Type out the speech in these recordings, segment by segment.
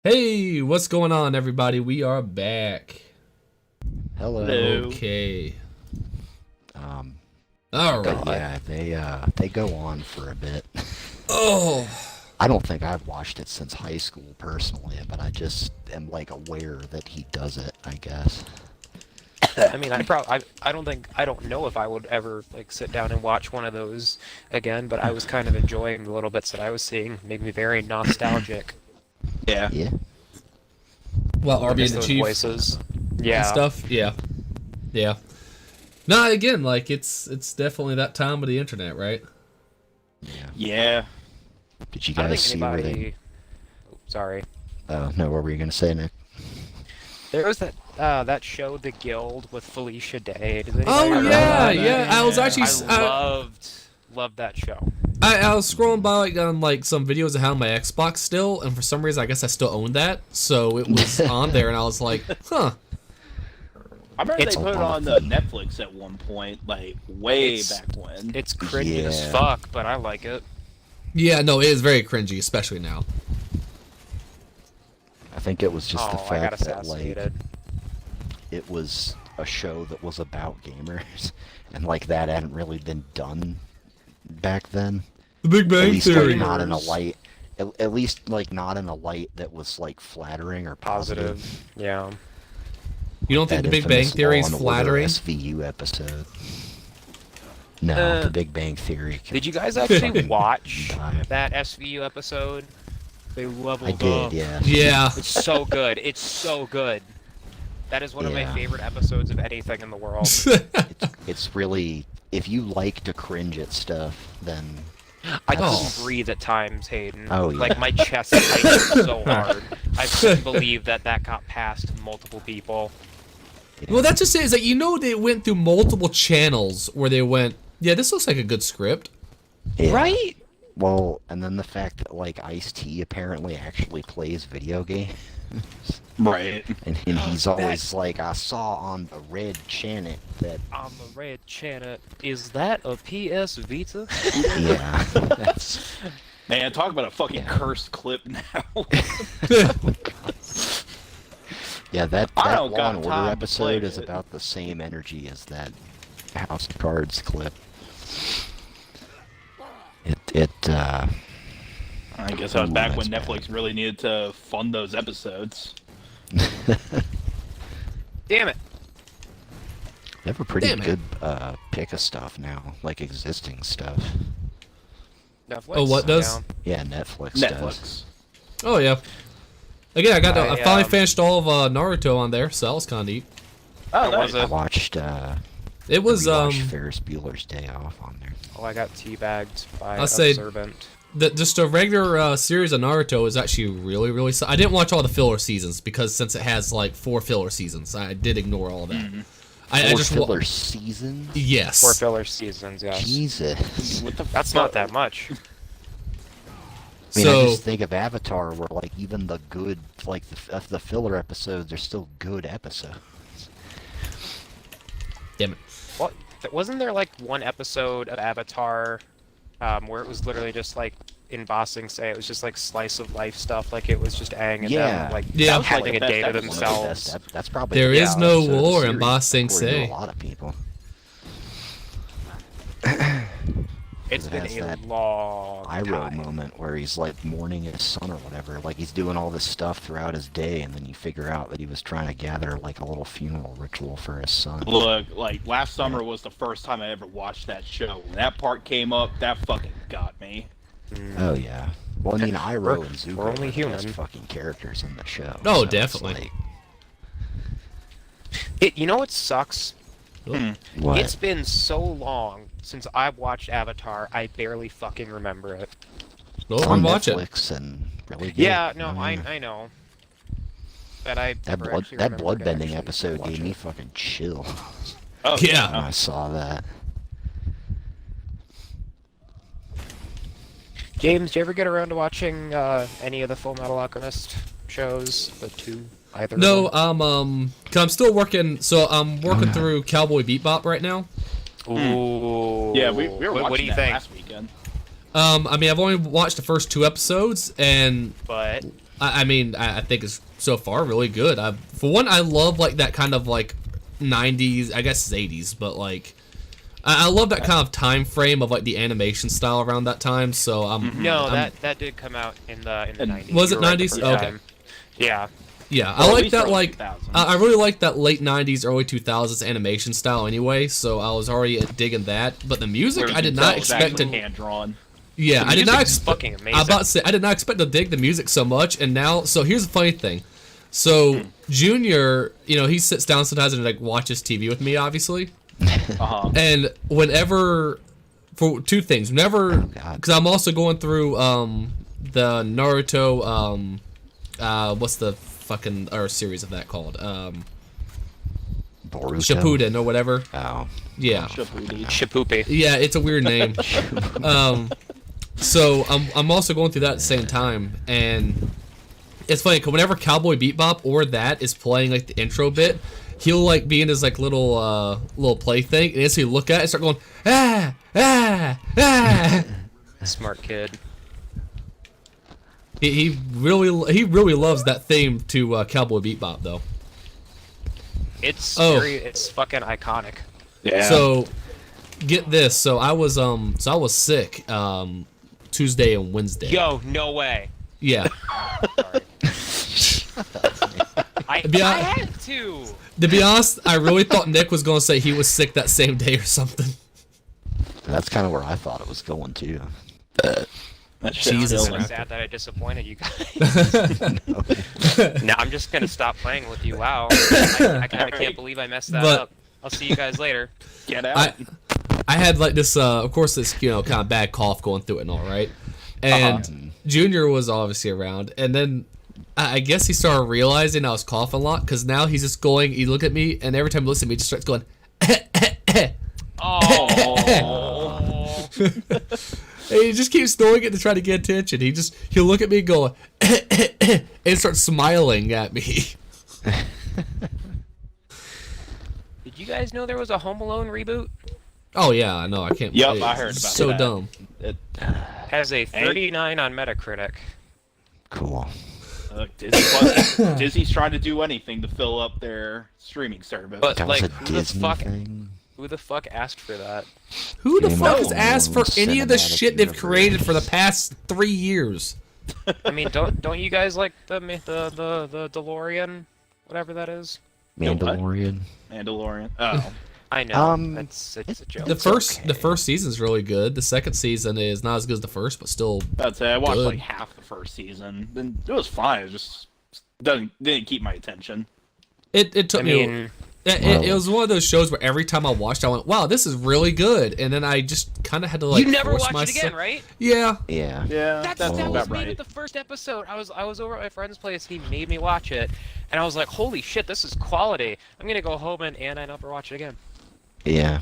Hey, what's going on, everybody? We are back. Hello. Okay. Um, All but right. yeah, they go on for a bit. Oh. I don't think I've watched it since high school personally, but I just am like aware that he does it, I guess. I mean, I don't know if I would ever like sit down and watch one of those again, but I was kind of enjoying the little bits that I was seeing. Made me very nostalgic. Yeah. Yeah. Well, I RB miss and the those Chief voices. and Yeah. stuff. Yeah. Yeah. No, again, like it's definitely that time of the internet, right? Yeah. Yeah. Did you I don't guys think see where anybody. they? Oh, sorry. No, what were you gonna say, Nick? There was that show, The Guild, with Felicia Day. Does anybody Oh remember yeah, that? yeah. I was actually Loved that show. I was scrolling by like on like some videos of how my Xbox still, and for some reason I guess I still own that, so it was on there, and I was like, huh. I remember It's they put it on Netflix at one point, like way back when. It's cringy as Yeah. fuck, but I like it. Yeah, no, it is very cringy, especially now. I think it was just the I got fact that like assassinated. it was a show that was about gamers, and like that hadn't really been done back then. The Big At Bang least Theory. like not in a light. At least like not in a light that was like flattering or positive. Positive. Yeah. You don't think That The Big Bang infamous Theory is Law and Order flattering? SVU episode. No, The Big Bang Theory. Did you guys actually watch Dive. that SVU episode? They leveled I did, up. yeah. Yeah. It's so good. It's so good. That is one of my Yeah. favorite episodes of anything in the world. It's really, if you like to cringe at stuff, then I Oh. couldn't breathe at times, Hayden. Oh, yeah. Like my chest tightened so hard. I couldn't believe that got past multiple people. Well, that just says that they went through multiple channels where they went, yeah, this looks like a good script. yeah. Right? Well, and then the fact that like Ice-T apparently actually plays video games, Right. and he's always like, I saw on the red channel that, On the red channel, is that a PS Vita? yeah, that's, Man, talk about a fucking Yeah. cursed clip now. yeah, that I don't Law got and time Order to episode play is it. about the same energy as that House of Cards clip. I guess that was Ooh, back when that's Netflix really needed to fund those episodes. Damn it. They have a pretty Damn it. good pick of stuff now, like existing stuff. Netflix. Oh, what does? Yeah. Yeah, Netflix does. Netflix. Oh, yeah. Again, I finally I finished all of Naruto on there, so that was kind of neat. Oh, How was nice. I it? watched It was, Ferris Bueller's Day Off on there. Oh, I got teabagged by I'll say- Observant. just a regular series of Naruto is actually really, really. I didn't watch all the filler seasons because since it has like 4 filler seasons, I did ignore all of that. I Four just filler seasons? Yes. 4 filler seasons, yes. Jesus. What the That's fuck? not that much. I mean, I So just think of Avatar, where like even the good, like the filler episodes are still good episodes. damn it. What? Wasn't there like one episode of Avatar where it was literally just like in Bossing say it was just like slice of life stuff, like it was just Aang and Yeah. them like Yeah. having Like a the day to best episode. themselves. That's probably There the is best no episode of the war in series, Ba Sing according to Se. a lot of people. It's It been has a that long Iroh time. moment where he's like mourning his son or whatever, like he's doing all this stuff throughout his day, and then you figure out that he was trying to gather like a little funeral ritual for his son. Look, like last summer was the first time I ever watched that show. When that part came up, that fucking got me. Oh yeah. Well, I mean, Iroh and Zuko we're only are the best human. fucking characters in the show. Oh, so it's definitely. You know what sucks? Like, what? It's been so long since I've watched Avatar, I barely fucking remember it. Go It's on, on watch it. Netflix and really good. Yeah, no, Oh, I know. But I That never blood actually that remembered to bloodbending actually episode watch gave it. me fucking chill Oh Yeah. when I saw that. James, do you ever get around to watching any of the Full Metal Alchemist shows? The two, either? No, of them? 'cause I'm still working. So I'm working through Cowboy Bebop right now. Ooh. Yeah, we were watching what do you that think? last weekend. I mean, I've only watched the first 2 episodes, and But I mean, I think it's so far really good. For one, I love like that kind of like 90s, I guess it's 80s, but like I love that kind of time frame of like the animation style around that time. So No, that did come out in the 90s. Was it You were right the 90s? first Okay. time. Yeah. Yeah, Well, I at like least that. early Like, 2000s. I really like that late '90s, early 2000s animation style. Anyway, so I was already digging that. But the music, Where I did you not can tell it's expect actually to. hand drawn. Yeah, The I did not music's expect. fucking amazing. I'm about to say I did not expect to dig the music so much, and now. So here's the funny thing. So Junior, he sits down sometimes and like watches TV with me, obviously. And whenever, for two things, whenever, because I'm also going through the Naruto what's the fucking series of that called Boruto? Shippuden or whatever. Oh. Yeah, Shapoopy. yeah, it's a weird name. So I'm also going through that at the same time, and it's funny because whenever Cowboy Bebop or that is playing like the intro bit, he'll like be in his like little play thing, and as he look at it, start going ah. Smart kid. He really loves that theme to Cowboy Bebop though. It's Oh. it's fucking iconic. Yeah. So get this. So I was sick Tuesday and Wednesday. Yo, no way. Yeah. I Yeah. had to. To be honest, I really thought Nick was gonna say he was sick that same day or something. That's kind of where I thought it was going too. That shit's Jesus. still I'm in. sad that I disappointed you guys. No, I'm just gonna stop playing with you. Wow. I kind of can't believe I messed that But- up. I'll see you guys later. Get out. I had like this of course this kind of bad cough going through it and all right, and Junior was obviously around, and then I guess he started realizing I was coughing a lot because now he's just going. He look at me, and every time he looks at me, he just starts going. Oh. And he just keeps throwing it to try to get attention. He'll look at me and go and start smiling at me. Did you guys know there was a Home Alone reboot? Oh yeah, I know. I can't. Yep, it's I heard about so that. dumb. Has a 39 on Metacritic. Cool. Disney's trying to do anything to fill up their streaming service. But That like, was a who the Disney fuck? thing. Who the fuck asked for that? Who the Game fuck of has asked for Thrones any of the cinematic shit they've universe. created for the past 3 years? I mean, don't you guys like the DeLorean, whatever that is? Mandalorian. Mandalorian. Oh. I know. Um, it's a joke. The first okay. season's really good. The second season is not as good as the first, but still. I'd say I watched Good. like half the first season. Then it was fine. It just didn't keep my attention. It took I me. mean, It was one of those shows where every time I watched, I went, "Wow, this is really good," and then I just kind of had to like. you never force watched myself. it again, right? Yeah. Yeah. Yeah, That that's was about me right. with the first episode. I was over at my friend's place. He made me watch it, and I was like, "Holy shit, this is quality!" I'm gonna go home and I never watch it again. Yeah.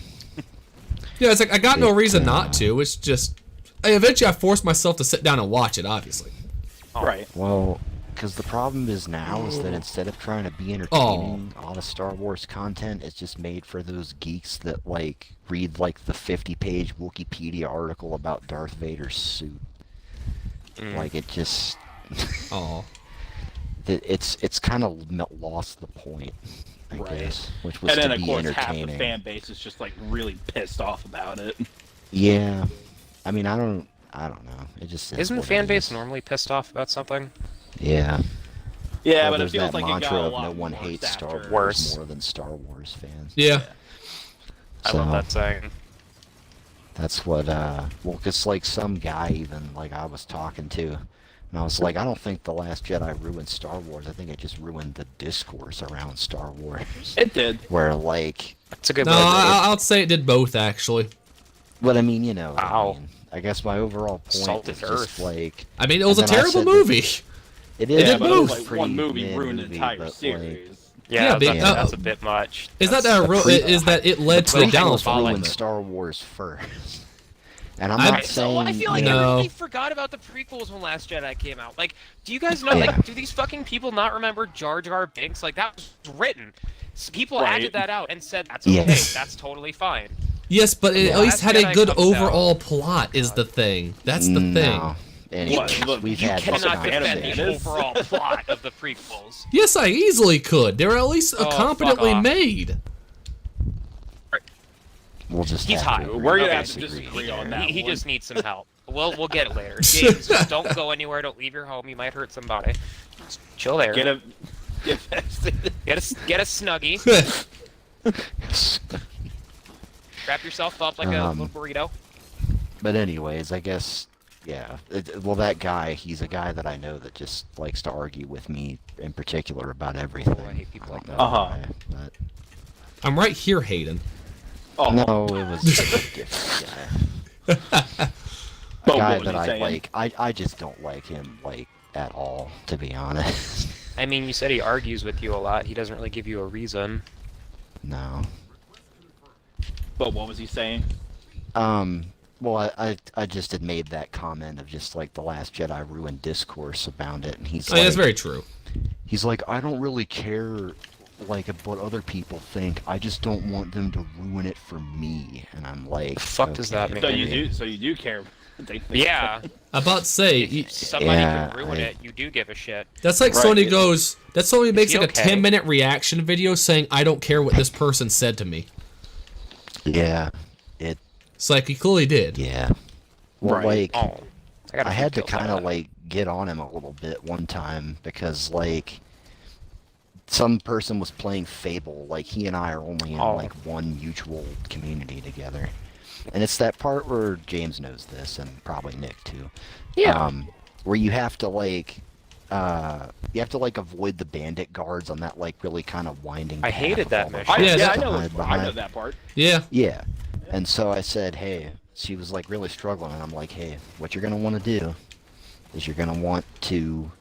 Yeah, it's like I got no It, reason not to. It's just eventually I forced myself to sit down and watch it. Obviously. Right. Well, because the problem is now is that instead of trying to be entertaining, all the Star Wars content is just made for those geeks that like read like the 50-page Wikipedia article about Darth Vader's suit. Like it just, Oh. it's kind of lost the point, I Right. guess, which was And then to of be course half the entertaining. fan base is just like really pissed off about it. Yeah, I mean, I don't know. It just is Isn't the what fan it base is. normally pissed off about something? Yeah. Yeah, Well, but it there's feels that like it mantra got a of lot no one worse hates Star after. Wars Worse. more than Star Wars fans. Yeah. I love that saying. That's what, well, it's like some guy even, like, I was talking to, and I was like, I don't think The Last Jedi ruined Star Wars, I think it just ruined the discourse around Star Wars. It did. Where, like, It's a good No, way. I'll say it did both actually. but I mean, you know, Ow. I guess my overall point Salted is just, earth. like, I mean, it was a And then I terrible said that- movie. it is Yeah, a but it was both. like pretty one movie mid ruined the movie, entire but, like, series. Yeah, Yeah, that's a bit much. Is that That's- that real? pre- Is that it led to the Well, downfall? follow ruined it. Star Wars first. And I'm I- not So saying, I feel like No. everybody forgot about the prequels when Last Jedi came out. Like, do you guys know? Yeah. Like, do these fucking people not remember Jar Jar Binks? Like, that was written. People Right. acted that out and said that's okay. Yes. That's totally fine. Yes, but it at least Last had a Jedi good comes overall out. plot. Is the thing. That's the thing. no, Anyways, we've had this cannot defend the conversation. overall plot of the prequels. Yes, I easily could. They're at least competently made. We'll just He's have high. to We're gonna agree have to to disagree. disagree on that. He just needs some help. We'll get it later. James, just don't go anywhere. Don't leave your home. You might hurt somebody. Just chill there. Get a Get a snuggie. Wrap yourself up like a little burrito. But anyways, I guess, yeah. Well, that guy, he's a guy that I know that just likes to argue with me in particular about everything. Oh, I hate people like that. Why, but I'm right here, Hayden. Oh. no, it was a different guy. A guy that I like. I just don't like him, like, at all, to be honest. I mean, you said he argues with you a lot. He doesn't really give you a reason. No. But what was he saying? Well, I just had made that comment of just like The Last Jedi ruined discourse about it, and he's like, That's very true. he's like, I don't really care like what other people think. I just don't want them to ruin it for me. And I'm like, The fuck does that mean? So you do care. Yeah. I'm about to say, If somebody Yeah, can ruin it, you do give a shit. that's like Right. Sony goes, that's Sony makes he like a okay? 10-minute reaction video saying, I don't care what this person said to me. yeah, It's like, he clearly did. yeah. Well, Right. like, Oh. I had to kind of of like get on him a little bit one time because like some person was playing Fable. Like he and I are only in like one mutual community together, and it's that part where James knows this and probably Nick too. Yeah. Where you have to like avoid the bandit guards on that like really kind of winding. I path hated of that all the mission. I Yeah, know. behind- I know behind. that part. Yeah. Yeah. And so I said, hey, she was like really struggling, and I'm like, hey, what you're gonna want to do is you're gonna want to,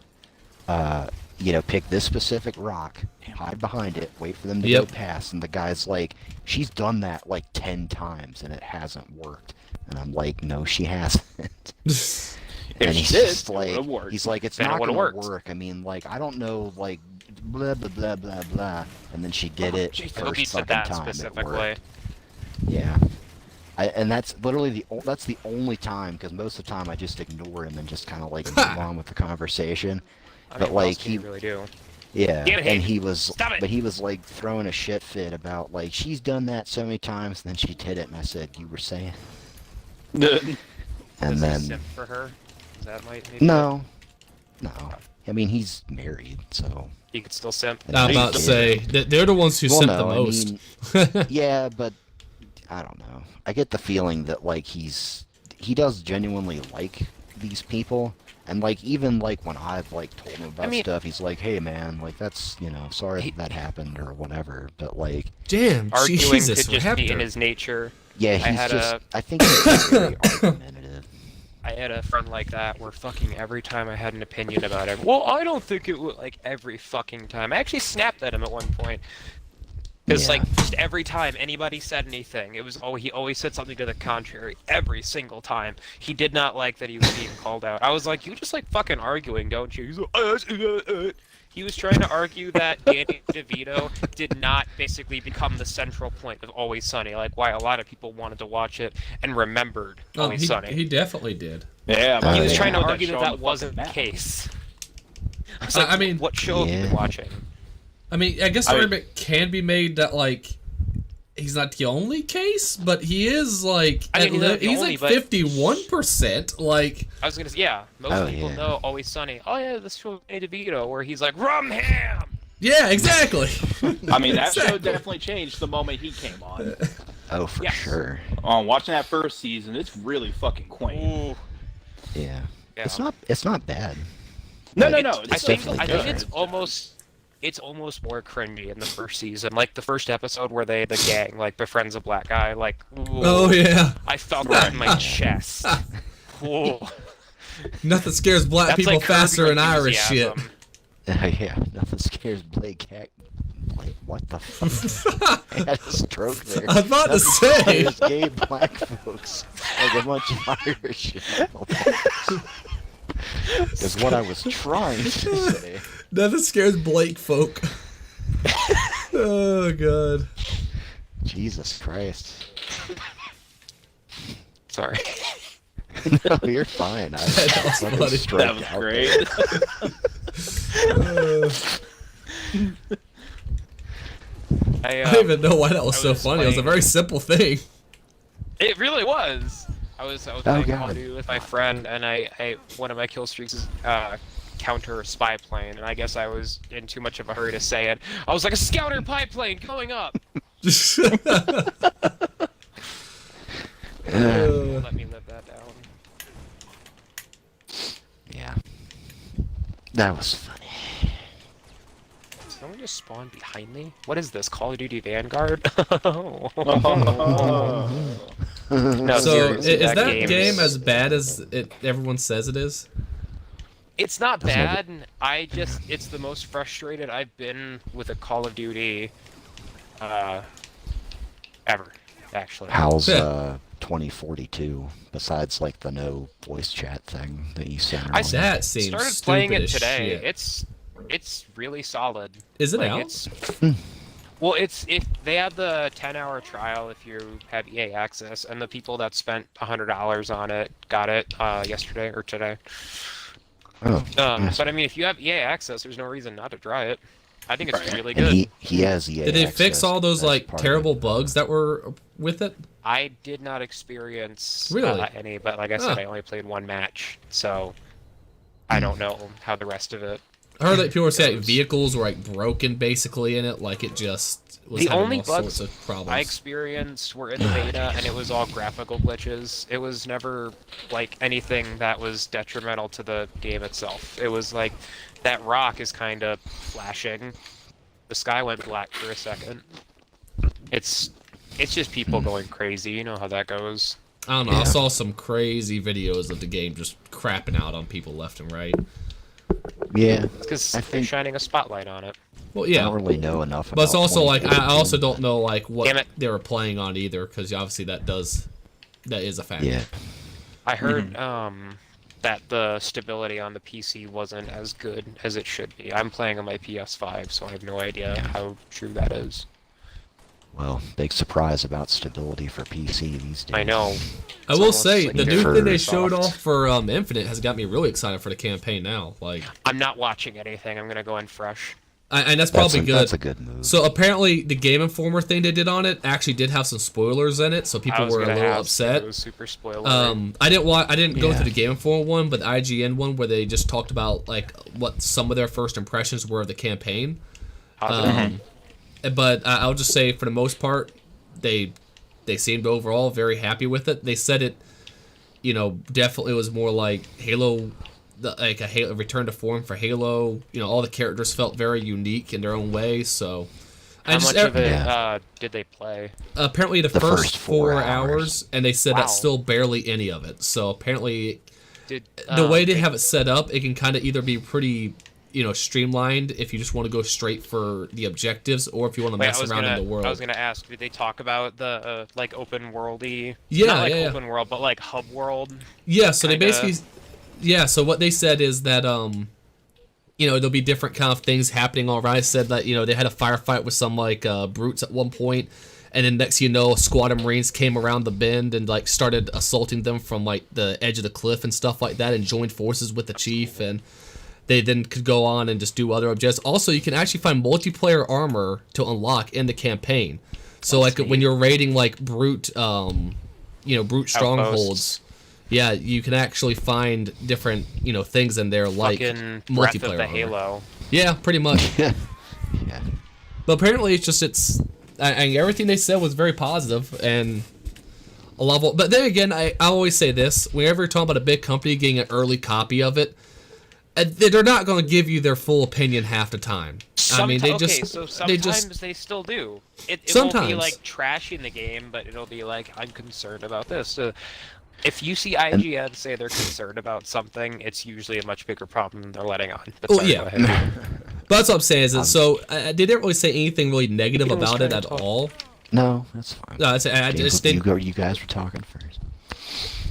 pick this specific rock, hide behind it, wait for them to go past, and the guy's like, she's done that like 10 times and it hasn't worked, and I'm like, no, she hasn't. And he's just like, it's Then it not would've gonna worked. work. I mean, like, I don't know, like, blah blah blah blah blah, and then she did it I hope first he said fucking that time. It specifically. worked. Yeah. And that's literally that's the only time, because most of the time I just ignore him and just kind of like move on with the conversation. I But mean, what like else can you really do? yeah, Damn it, and Hayden. he was, Stop it. but he was like throwing a shit fit about like she's done that so many times, and then she did it, and I said, you were saying, and Does he then simp for her? Is that maybe no, I mean he's married, so. he could still simp? I'm about to say, they're the ones who Well, simp no, the I most. mean, yeah, but I don't know. I get the feeling that like he does genuinely like these people, and like even like when I've like told him about stuff, he's like, "Hey man, like that's sorry that happened or whatever." But like, Damn, Arguing Jesus, could just be in Raptor. his nature. yeah, I think he's very argumentative. I had a friend like that where fucking every time I had an opinion about him, well, I don't think it would, like, every fucking time. I actually snapped at him at one point. Because, Yeah. like, just every time anybody said anything, it was, he always said something to the contrary. Every single time. He did not like that he was being called out. I was like, you just like fucking arguing, don't you? He's like, He was trying to argue that Danny DeVito did not basically become the central point of Always Sunny, like why a lot of people wanted to watch it and remembered Always Sunny. He definitely did. Yeah, He He was yeah. trying to Put argue show that on that the wasn't the fucking map. case. I was like, I mean, what show have you been Yeah. watching? I mean, I guess the argument can be made that, like, he's not the only case, but he is, like, I mean, he's not the he's only, like but- 51%. Like, I was gonna say, yeah, most Oh, people yeah. know Always Sunny. Oh yeah, this show with Danny DeVito, where he's like, Rum Ham! yeah, exactly. I mean, that show Exactly. definitely changed the moment he came on. Oh, for Yes. sure. Watching that first season, it's really fucking quaint. Ooh. Yeah. Yeah. It's not bad. No, Like, no. I It's think definitely it's almost more cringy in the first season, like the first episode where the gang like befriends a black guy. Like, ooh, Oh, yeah. I felt that in my chest. Ooh. Nothing scares black That's people like Curb faster Your than Irish shit. Enthusiasm. Yeah, nothing scares Blake Hack. Blake, what the fuck? I had a stroke there. I was about to Nothing say. scares gay black folks like a bunch of Irish is what I was trying to say. Nothing scares Blake folk. Oh, God. Jesus Christ. Sorry. No, you're fine. That was funny. That was great. I don't even know why that was so funny. It was a very simple thing. It really was. I was playing Call of Duty with my friend, and I one of my kill streaks is counter spy plane, and I guess I was in too much of a hurry to say it. I was like, a scouter spy plane going up. Let me live that down. Yeah, that was funny. Did someone just spawn behind me? What is this? Call of Duty Vanguard? No, so is that game as bad as everyone says it is? It's not bad. It's the most frustrated I've been with a Call of Duty ever, actually. How's 2042? Besides like the no voice chat thing that you sent around. That seems started playing it stupid as today. shit. It's really solid. Is it like, out? Well, if they had the 10-hour trial if you have EA access, and the people that spent $100 on it got it yesterday or today. Oh, yes. But I mean, if you have EA access, there's no reason not to try it. I think it's really and good. he has EA Did they access fix all those as like part of terrible it. bugs that were with it? I did not experience Really? any, but like I said, I only played one match, so I don't know how the rest of it. I heard that people were saying like, vehicles were like broken basically in it, like it just was The having only all bugs sorts of problems. I experienced were in the beta, and it was all graphical glitches. It was never like anything that was detrimental to the game itself. It was like that rock is kind of flashing. The sky went black for a second. It's just people going crazy. You know how that goes. I don't know. I saw some crazy videos of the game just crapping out on people left and right. Yeah, Because they're shining a spotlight on it. Well, I yeah. don't really know enough about But it's also like I 2042. also don't know like Damn what it. they were playing on either, because obviously that is a factor. Yeah. I heard that the stability on the PC wasn't as good as it should be. I'm playing on my PS5, so I have no idea how true that is. Well, big surprise about stability for PC these days. I know. I will say the new thing they Microsoft. showed off for Infinite has got me really excited for the campaign now. Like, I'm not watching anything. I'm gonna go in fresh. and that's probably good. That's a good move. So apparently, the Game Informer thing they did on it actually did have some spoilers in it, so people were a little upset. It was super spoilery. I didn't go through the Game Informer one, but the IGN one where they just talked about like what some of their first impressions were of the campaign. But I'll just say, for the most part, they seemed overall very happy with it. They said it, definitely was more like Halo, like a Halo return to form for Halo. All the characters felt very unique in their own way. So, How much of it did they play? Apparently, the first 4 hours, and they said Wow. that's still barely any of it. So apparently, Did the way they have it set up, it can kind of either be pretty, streamlined if you just want to go straight for the objectives, or if you want to mess around in the world. I was gonna ask, did they talk about the like open worldy? Yeah, not like yeah. open world, but like hub world. Yeah, so they kinda- basically, so what they said is that there'll be different kind of things happening all around. They said that they had a firefight with some like brutes at one point, and then next a squad of Marines came around the bend and like started assaulting them from like the edge of the cliff and stuff like that, and joined forces with the chief, and they then could go on and just do other objectives. Also, you can actually find multiplayer armor to unlock in the campaign. So like when you're raiding like brute strongholds, Outposts. yeah, you can actually find different things in there like Fucking Breath multiplayer of the armor. Halo. Yeah, pretty much. Yeah. But apparently and everything they said was very positive and a level. But then again, I always say this: whenever you're talking about a big company getting an early copy of it, they're not going to give you their full opinion half the time. I mean, they sometimes they still do. It won't be like trashing the game, but it'll be like, I'm concerned about this. If you see IGN say they're concerned about something, it's usually a much bigger problem than they're letting on. But sorry, go ahead. But that's what I'm saying is they didn't really say anything really negative about it at all. No, that's fine. No, I just didn't. You guys were talking first.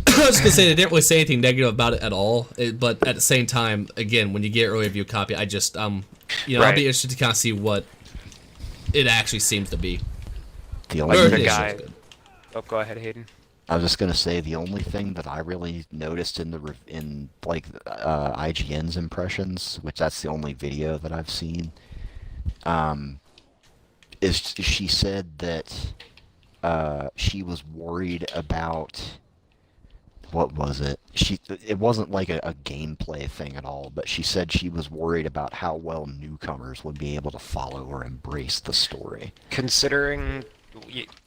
I was gonna say they didn't really say anything negative about it at all. But at the same time, again, when you get early review copy, I just I'll be interested to kind of see what it actually seems to be. The only Where's the thing- guy? Oh, go ahead, Hayden. I was just gonna say the only thing that I really noticed in IGN's impressions, which that's the only video that I've seen, is she said that she was worried about, what was it? It wasn't like a gameplay thing at all, but she said she was worried about how well newcomers would be able to follow or embrace the story. Considering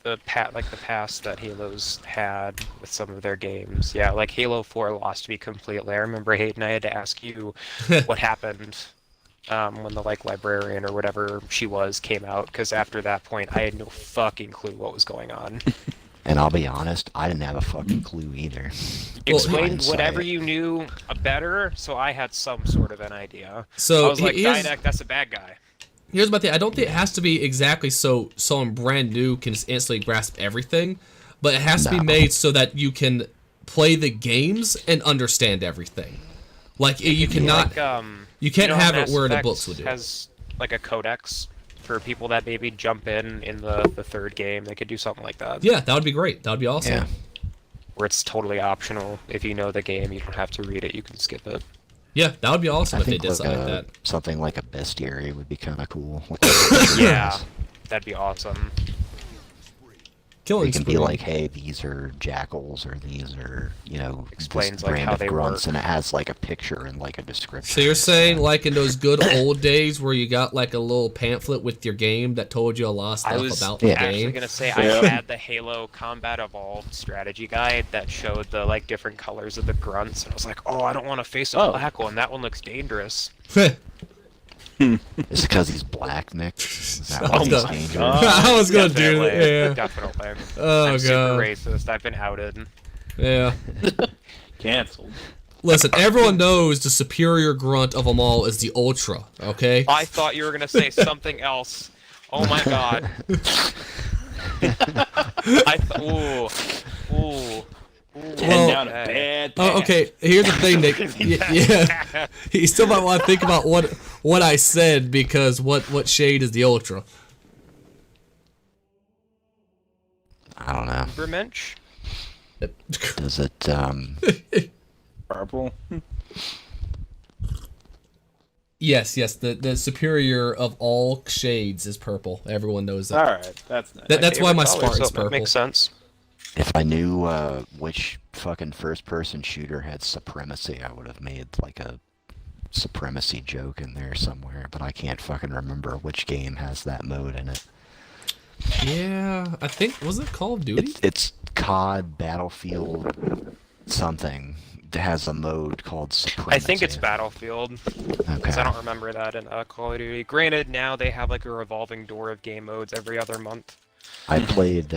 the past that Halo's had with some of their games, yeah, like Halo 4 lost me completely. I remember Hayden, I had to ask you what happened when the librarian or whatever she was came out, because after that point I had no fucking clue what was going on. And I'll be honest, I didn't have a fucking clue either. Explain whatever you knew better, so I had some sort of an idea. So I was like, Didac, that's a bad guy. Here's my thing. I don't think it has to be exactly so someone brand new can just instantly grasp everything, but it has to be made so that you can play the games and understand everything. Like you cannot, you can't have it where the books would do. Has like a codex for people that maybe jump in the third game. They could do something like that. Yeah, that would be great. That would be awesome. Yeah. Where it's totally optional. If you know the game, you don't have to read it. You can skip it. Yeah, that would be awesome if they did like something like that. Something like a bestiary would be kind of cool. Yeah, that'd be awesome. Killing You can spree. be like, hey, these are jackals, or these are, Explains, this like, brand how of they grunts, work. and it has like a picture and like a description. So you're saying like in those good old days where you got like a little pamphlet with your game that told you a lot of stuff I was about the actually game? gonna say I had the Halo Combat Evolved strategy guide that showed the different colors of the grunts, and I was like, oh, I don't want to face a black one. That one looks dangerous. It's because he's black, Nick. Is that why he's God. dangerous? I was gonna do that. Yeah. Definitely. Oh I'm super god. racist. I've been outed. Yeah. Canceled. Listen, everyone knows the superior grunt of them all is the Ultra. Okay. I thought you were gonna say something else. Oh my god. Ooh. Ten down a bad path. Oh, okay. Here's the thing, Nick. Yeah, you still might want to think about what I said, because what shade is the Ultra? I don't know. Ubermensch? Does it, Purple. Yes. The superior of all shades is purple. Everyone knows that. Alright, that's nice. That's why my Favorite color, Spartan's so that purple. makes sense. if I knew which fucking first-person shooter had Supremacy, I would have made like a Supremacy joke in there somewhere, but I can't fucking remember which game has that mode in it. Yeah, I think, was it Call of Duty? It's COD, Battlefield, something. It has a mode called Supremacy. I think it's Battlefield, because I don't remember that in Call of Duty. Granted, now they have like a revolving door of game modes every other month. I played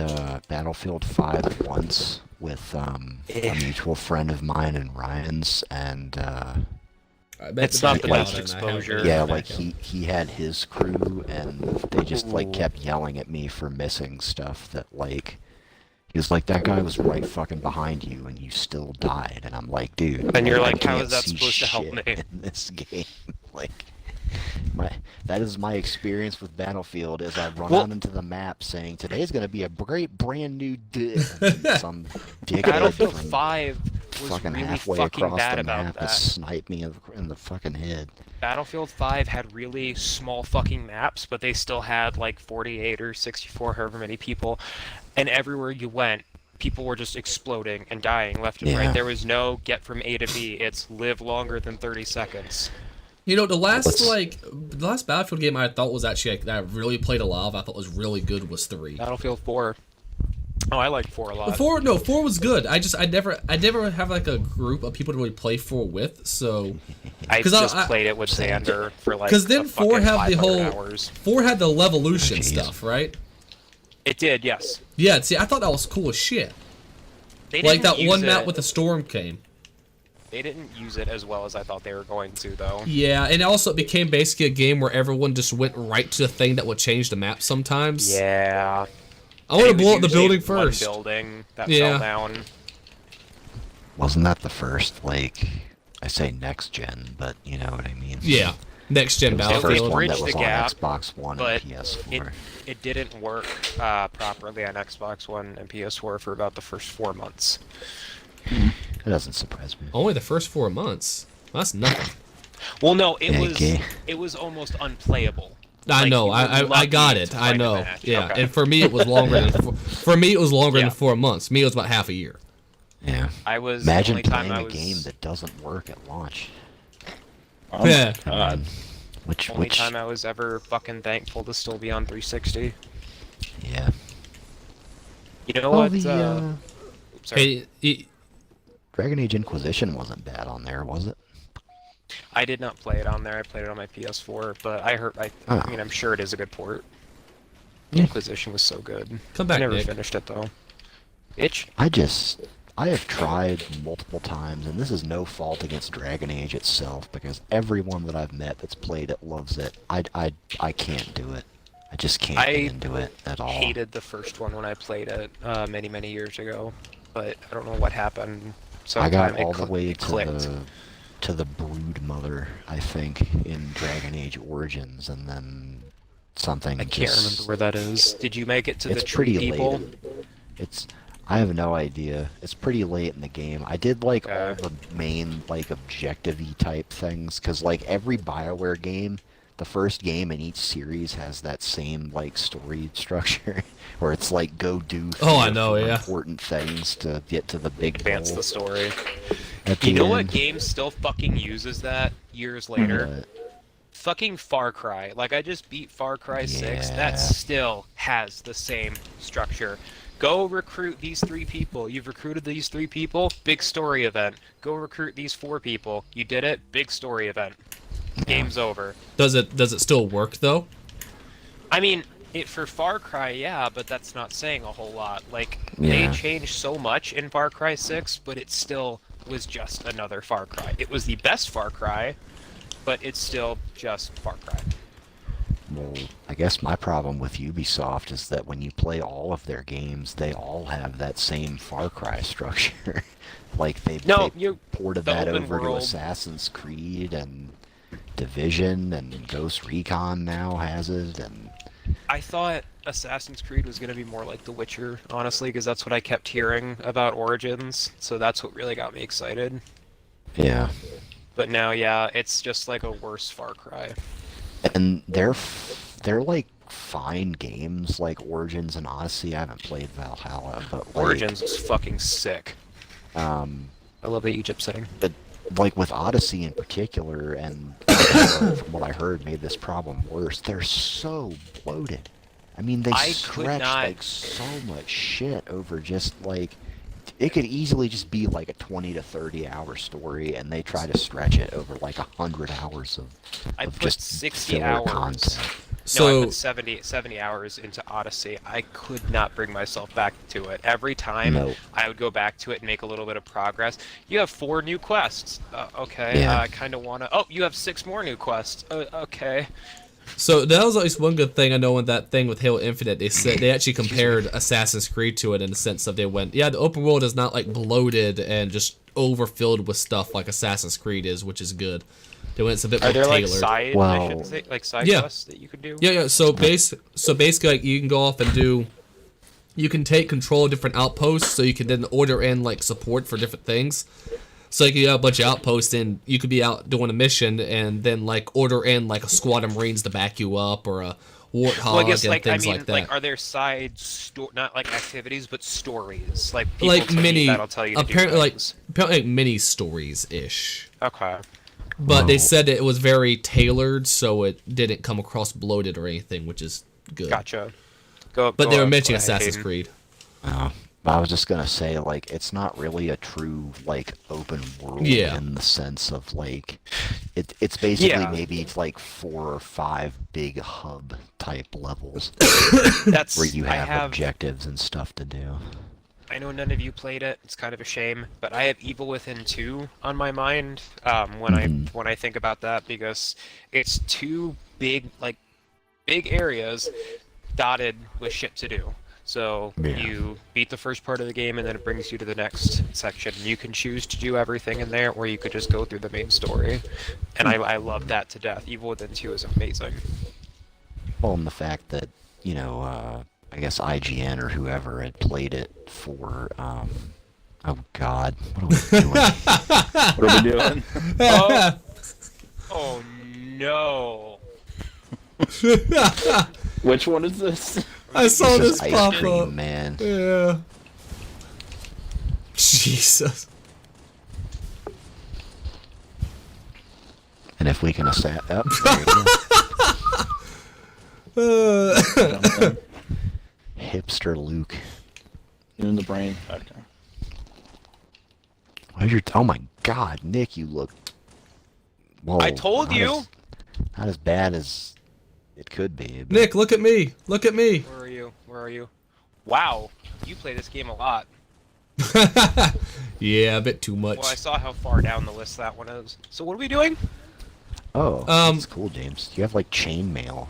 Battlefield 5 once with a mutual friend of mine and Ryan's, and It's not the best exposure. yeah, like he had his crew, and they just like kept yelling at me for missing stuff that like he was like, that guy was right fucking behind you and you still died, and I'm like, dude. And you're I like, how can't is that see supposed to help shit me? in this game? Like, that is my experience with Battlefield. Is I run out into the map saying today's gonna be a great brand new day. Some dickhead Battlefield from 5 was fucking really halfway fucking across bad the about map to that. snipe me in the fucking head. Battlefield 5 had really small fucking maps, but they still had like 48 or 64, however many people, and everywhere you went, people were just exploding and dying left and Yeah. right. There was no get from A to B. It's live longer than 30 seconds. You know, the last Battlefield game I thought was actually like, that I really played a lot of, I thought was really good, was 3. Battlefield 4. Oh, I like 4 a lot. 4 was good. I never have like a group of people to really play 4 with, so I 'cause just I- played it with Xander for like because then a 4 fucking had the 500 whole hours. 4 had the Levolution Jeez. stuff, right? It did, yes. Yeah, see, I thought that was cool as shit. They Like didn't that one use map it- with the storm came. They didn't use it as well as I thought they were going to, though. Yeah, and also it became basically a game where everyone just went right to the thing that would change the map sometimes. Yeah. I want to It was blow up the usually building one first. building that Yeah. fell down. Wasn't that the first, like, I say next gen, but you know what I mean? Yeah. Next gen It was the first Battlefield. one that Bridged was the on gap, Xbox One but and PS4. It didn't work properly on Xbox One and PS4 for about the first 4 months. That doesn't surprise me. Only the first 4 months. That's nothing. Well, no, Okay. it was almost unplayable. I Like, know. you were I lucky got it. to I find a know. match. Yeah. Okay. And for me, it was longer than for me it was longer Yeah. than 4 months. Me, it was about half a year. Yeah. I was Imagine the only time playing I a was, game that doesn't work at launch. Oh Yeah. my god. only time I was ever fucking thankful to still be on 360. Yeah. You know Well, what? the Oops, sorry. Dragon Age Inquisition wasn't bad on there, was it? I did not play it on there. I played it on my PS4, but Oh. I mean, I'm sure it is a good port. Yeah. Inquisition was so good. Come back, I never Nick. finished it though. Itch. I have tried multiple times, and this is no fault against Dragon Age itself, because everyone that I've met that's played it loves it. I can't do it. I just can't get into it at all. Hated the first one when I played it many years ago, but I don't know what happened. I got Sometime all the way it clicked. to the Brood Mother, I think, in Dragon Age Origins, and then something I can't just... remember where that is. Did you make it to the It's tree pretty people? late. I have no idea. It's pretty late in the game. I did like all Okay. the main like objective-y type things, because like every BioWare game, the first game in each series has that same like story structure, where it's like go do Oh, I three or know, four yeah. important things to get to the big Advance goal the story. at You the know what end. game still fucking uses that years later? But, Fucking Far Cry. Like, I just beat Far Cry 6. Yeah. That still has the same structure. Go recruit these 3 people. You've recruited these 3 people. Big story event. Go recruit these 4 people. You did it. Big story event. Game's over. Does it still work though? I mean, for Far Cry, yeah, but that's not saying a whole lot. Like, Yeah. they changed so much in Far Cry 6, but it still was just another Far Cry. It was the best Far Cry, but it's still just Far Cry. well, I guess my problem with Ubisoft is that when you play all of their games, they all have that same Far Cry structure. Like they ported the that open over to world- Assassin's Creed and Division, and Ghost Recon now has it, and I thought Assassin's Creed was going to be more like The Witcher, honestly, because that's what I kept hearing about Origins, so that's what really got me excited. yeah. But now, yeah, it's just like a worse Far Cry. And they're like fine games, like Origins and Odyssey. I haven't played Valhalla, but like, Origins is fucking sick. I love the Egypt setting. But like with Odyssey in particular, and from what I heard, made this problem worse. They're so bloated. I mean, they stretch like so much shit over just like it could easily just be like a 20 to 30 hour story, and they try to stretch it over like 100 hours of I put just 60 filler hours. content. No, I put 70 hours into Odyssey. I could not bring myself back to it. Every time No. I would go back to it and make a little bit of progress. You have 4 new quests. Okay, Yeah. I kind of want to... Oh, you have 6 more new quests. Okay. So that was at least one good thing I know in that thing with Halo Infinite. They said they actually compared Assassin's Creed to it in the sense of they went, yeah, the open world is not like bloated and just overfilled with stuff like Assassin's Creed is, which is good. They went, it's a bit more Are there tailored. like side Well, missions, like side yeah. quests that you can do? Yeah. So basically, like, you can go off and do. You can take control of different outposts, so you can then order in like support for different things. So like, you have a bunch of outposts, and you could be out doing a mission, and then like order in like a squad of Marines to back you up, or a warthog, Well, I guess, and like, things like that. like, are there side not like activities, but stories? Like people Like tell mini, you that'll tell you to apparently do like things. mini stories ish. Okay. But they Whoa. said it was very tailored, so it didn't come across bloated or anything, which is good. Gotcha. But go they were on, mentioning go ahead, Assassin's Hayden. Creed. But I was just gonna say, like, it's not really a true like open world Yeah. in the sense of like, it's basically Yeah. maybe like 4 or 5 big hub type levels That's where you I have have objectives and stuff to do. I know none of you played it. It's kind of a shame, but I have Evil Within 2 on my mind when I think about that, because it's 2 big areas dotted with shit to do. So Yeah. you beat the first part of the game, and then it brings you to the next section. You can choose to do everything in there, or you could just go through the main story. And I love that to death. Evil Within 2 is amazing. Well, and the fact that, you know, I guess IGN or whoever had played it for, oh god, what are we doing? What are we doing? Oh no. Which one is this? I saw It's this just pop ice cream, up. man. Yeah. Jesus. And if we can assess... Oh, there you go. Hipster Luke. In the brain. Okay. Why's your... Oh my god, Nick, you look... Whoa, I told you! Not as bad as it could be. But... Nick, look at me. Look at me. Where are you? Where are you? Wow, you play this game a lot. Yeah, a bit too much. Well, I saw how far down the list that one is. So what are we doing? Oh, that's cool, James. You have, like, chainmail.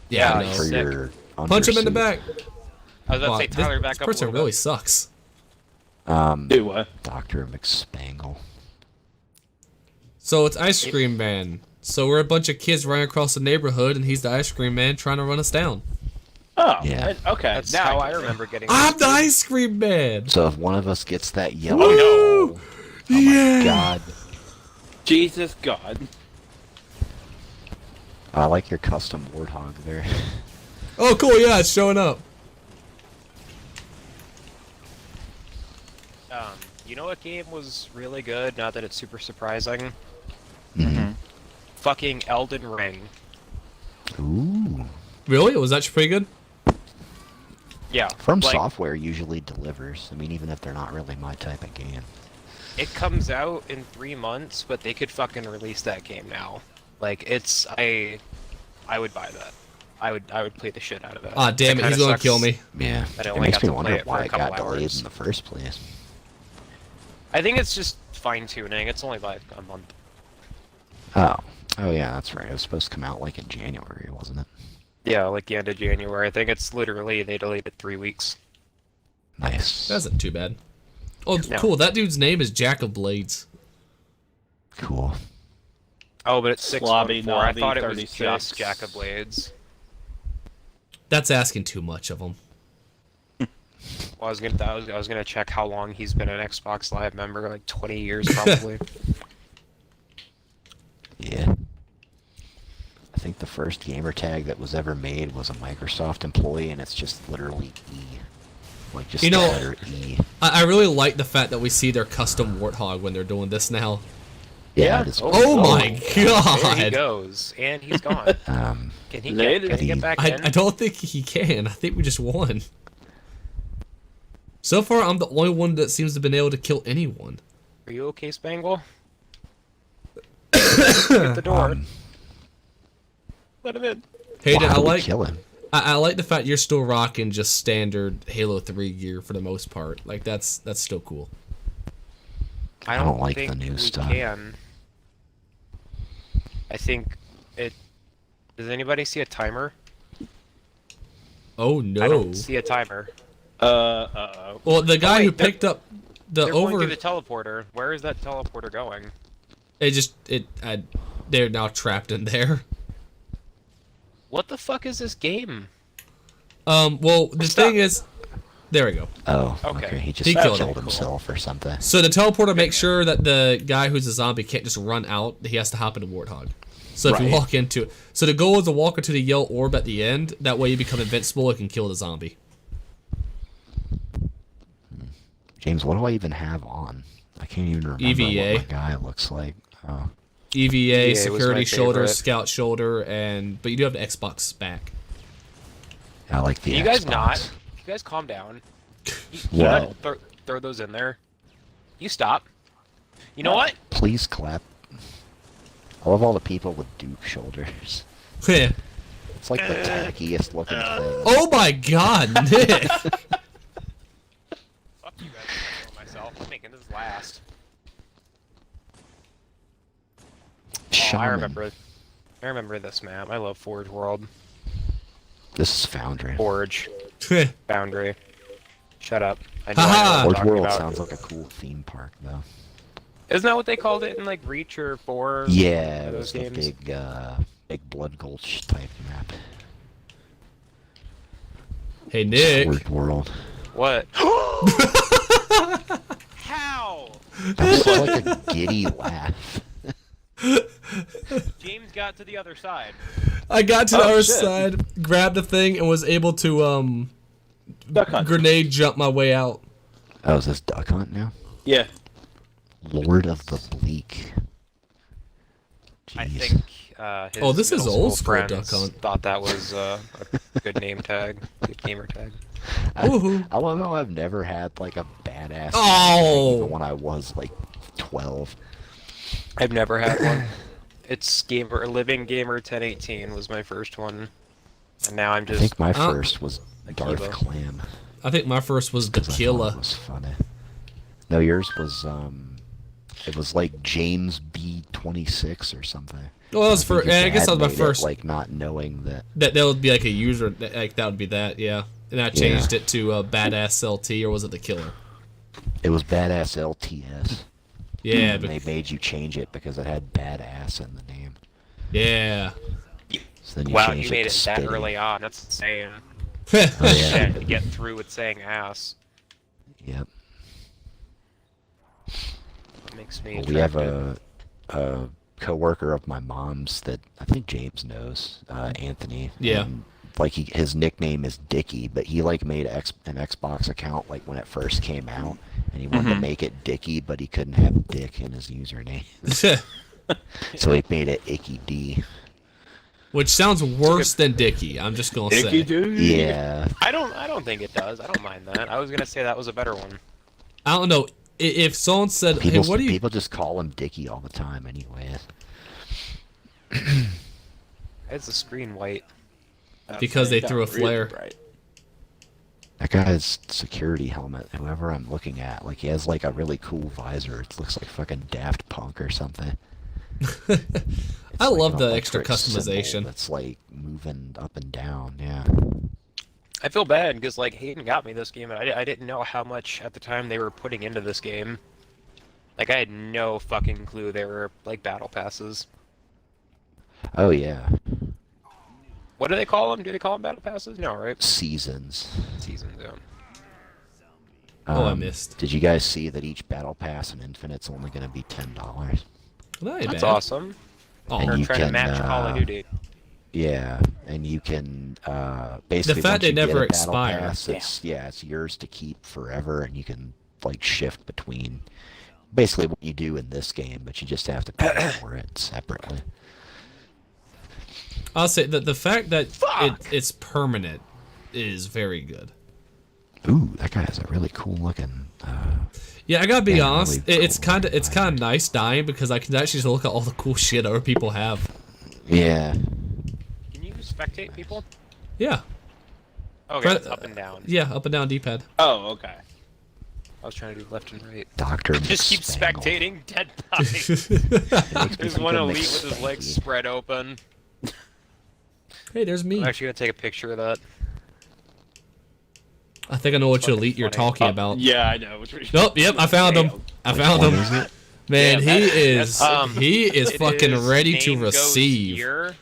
Yeah, I Yeah, know. For sick. your Punch him in the undersuit. back. I was about Wow, to say Tyler this back up a person little really bit. sucks. Do what? Dr. McSpangle. So it's Ice Cream Man. So we're a bunch of kids running across the neighborhood, and he's the Ice Cream Man trying to run us down. Oh, Yeah. Okay. That's now how I I get it. remember getting I'm the Ice Cream Man. So if one of us gets that yellow... Woo! Yeah. God. Jesus God. I like your custom warthog there. Oh, cool. Yeah, it's showing up. You know what game was really good, not that it's super surprising? Mm-hmm. Fucking Elden Ring. Ooh. Really? Was that pretty good? Yeah. From like, Software usually delivers. I mean, even if they're not really my type of game. It comes out in 3 months, but they could fucking release that game now. Like, it's... I would buy that. I would play the shit out of it. Ah, damn it. kinda He's going to sucks. kill me. Yeah. I It only makes got me to play wonder it for why a it got couple delayed hours. in the first place. I think it's just fine-tuning. It's only like a month. Oh. Oh yeah, that's right. It was supposed to come out like in January, wasn't it? Yeah, like the end of January. I think it's literally, they delayed it 3 weeks. Nice. That isn't too bad. Oh, No. cool. That dude's name is Jack of Blades. Cool. Oh, but it's 614. Slobby I Nobby thought it was 36. just Jack of Blades. That's asking too much of him. Well, I was gonna check how long he's been an Xbox Live member, like 20 years probably. Yeah. I think the first gamer tag that was ever made was a Microsoft employee, and it's just literally E. Like, just You the know- letter E. I really like the fact that we see their custom Warthog when they're doing this now. Yeah, it is. Oh my There he god! goes, and he's gone. Can he Later. get back I in? don't think he can. I think we just won. So far, I'm the only one that seems to have been able to kill anyone. Are you okay, Spangle? Get the door. Let him in. Hayden, How I do we like kill him? I like the fact you're still rocking just standard Halo 3 gear for the most part. Like that's still cool. I don't like think the new we stuff. Can. I think it. Does anybody see a timer? Oh no! I don't see a timer. Well, the guy wait, who they're- picked up the They're going over, through the teleporter. Where is that teleporter going? they're now trapped in there. What the fuck is this game? Well, the Stop. thing is, there we go. Oh, Okay. okay. He just He killed killed him. himself or something. So the teleporter makes sure that the guy who's a zombie can't just run out. He has to hop into Warthog. So if you Right. walk into it, so the goal is to walk into the yellow orb at the end. That way you become invincible and can kill the zombie. James, what do I even have on? I can't even remember EVA. what my guy looks like. Oh. EVA, was security my shoulder, favorite. scout shoulder, but you do have the Xbox back. I like the Can you guys Xbox. not? You guys calm down. You Whoa. not throw those in there. You stop. You know what? Please clap. I love all the people with Duke shoulders. Yeah. It's like the tackiest looking thing. Oh my God, Nick! Fuck you guys. I'm myself. I'm making this last. Oh, Shaman. I remember this map. I love Forge World. This is Foundry. Forge. Boundary. Shut up. I Ha ha! what you're Old talking World about. sounds like a cool theme park, though. Isn't that what they called it in like Reach or 4? Yeah, it those was games? the big Blood Gulch type map. Hey, Nick. Old World. What? How? That was like a giddy laugh. James got to the other side. I got to the Oh, other shit. side, grabbed the thing, and was able to Duck Hunt. grenade jump my way out. Oh, is this Duck Hunt now? Yeah. Lord of the Bleak. Jeez. I think his Oh, this is middle old school school friends Duck Hunt. thought that was a good name tag, good gamer tag. Ooh. I don't know. I've never had like a badass. Oh. Even when I was like 12. I've never had one. It's Living Gamer 1018 was my first one, and now I'm I just. think my first was Akiba. Darth Clam. I think my first was 'Cause I thought Tequila. it was funny. No, yours was it was like James B26 or something. Well, that was think for. your I guess that dad was my made it, first. like not knowing that. That would be like a user. Like that would be that. Yeah. And I changed it to Badass LT, or was it the Killer? It was Badass LTS. Yeah. And they made you change it because it had badass in the name. Yeah. So then you Wow, changed you made to it that Spitty. early on. That's insane. Oh, yeah. Shit, to get through with saying ass. Yep. That makes me. Well, we have attracted. a coworker of my mom's that I think James knows, Anthony. Yeah. And, like his nickname is Dickie, but he like made an Xbox account like when it first came out, and he wanted to make it Dickie, but he couldn't have Dick in his username, so he made it Icky D. Which sounds worse than Dickie. I'm just gonna say. Icky dude. Yeah. I don't think it does. I don't mind that. I was gonna say that was a better one. I don't know if someone said, "Hey, what do you?" People just call him Dickie all the time, anyways. It's the screen white. Because they Got threw a really flare. bright. That guy's security helmet, whoever I'm looking at, like he has like a really cool visor. It looks like fucking Daft Punk or something. I It's like love an the extra electric symbol customization. That's like moving up and down. Yeah. I feel bad because like Hayden got me this game, and I didn't know how much at the time they were putting into this game. Like I had no fucking clue they were like battle passes. Oh yeah. What do they call them? Do they call them battle passes? No, right? Seasons. Seasons. Yeah. Oh, I missed. Did you guys see that each battle pass in Infinite's only going to be $10? That ain't That's bad. awesome. Oh, They're you trying to can, match Call of Duty. Yeah, and you can basically The fact once they you get never a battle expire. pass, it's yours to keep forever, and you can like shift between basically what you do in this game, but you just have to pay for it separately. I'll say that the fact that it's permanent is very good. Ooh, that guy has a really cool looking. Yeah, I gotta be Yeah, honest. really It's cool kind of nice dying because I can actually just look at all the cool shit other people have. Yeah. Can you spectate people? Yeah, Oh, Pre- yeah, it's up and down. yeah, up and down D-pad. Oh, okay. I was trying to do left and right. Doctor. Just keep Spangle. spectating dead bodies. It makes me There's think one of elite with his McSpanky. legs spread open. Hey, there's me. I'm actually gonna take a picture of that. I think I know which fucking elite you're funny. talking about. Yeah, I know. Which one- Nope, yep, I found him. I found What him. is it? Man, Yeah, he that's- is It fucking is ready to name goes receive. here.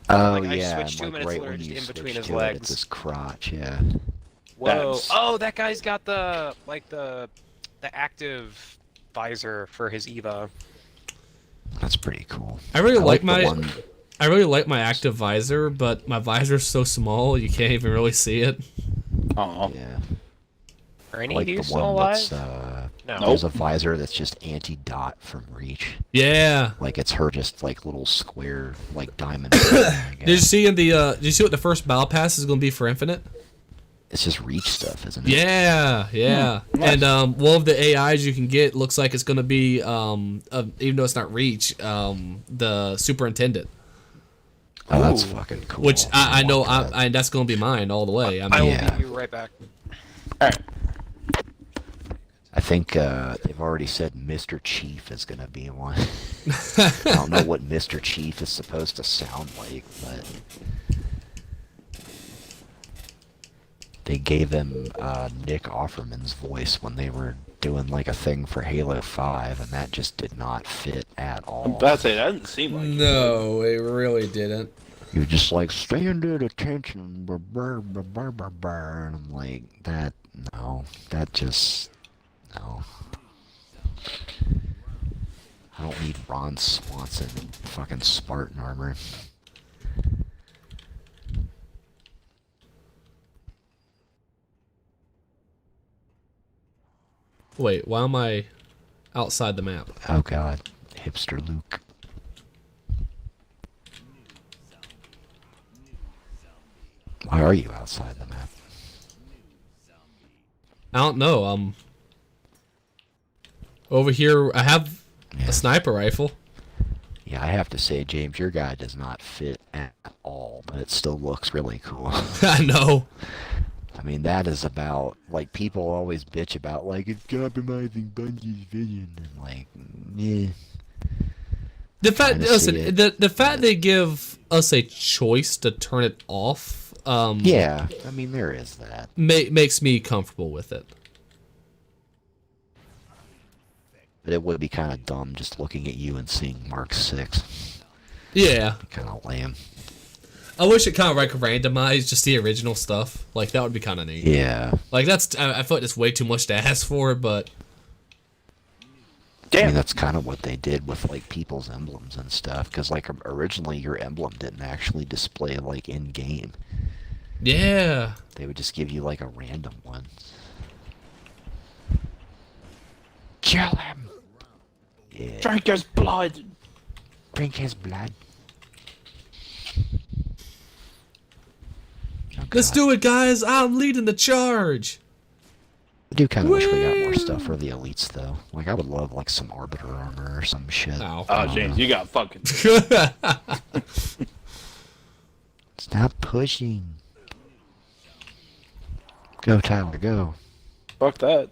Oh Like, I yeah, switched to and, him and it's right literally when just you in switch between his to it, legs. it's his crotch. Yeah. Whoa! That's- Oh, that guy's got the the active visor for his Eva. That's pretty cool. I really like the my one- I really like my active visor, but my visor's so small you can't even really see it. Oh. Yeah. Are I any like of you the still one that's alive? No. there's a visor that's just anti-dot from Reach. Yeah. Like it's her just like little square like diamond. I Did you guess. see in the did you see what the first battle pass is gonna be for Infinite? It's just Reach stuff, isn't it? Yeah, yeah. nice. And one of the AIs you can get looks like it's gonna be even though it's not Reach, the superintendent. Oh, that's Ooh. fucking cool. Which I know want that. that's gonna be mine all the way. I I will mean, Yeah. be you right back. All right. I think they've already said Mr. Chief is gonna be one. I don't know what Mr. Chief is supposed to sound like, but They gave him Nick Offerman's voice when they were doing like a thing for Halo 5, and that just did not fit at all. I'm about to say, that doesn't seem like it. No, it really didn't. You're just like, stand at attention, brr, brr, brr, brr, brr, brr. And I'm like, that, no, that just, no. I don't need Ron Swanson in fucking Spartan armor. Wait, why am I outside the map? Oh god, hipster Luke. Why are you outside the map? I don't know. Over here, I have a sniper rifle. Yeah, I have to say, James, your guy does not fit at all, but it still looks really cool. I know. I mean, that is about, like, people always bitch about, like, it's compromising Bungie's vision, and, like, eh. The fact, listen, the fact they give us a choice to turn it off, yeah, I mean, there is that. Makes me comfortable with it. But it would be kind of dumb just looking at you and seeing Mark 6. Yeah. Kind of lame. I wish it kind of like randomized just the original stuff. Like, that would be kind of neat. Yeah. Like, that's, I feel like it's way too much to ask for, but... Damn. I mean, that's kind of what they did with, like, people's emblems and stuff. Because, like, originally your emblem didn't actually display, like, in-game. Yeah. They would just give you, like, a random one. Kill him! Yeah. Drink his blood! Drink his blood. Oh, let's do it, guys! I'm leading the charge! I do kind of wish we got more stuff for the elites, though. Like, I would love, like, some Arbiter armor or some shit. Oh, James, you got fucking... Stop pushing. Go, Tyler, go. Fuck that.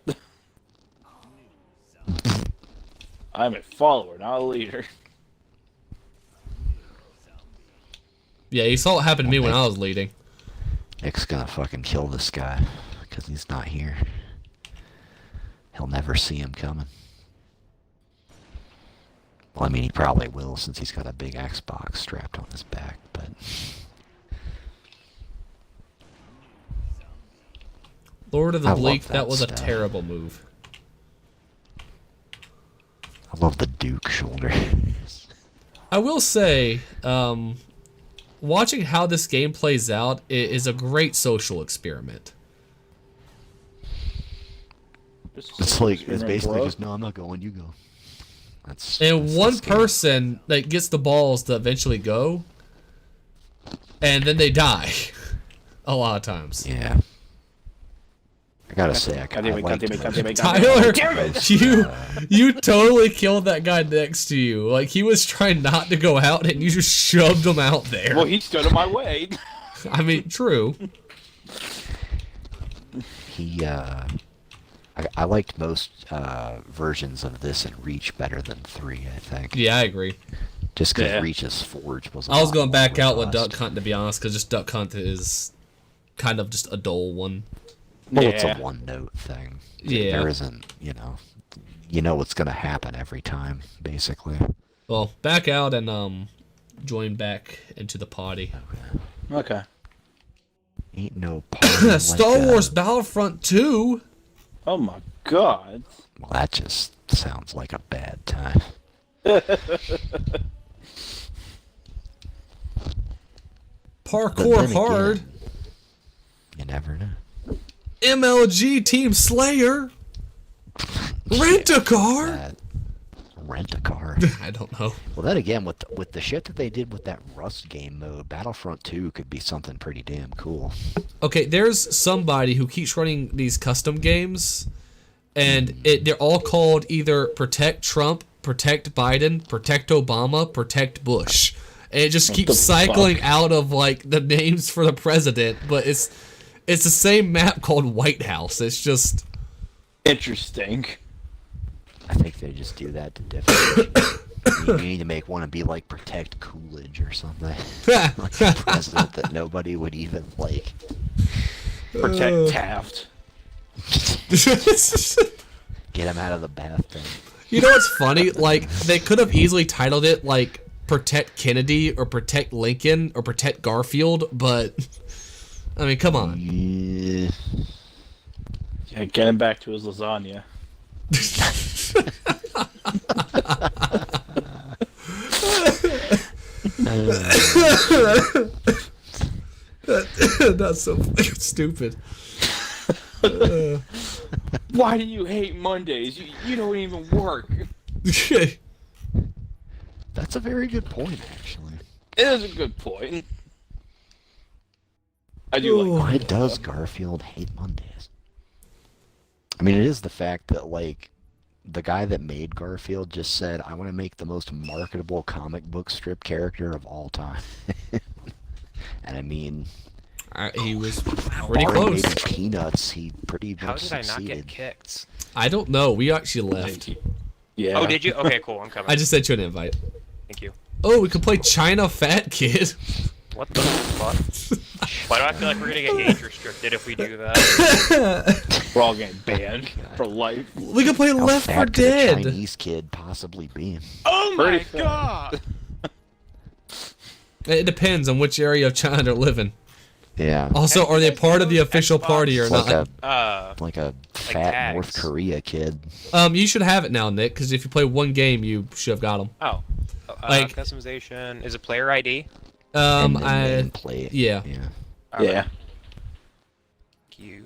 I'm a follower, not a leader. Yeah, you saw what happened to me when I was leading. Nick's gonna fucking kill this guy, because he's not here. He'll never see him coming. Well, I mean, he probably will, since he's got a big Xbox strapped on his back, but... Lord of the Bleak, that was a terrible move. I love the Duke shoulder. I will say, watching how this game plays out is a great social experiment. It's like, it's basically just, no, I'm not going, you go. And one person that gets the balls to eventually go, and then they die. A lot of times. Yeah. I gotta say, I like Tyler, you totally killed that guy next to you. Like, he was trying not to go out, and you just shoved him out there. Well, he stood in my way. I mean, true. He, I liked most versions of this in Reach better than 3, I think. Yeah, I agree. Just because Reach's Forge was I was going back out with Duck Hunt, to be honest, because just Duck Hunt is kind of just a dull one. Well, it's a one-note thing. Yeah. There isn't, you know what's going to happen every time, basically. Well, back out and join back into the party. Okay. Ain't no party Star Wars Battlefront 2? Oh my god. Well, that just sounds like a bad time. Parkour hard. Again, you never know. MLG Team Slayer. Rent a car. Rent a car. I don't know. Well, then again, with the shit that they did with that Rust game mode, Battlefront 2 could be something pretty damn cool. Okay, there's somebody who keeps running these custom games, and they're all called either Protect Trump, Protect Biden, Protect Obama, Protect Bush. And it just keeps cycling out of, like, the names for the president, but it's the same map called White House. It's just... Interesting. I think they just do that to differentiate. You need to make one and be like Protect Coolidge or something. Like a president that nobody would even like. Protect Taft. Get him out of the bathtub. You know what's funny? Like, they could have easily titled it, like, Protect Kennedy or Protect Lincoln or Protect Garfield, but, I mean, come on. Yeah. Yeah, get him back to his lasagna. That's so fucking stupid. Why do you hate Mondays? You don't even work. That's a very good point, actually. It is a good point. I do like. Why does Garfield hate Mondays? I mean, it is the fact that, like, the guy that made Garfield just said, I want to make the most marketable comic book strip character of all time. And I mean... he was pretty barring close. maybe Peanuts, he pretty How much did I not succeeded. get kicked? I don't know. We actually left. Yeah. Oh, did you? Okay, cool. I'm coming. I just sent you an invite. Thank you. Oh, we could play China Fat Kid. What the fuck? Why do I feel like we're gonna get age restricted if we do that? We're all getting banned for life. We could play How Left 4 fat could a Dead. Chinese kid possibly be? Oh my Pretty fat. god! It depends on which area of China they're living. Yeah. Also, are they part of the official Xbox? party or It's like not? like a fat tags. North Korea kid. You should have it now, Nick, because if you play one game, you should have got them. Oh. Like- Customization. Is it player ID? And then play it. yeah. Yeah. Yeah. Thank you.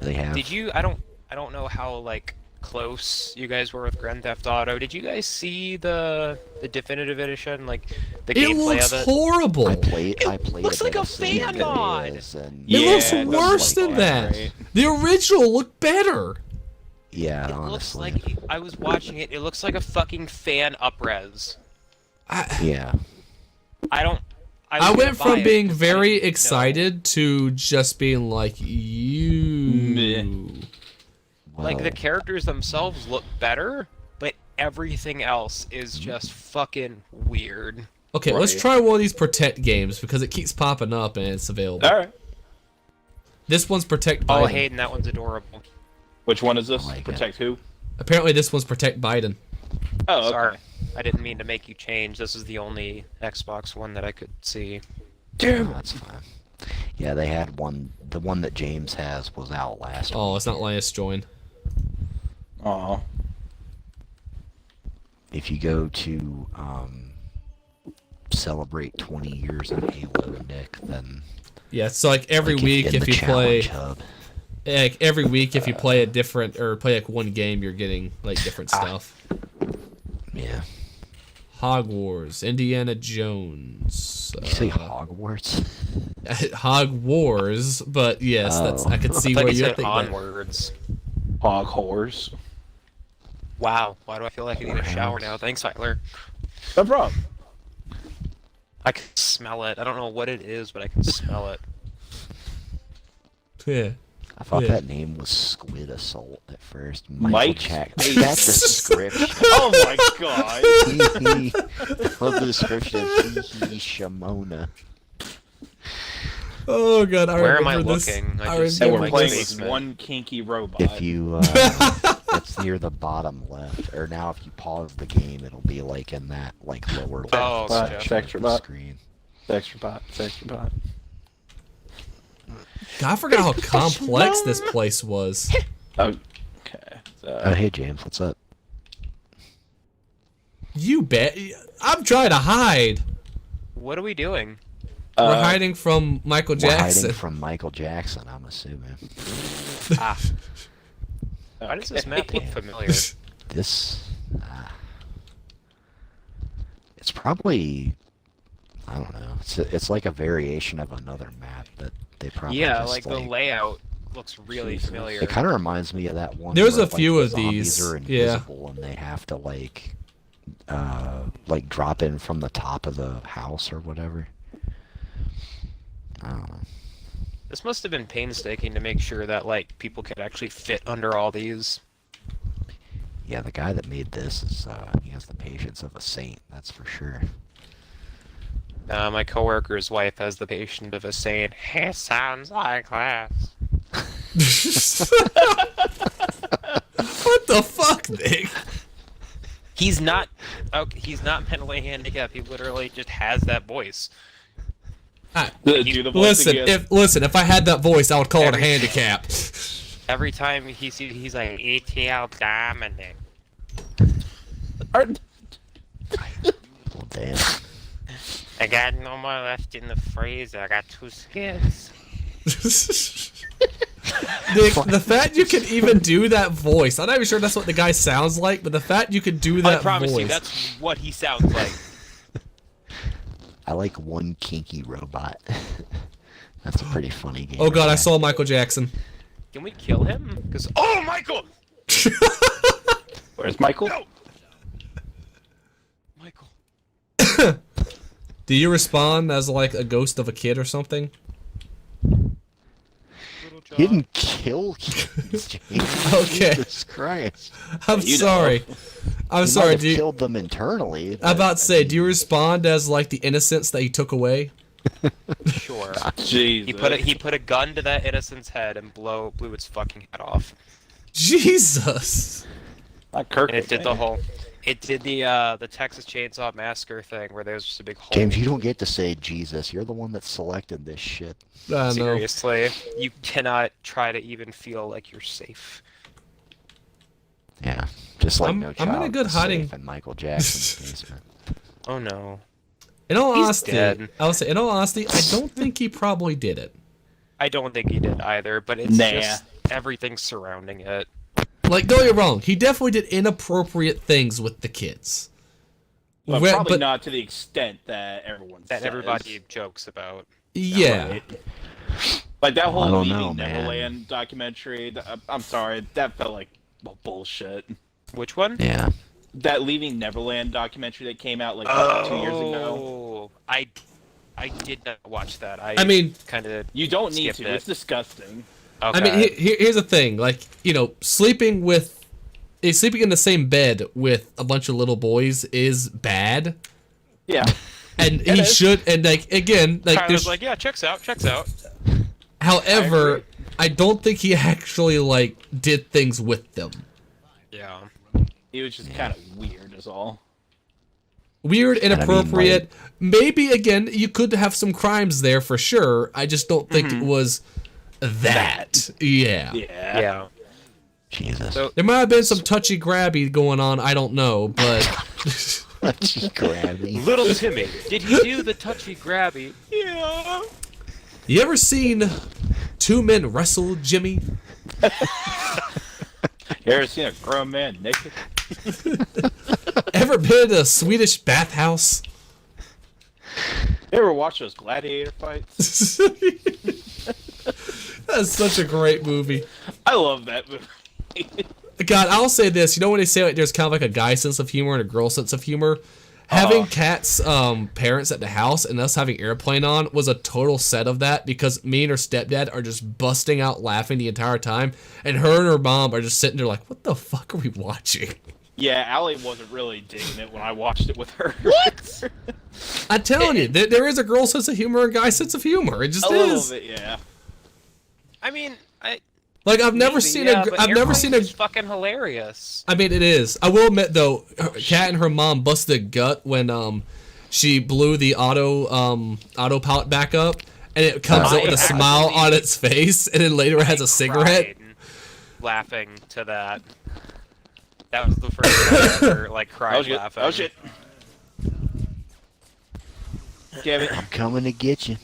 They have. Did you? I don't know how like close you guys were with Grand Theft Auto. Did you guys see the definitive edition, like the It gameplay looks of it? horrible. I played looks a like bit a of some fan mod. videos and It looks Yeah, it looks worse like than that, that. right? The original looked better. yeah, It looks honestly. like I was watching it. It looks like a fucking fan upres. Yeah. I went from being very excited to just being like, you. Like the Well, characters themselves look better, but everything else is just fucking weird. Okay, let's Right. try one of these Protect games because it keeps popping up and it's available. All right. This one's Protect Oh, Biden. Hayden, that one's adorable. Which one is this? I like it. Protect who? Apparently, this one's Protect Biden. Oh, okay. Sorry, I didn't mean to make you change. This is the only Xbox one that I could see. no, that's fine. Yeah, they had one. The one that James has was out last week. Oh, it's not letting us join. Aw. If you go to celebrate 20 years in Halo, Nick, then Yeah, so like every like, week in if the you play, challenge hub. like every week if you play a different or play like one game, you're getting like different stuff. Yeah. Hogwarts, Indiana Jones, You say Hogwarts? Hogwarts, but yes, that's I could see I thought where you you're said thinking. onwards. Hog whores. Wow, why do I feel like I need a shower Warhounds. now? Thanks, Tyler. No problem. I can smell it. I don't know what it is, but I can smell it. Yeah. I thought Yeah. that name was Squid Assault at first. Mike Michael Jackson. That's the description. Oh my god. I love the description of Hee Shamona. Oh god, I Where am I remember this. looking? I I just And see we're Mike's playing face. with basement. one kinky robot. If you, it's near the bottom left, or now if you pause the game, it'll be like in that like lower left Oh, section gotcha. of Extra the bot. screen. Extra bot. Extra bot. God, I forgot how complex this place was. Okay. Oh, hey James, what's up? You bet. I'm trying to hide. What are we doing? We're hiding from Michael We're Jackson. hiding from Michael Jackson, I'm assuming. Ah. Why does this map look Damn. familiar? This, it's probably, I don't know. It's like a variation of another map that they probably Yeah, just, like the layout looks really Jesus. familiar. It kind of reminds me of that one. There's where, a few the of zombies these, are yeah. invisible and they have to like drop in from the top of the house or whatever. I don't know. This must have been painstaking to make sure that like people could actually fit under all these. Yeah, the guy that made this is he has the patience of a saint. That's for sure. My coworker's wife has the patient of us saying, "He sounds like this." What the fuck, Nick? He's not. Okay, he's not mentally handicapped. He literally just has that voice. Do the voice Listen, again. if I had that voice, I would call it a handicap. Every time he's like ETL Dominic. Well, damn. I got no more left in the freezer. I got 2 skids. Nick, the fact you can even do that voice, I'm not even sure that's what the guy sounds like, but the fact you can do that I promise voice. you, that's what he sounds like. I like one kinky robot. That's a pretty funny game. Oh god, I saw Michael Jackson. Can we kill him? Because Michael! Where's Michael? No! Michael. Do you respond as like a ghost of a kid or something? He didn't kill kids, James. Okay. Jesus Christ. I'm You know. sorry. I'm He sorry. might have Do you, killed them internally. I'm but, about to say, I mean, do you respond as like the innocence that he took away? Sure. Jesus. He put a gun to that innocent's head and blew its fucking head off. Jesus. Not Kirk. And it did the whole. It did the Texas Chainsaw Massacre thing where there was just a big hole. James, you don't get to say Jesus. You're the one that selected this shit. I know. Seriously, you cannot try to even feel like you're safe. Yeah, just like I'm no in a child good was hiding- safe in Michael Jackson's basement. Oh no. In all He's honesty, dead. I would say, in all honesty, I don't think he probably did it. I don't think he did either, but it's Nah. just everything surrounding it. Like, don't get me wrong, he definitely did inappropriate things with the kids. But Where- probably but- not to the extent that everyone That says. everybody jokes about. Yeah. Right. Like that I whole don't Leaving know, man. Neverland documentary. I'm sorry, that felt like bullshit. Which one? Yeah. That Leaving Neverland documentary that came out like 2 years ago. Oh, I did not watch that. I mean, kind of. You don't need Skipped to. it. It's disgusting. Okay. I mean, here's the thing. Like, you know, sleeping in the same bed with a bunch of little boys is bad. Yeah. And It he is. should, and like, again, like, Tyler's there's, like, yeah, checks out. however, I don't think he actually, like, did things with them. Yeah. It was just kind of weird, is all. Weird, I mean, inappropriate. Maybe, again, you could have some crimes there for sure. I just don't think it was that. Yeah. Yeah. Yeah. Jesus. So- There might have been some touchy-grabby going on, I don't know, but... She grabbed me. Little Timmy, did he do the touchy grabby? Yeah. You ever seen two men wrestle, Jimmy? You ever seen a grown man naked? Ever been to a Swedish bathhouse? You ever watch those gladiator fights? That's such a great movie. I love that movie. God, I'll say this. You know when they say like there's kind of like a guy sense of humor and a girl sense of humor? Having Kat's parents at the house and us having Airplane on was a total set of that because me and her stepdad are just busting out laughing the entire time, and her and her mom are just sitting there like, what the fuck are we watching? Yeah, Allie wasn't really digging it when I watched it with her. What? I'm telling you, there is a girl sense of humor and a guy sense of humor. It just A is. little bit, yeah. I mean, Like I've never maybe, seen yeah, a. but I've never seen a. Airplane's fucking hilarious. I mean, it is. I will admit though, Kat and her mom busted a gut when she blew the autopilot back up, and it comes I up with a smile actually- on its face, and then later it has a cigarette. Cried laughing to that. That was the first time I ever like cried Oh shit. laughing. Oh shit. Damn it. I'm coming to get you.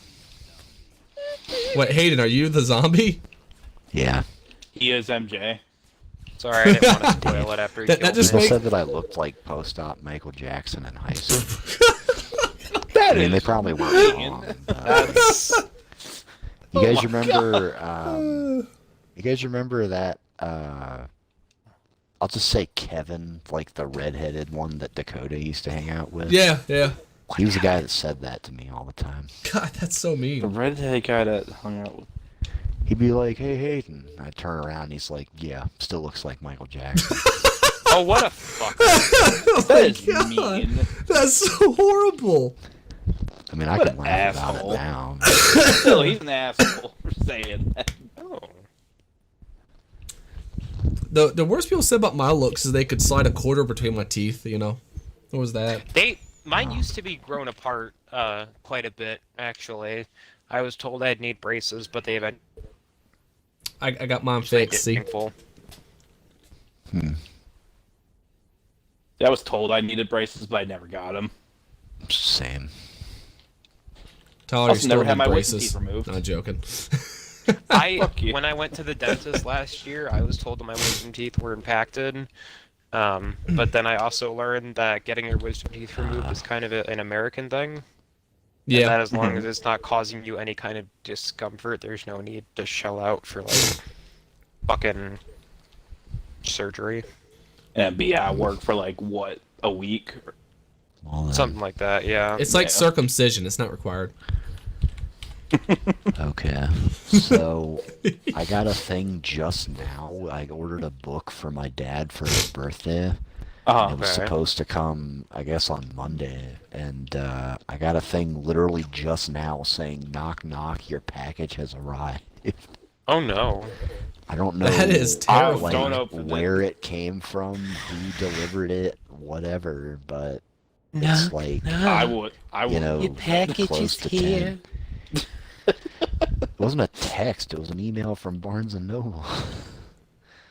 Wait, Hayden, are you the zombie? Yeah. He is MJ. Sorry, I didn't want to spoil it after he That killed just me. People make- said that I looked like post-op Michael Jackson in high school. That I mean, they is probably weren't mean. wrong. That's You guys remember? You guys remember that? I'll just say Kevin, like the redheaded one that Dakota used to hang out with. Yeah, yeah. He was the guy that said that to me all the time. God, that's so the mean. redhead guy that hung out with. He'd be like, "Hey, Hayden." I'd turn around, and he's like, "Yeah, still looks like Michael Jackson." oh, what a fucker! Oh That my is God. mean. That's so horrible. I mean, I What can an laugh about asshole. it now. Still, he's an asshole for saying that. Oh. The worst people said about my looks is they could slide a quarter between my teeth. You know, what was that? Mine used to be grown apart quite a bit, actually. I was told I'd need braces, but they eventually I got mine fixed. See, painful. I was told I needed braces, but I never got them. Same. Tyler, you Also, still never had need my wisdom braces. teeth removed. Not joking. Fuck you. When I went to the dentist last year, I was told that my wisdom teeth were impacted. But then I also learned that getting your wisdom teeth removed is kind of an American thing. And Yeah. that as long as it's not causing you any kind of discomfort, there's no need to shell out for like fucking surgery. And be out of work for like, what, a week? Well, then, Something like that, yeah. It's like Yeah. circumcision. It's not required. okay. So, I got a thing just now. I ordered a book for my dad for his birthday. Uh-huh. It was supposed to come, I guess, on Monday. And I got a thing literally just now saying, knock, knock, your package has arrived. Oh no. I don't know That is terrifying. Don't open it. where it came from, who delivered it, whatever, but it's like, I would. you know, Your package close is to here. 10. It wasn't a text, it was an email from Barnes & Noble.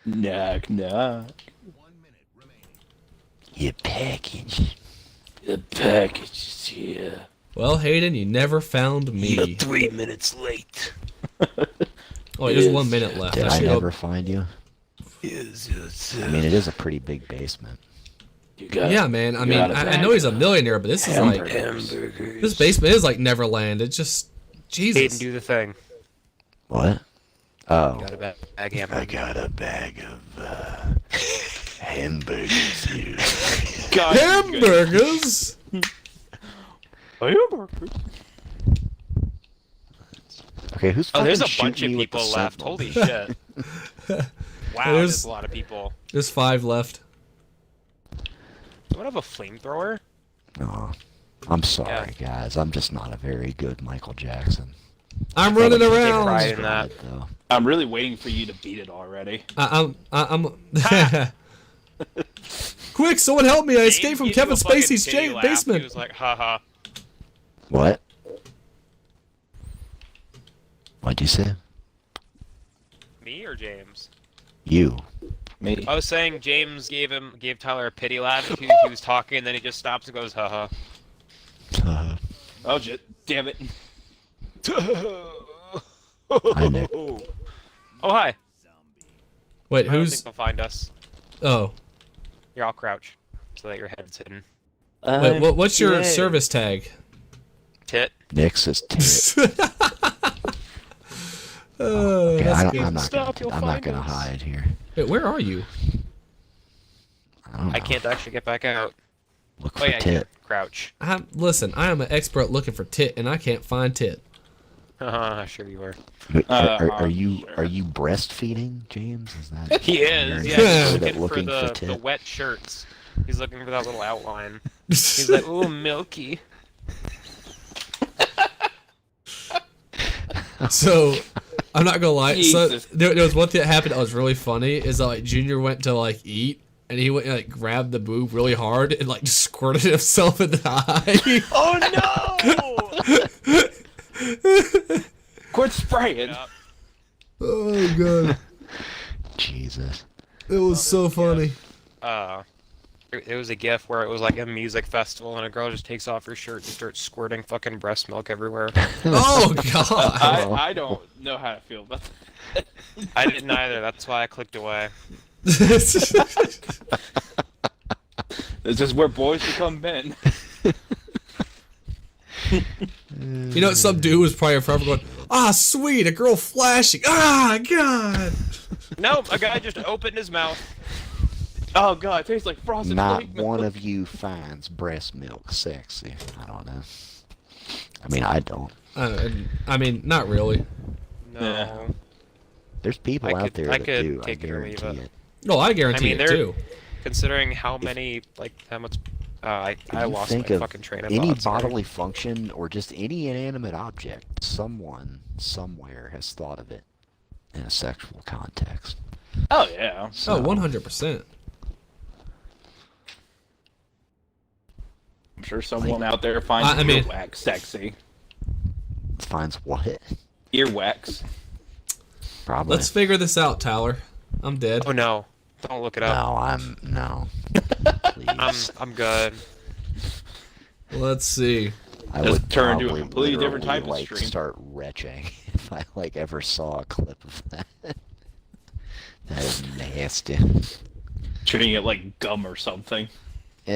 Knock, knock. Your package. The package is here. Well, Hayden, you never found You're me. 3 minutes late. Oh, wait, there's 1 minute left. Did I I should never go. find you? Yes, I mean, it is a pretty big basement. you got Yeah, man. I mean, got a I bag know he's a millionaire, but this is like hamburgers. this basement is like Neverland. It's just Hayden, Jesus. do the thing. What? Oh, Got a bag I hammer. got a bag of hamburgers here. God, Hamburgers. Hamburgers. Okay, who's Oh, there's a fucking bunch of shooting me with the people left. sentinel? Holy shit. Wow, There's- there's a lot of people. There's 5 left. Someone have a flamethrower? Oh, I'm sorry, guys. I'm just not a very good Michael Jackson. I'm running Take around. pride in that. Though. I'm really waiting for you to beat it already. I'm. Quick! Someone help me! I escaped from Kevin Spacey's He basement. was like, haha. What? What'd you say? Me or James? You. Me. I was saying James gave Tyler a pity laugh. He was talking, and then he just stops and goes, haha. Oh, damn it. I know. Oh, hi. Wait, I don't who's? think they'll find us. Oh, Here, I'll crouch so that your head's hidden. wait. What's your service tag? Tit. Nick's is tit. Oh, Okay, that's good. I'm not Stop, gonna, you'll I'm not find gonna us. hide here. Wait, where are you? I don't know. I can't actually get back out. Look Oh for yeah, I tit. can. Crouch. Listen, I am an expert looking for tit, and I can't find tit. Sure you are. Wait, are I'm you sure. are you breastfeeding, James? Is that? He is. you're Yeah, an he's expert at looking for the tit? wet shirts. He's looking for that little outline. He's like, ooh, milky. So, I'm not gonna lie. So Jesus. there was one thing that happened that was really funny. Is that, like Junior went to like eat, and he went and like grabbed the boob really hard and like just squirted himself in the eye. Oh no! Quit spraying. Yeah. Oh god, Jesus. it was so funny. It was a gif where it was like a music festival and a girl just takes off her shirt and starts squirting fucking breast milk everywhere. Oh god. I don't know how to feel about that. I didn't either. That's why I clicked away. This is where boys become men. You know, some dude was probably forever going, ah, sweet, a girl flashing. Ah, god. Nope, a guy just opened his mouth. Oh god, it tastes like frosted Not flake milk. one of you finds breast milk sexy. I don't know. I mean, I don't. I mean, not really. No. Yeah. There's people I out could- there I that could do. I take it or leave guarantee it. it. No, I guarantee I mean, it too. considering how many, like, how much I lost my fucking train of any thought. Sorry. bodily function or just any inanimate object, someone somewhere has thought of it in a sexual context. Oh yeah. So, Oh, 100%. I'm sure someone out there finds earwax sexy. Finds what? Earwax. Probably. Let's figure this out, Tyler. I'm dead. Oh no! Don't look it up. No. Please. I'm good. Let's see. I Just would turn to a probably completely different literally, type of like, stream. start retching if I ever saw a clip of that. That is nasty. Treating it like gum or something. Ew.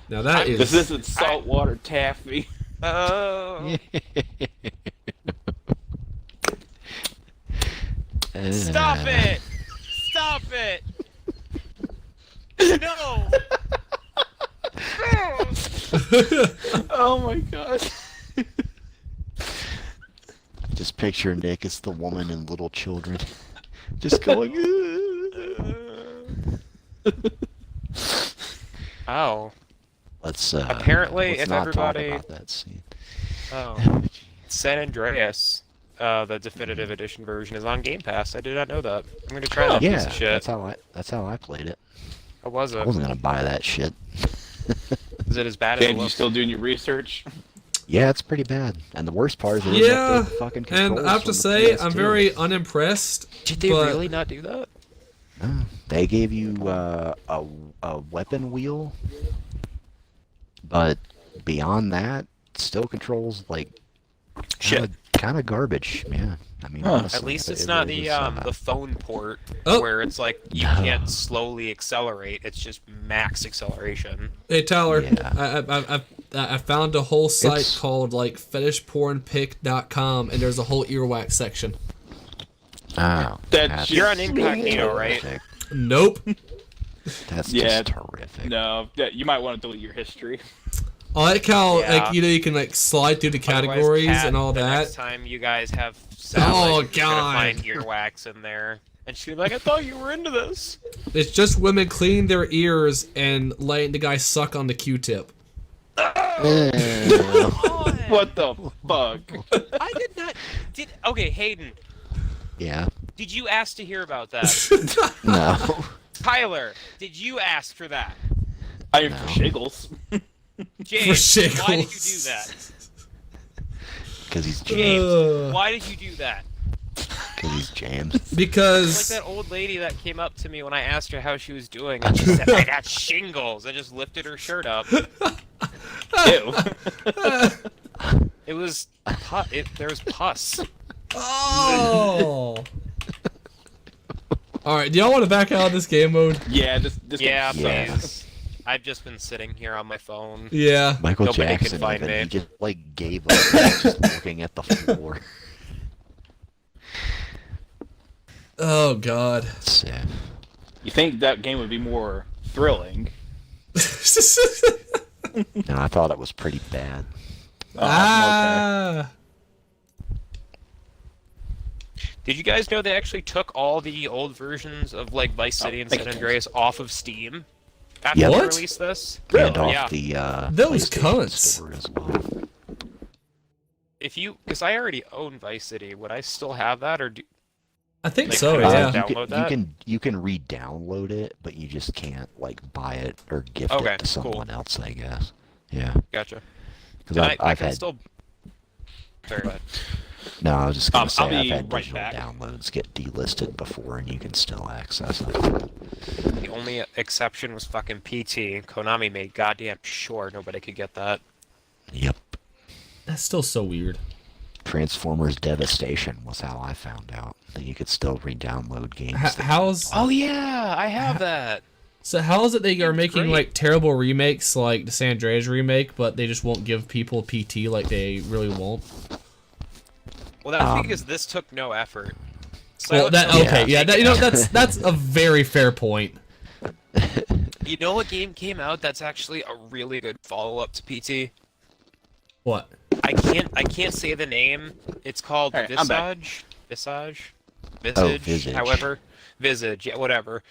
Now that is. This isn't saltwater taffy. Oh. Stop it! Stop it! No! Oh my god. Just picture Nick as the woman and little children. Just going. Oh. Let's. Apparently, let's if not everybody- talk about that scene. Oh. San Andreas, the definitive edition version, is on Game Pass. I did not know that. I'm gonna try that piece Yeah, of shit. that's how I played it. How was I it? wasn't gonna buy that shit. Is it as bad as it Dave, you looks? still doing your research? Yeah, it's pretty bad. And the worst part is they didn't Yeah, update the fucking and controls I have from to the say, I'm PS2. very unimpressed. Did they but- really not do that? No, they gave you a weapon wheel, but beyond that, still controls like Shit. kind of garbage. Yeah, I mean, Huh. honestly, At least but it's it not really the was, the phone port Oh. where it's like you No. can't slowly accelerate. It's just max acceleration. Hey Tyler, Yeah. I found a whole site It's- called like fetishpornpic.com, and there's a whole earwax section. Oh, That's- You're on incognito, right? terrific. Nope. That's Yeah. just terrific. No, you might want to delete your history. I like how Yeah. like you can like slide through the Otherwise, categories Kat, and all the that. Next time you guys have Oh, salad, you're gonna God. find earwax in there, and she'll be like, "I thought you were into this." It's just women cleaning their ears and letting the guy suck on the Q-tip. What the fuck? I did not. Okay, Hayden? Yeah. Did you ask to hear about that? No. Tyler, did you ask for that? I mean, No. for shiggles. James, why did you do shiggles. that? Because he's James, Uh, why did you do that? because he's James. It's like because that old lady that came up to me when I asked her how she was doing, and she said, "I got shingles." I just lifted her shirt up. Ew. It was there was pus. oh. All right, do y'all want to back out of this game mode? Yeah, this Yeah, game Yeah. please. I've just been sitting here on my phone. Yeah. Michael Nobody can Jackson, find even, me. he just like gave up just looking at the floor. Oh God. So, You think that game would be more thrilling? no, I thought it was pretty bad. Oh, Ah. Did you guys know they actually took all the old versions of like Vice City and thank San you. Andreas off of Steam after Yeah. they What? released this? And off Yeah. the Those PlayStation cunts. store as well. Because I already own Vice City, would I still have that, or do? I think Like, so. could I Yeah. download that? You can re-download it, but you just can't like buy it or gift Okay, it to cool. someone else, I guess. Yeah, Gotcha. because I I've can had. still. Sorry, go ahead. No, I was just gonna I'll say I've be had right digital back. downloads get delisted before, and you can still access it. The only exception was fucking PT. Konami made goddamn sure nobody could get that. Yep. That's still so weird. Transformers Devastation was how I found out that you could still re-download games. How's Oh yeah, I have that. so? How is it they are making Great. like terrible remakes like the San Andreas remake, but they just won't give people PT like they really won't? Well, that's because this took no effort. Well, Silent that Hill okay, didn't yeah, take that, any that's a very fair point. You know what game came out that's actually a really good follow-up to PT? What? I can't say the name. It's called Alright, I'm back. Visage. Visage. However, Visage. Yeah, whatever.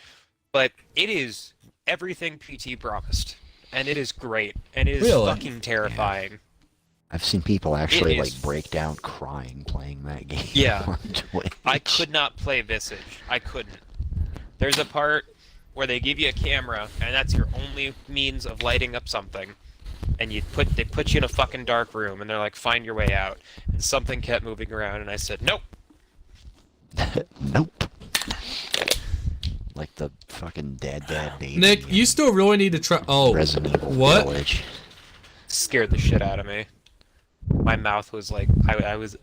but it is everything PT promised, and it is great, and it is Really? fucking terrifying. I've seen people actually It is- like break down crying playing that game. Yeah. on Twitch. I could not play Visage. I couldn't. There's a part where they give you a camera, and that's your only means of lighting up something. And they put you in a fucking dark room, and they're like, find your way out. And something kept moving around, and I said, nope. Nope. Like the fucking dead baby. Nick, you still really need to try. Oh, Resident Evil what? Village. Scared the shit out of me. My mouth was like,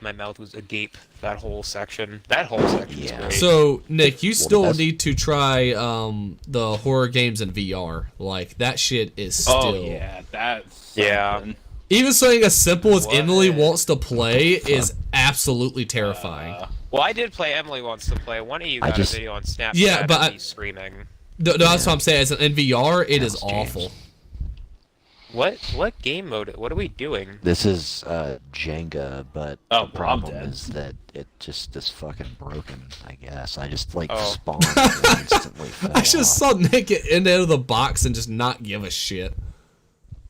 my mouth was agape. That whole section. That whole section was Yeah. great. So Nick, you still that's- need to try the horror games in VR. Like that shit is still. Oh yeah, that's Yeah. something. Even something as simple as What? Emily Wants to Play is absolutely terrifying. Well, I did play Emily Wants to Play. One of you I got just- a video on Snapchat Yeah, but of me screaming. No, that's what I'm saying. As in VR, it is Sounds awful. What game mode? What are we doing? This is Jenga, but Oh, well, the I'm problem dead. is that it just is fucking broken, I guess. I just like Oh. spawned and instantly fell I just off. saw Nick get in out of the box and just not give a shit.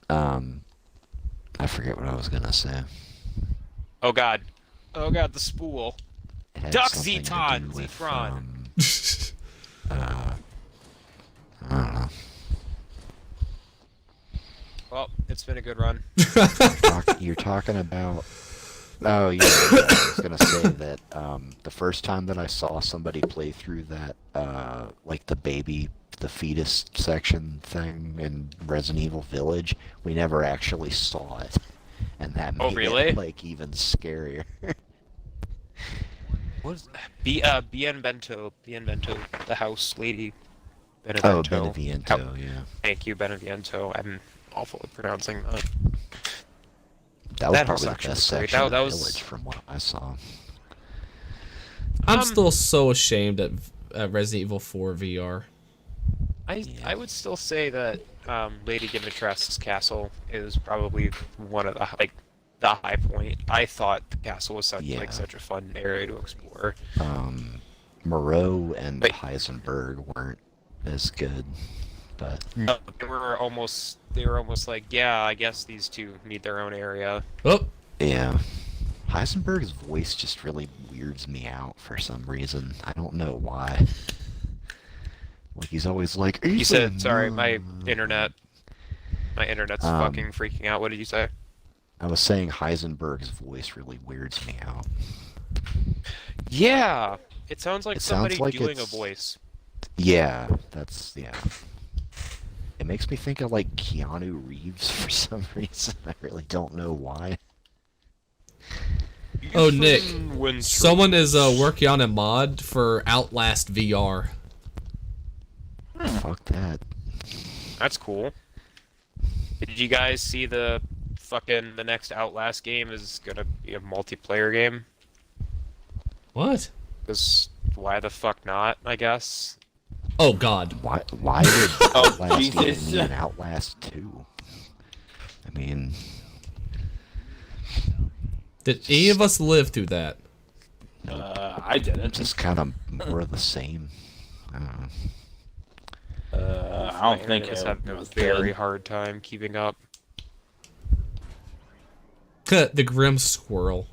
I forget what I was gonna say. Oh god. Oh god, the spool. It had Duck something to Zeton, do with, Zetron. I don't know. Well, it's been a good run. You're talking about. Oh yeah, I was gonna say that the first time that I saw somebody play through that, like the fetus section thing in Resident Evil Village, we never actually saw it, and that made really? it like even scarier. What is Bien Bento, the house lady. Oh, Benevento. Beneviento, yeah. Thank you, Beneviento. I'm awful at pronouncing that. That was That whole probably the section best was great. section of That the was- Village from what I saw. I'm still so ashamed at Resident Evil 4 VR. I would still say that Lady Dimitrescu's castle is probably one of the high point. I thought the castle was such Yeah. such a fun area to explore. Moreau and Wait. Heisenberg weren't as good, but They were almost like, yeah, I guess these two need their own area. Oh, yeah. Heisenberg's voice just really weirds me out for some reason. I don't know why. Like he's always like. You said, "Ethan, sorry, my internet's Um, fucking freaking out. What did you say? I was saying Heisenberg's voice really weirds me out. Yeah, it sounds like It sounds somebody like doing it's- a voice. Yeah, yeah. It makes me think of like Keanu Reeves for some reason. I really don't know why. Oh, Nick, When someone is working on a mod for Outlast VR. Fuck that. That's cool. Did you guys see the next Outlast game is gonna be a multiplayer game? What? Because why the fuck not, I guess? Oh God. Why would Oh, Outlast even Jesus. need an Outlast 2? I mean, Did any of us live through that? I didn't. just kind of more of the same. I don't know. I don't think I was it having a was very good. hard time keeping up. The Grim Squirrel.